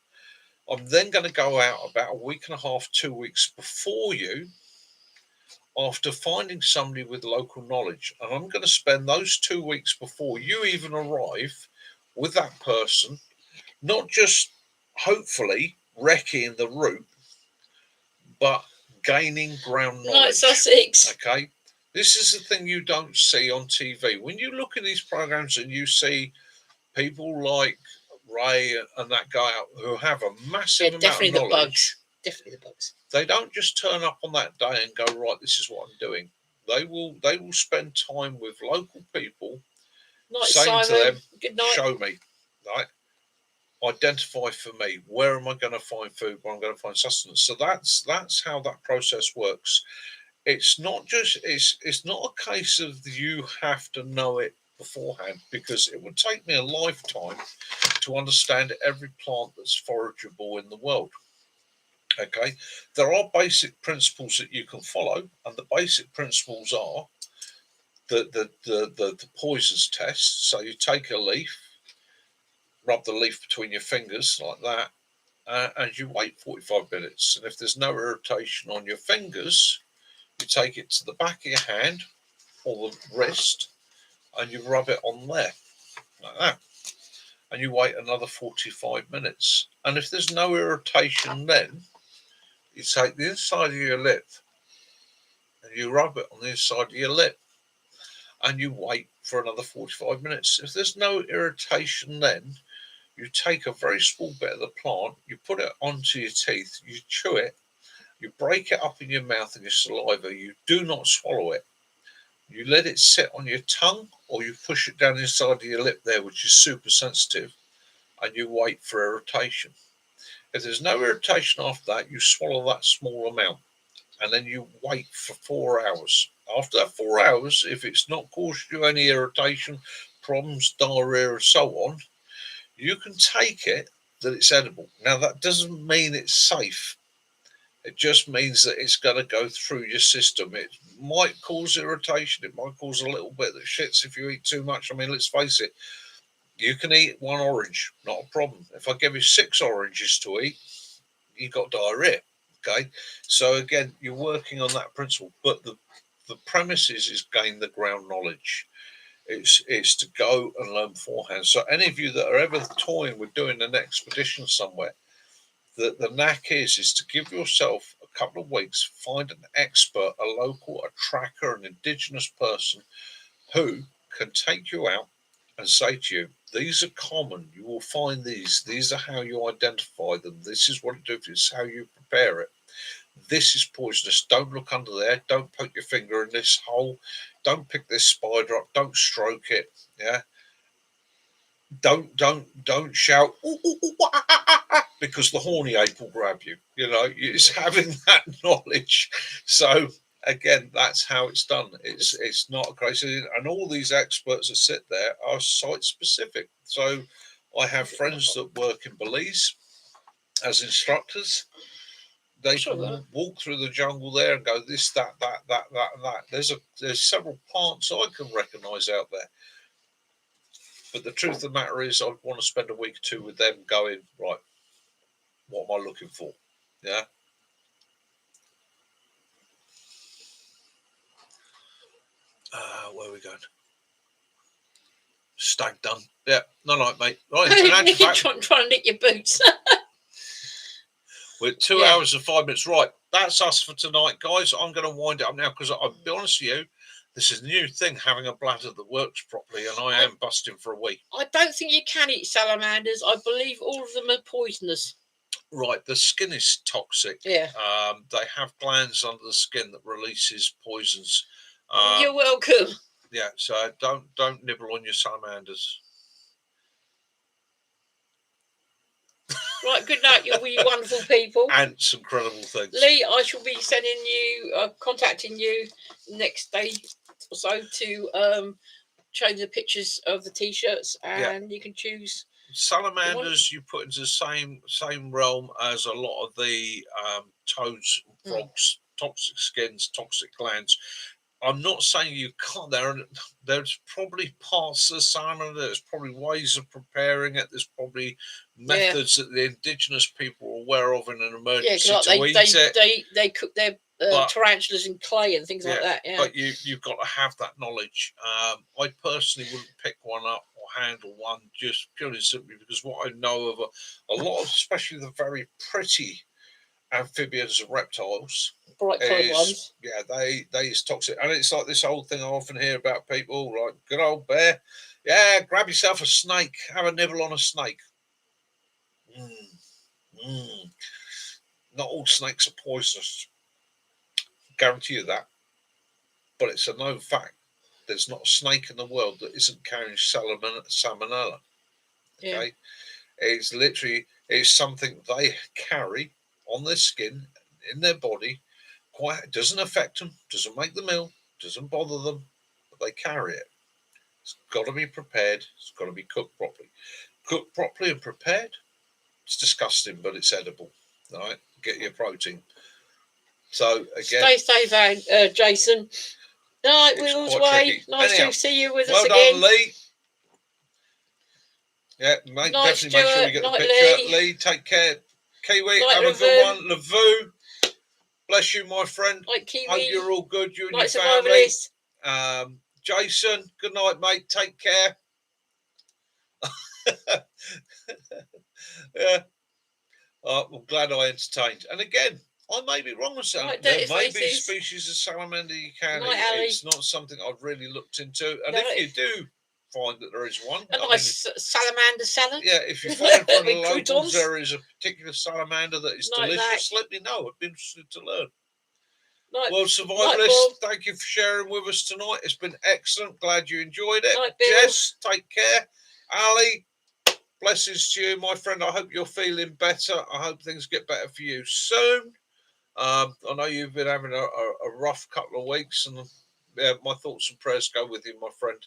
I'm then going to go out about a week and a half, 2 weeks before you, after finding somebody with local knowledge. And I'm going to spend those 2 weeks before you even arrive with that person, not just hopefully wrecking the route, but gaining ground knowledge. Like Sussex. Okay. This is the thing you don't see on TV. When you look at these programs and you see people like Ray and that guy out who have a massive amount of knowledge. Definitely the bugs. They don't just turn up on that day and go, right, this is what I'm doing. They will spend time with local people, saying to them, good night. Show me, right? Identify for me, where am I going to find food, where I'm going to find sustenance. So that's how that process works. It's not just it's not a case of you have to know it beforehand, because it would take me a lifetime to understand every plant that's forageable in the world. Okay, there are basic principles that you can follow, and the basic principles are the poisons test. So you take a leaf, rub the leaf between your fingers like that, and you wait 45 minutes. And if there's no irritation on your fingers, you take it to the back of your hand or the wrist, and you rub it on there like that, and you wait another 45 minutes. And if there's no irritation, then you take the inside of your lip and you rub it on the inside of your lip, and you wait for another 45 minutes. If there's no irritation, then you take a very small bit of the plant, you put it onto your teeth, you chew it, you break it up in your mouth and your saliva. You do not swallow it. You let it sit on your tongue, or you push it down inside of your lip there, which is super sensitive, and you wait for irritation. If there's no irritation after that, you swallow that small amount, and then you wait for 4 hours. After that 4 hours, if it's not caused you any irritation, problems, diarrhea, and so on, you can take it that it's edible. Now, that doesn't mean it's safe. It just means that it's going to go through your system. It might cause irritation. It might cause a little bit that shits if you eat too much. I mean, let's face it, You can eat one orange, not a problem. If I give you 6 oranges to eat, you got diarrhea. Okay, so again, you're working on that principle, but the premise is gain the ground knowledge. It's to go and learn beforehand. So any of you that are ever toying with doing an expedition somewhere, the knack is to give yourself a couple of weeks, find an expert, a local, a tracker, an indigenous person who can take you out and say to you, these are common, you will find these are how you identify them, this is what it does, this is how you prepare it. This is poisonous. Don't look under there. Don't poke your finger in this hole. Don't pick this spider up. Don't stroke it. Yeah. Don't shout ooh, ooh, ooh, ah, ah, ah, because the horny ape will grab you. You know, it's having that knowledge. So again, that's how it's done. It's not crazy, and all these experts that sit there are site specific. So I have friends that work in Belize as instructors. They can walk through the jungle there and go this, that, and that. There's several plants I can recognise out there. But the truth of the matter is, I'd want to spend a week or two with them, going right. What am I looking for? Yeah. Where are we going? Stag done. Yeah. No, mate. Right. Trying to nick your boots. We're 2 hours and 5 minutes. Right. That's us for tonight, guys. I'm going to wind it up now because I'll be honest with you, this is a new thing, having a bladder that works properly, and I am busting for a week. I don't think you can eat salamanders. I believe all of them are poisonous. Right, the skin is toxic. Yeah. They have glands under the skin that releases poisons. You're welcome. Yeah, so don't nibble on your salamanders. Right, good night, you wonderful people. Ants, incredible things. Lee, I shall be sending you, contacting you next day or so to show the pictures of the t-shirts, and you can choose. Salamanders you put into the same realm as a lot of the toads, frogs, toxic skins, toxic glands. I'm not saying you can't. There's probably parts of the salamander. There's probably ways of preparing it. There's probably methods that the indigenous people are aware of in an emergency to eat it. They cook their tarantulas in clay and things like that. Yeah. But you've got to have that knowledge. I personally wouldn't pick one up or handle one just purely simply because what I know of a lot of, especially the very pretty amphibians and reptiles, bright coloured ones. Yeah, they is toxic, and it's like this old thing I often hear about people like good old bear. Yeah, grab yourself a snake, have a nibble on a snake. Not all snakes are poisonous. Guarantee you that. But it's a known fact. There's not a snake in the world that isn't carrying salmonella. Okay, it's literally something they carry on their skin, in their body. It doesn't affect them, doesn't make them ill, doesn't bother them, but they carry it. It's got to be prepared. It's got to be cooked properly. Cooked properly and prepared, it's disgusting, but it's edible. All right, get your protein. So again, stay safe, Jason. Night, Will's Way. Nice to see you with us again. Well done, Lee. Yeah, mate, night, definitely make sure you get the picture. Lee, take care. Kiwi, have a good one. Lavu, bless you, my friend. Kiwi. Hope you're all good, you and your family. Jason, good night, mate. Take care. Yeah. I'm glad I entertained. And again, I may be wrong with salamander. There may be species of salamander you can eat. It's not something I've really looked into. And if you do find that there is one, a nice salamander salad. Yeah, if you find from the locals there is a particular salamander that is delicious, let me know. I'd be interested to learn. Well, survivalists, thank you for sharing with us tonight. It's been excellent. Glad you enjoyed it. Jess, take care. Ali, blessings to you, my friend. I hope you're feeling better. I hope things get better for you soon. I know you've been having a rough couple of weeks, and my thoughts and prayers go with you, my friend.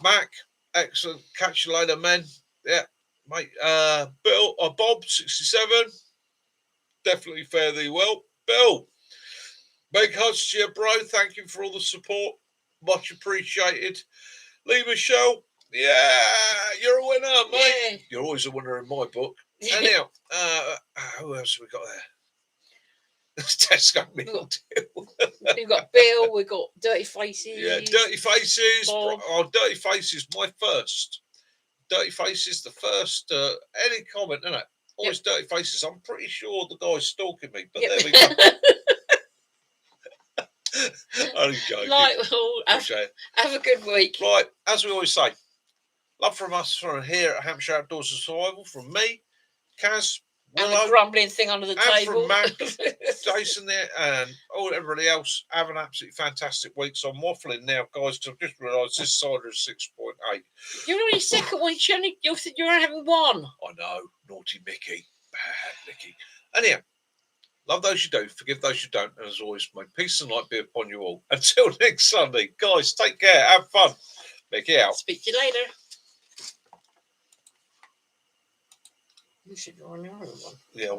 Mac, excellent. Catch you later, men. Yeah, mate. Bill or Bob, 67. Definitely fare thee well. Bill, big hugs to you, bro. Thank you for all the support. Much appreciated. Lee Michelle, Yeah, you're a winner, mate. Yeah. You're always a winner in my book. Anyhow, who else have we got there? Tesco meal deal. We've got Bill, we've got Dirty Faces. Yeah, Dirty Faces. Bob. Oh, Dirty Faces, my first. Dirty Faces, the first. Any comment, innit? Always Dirty Faces. I'm pretty sure the guy's stalking me, but there we go. Only joking. Like, well, have a good week. Right, as we always say, love from us from here at Hampshire Outdoors and Survival, from me, Kaz, And Willow, the grumbling thing under the and table. from Max, Jason there, and everybody else. Have an absolutely fantastic week. So I'm waffling now, guys. I've just realised this cider is 6.8. You're on your second one. You're having one. I know, naughty Mickey, bad Mickey. Anyhow, love those you do, forgive those you don't, and as always, may peace and light be upon you all. Until next Sunday, guys, take care, have fun. Mickey out. Speak to you later. You should go on your own one. Yeah,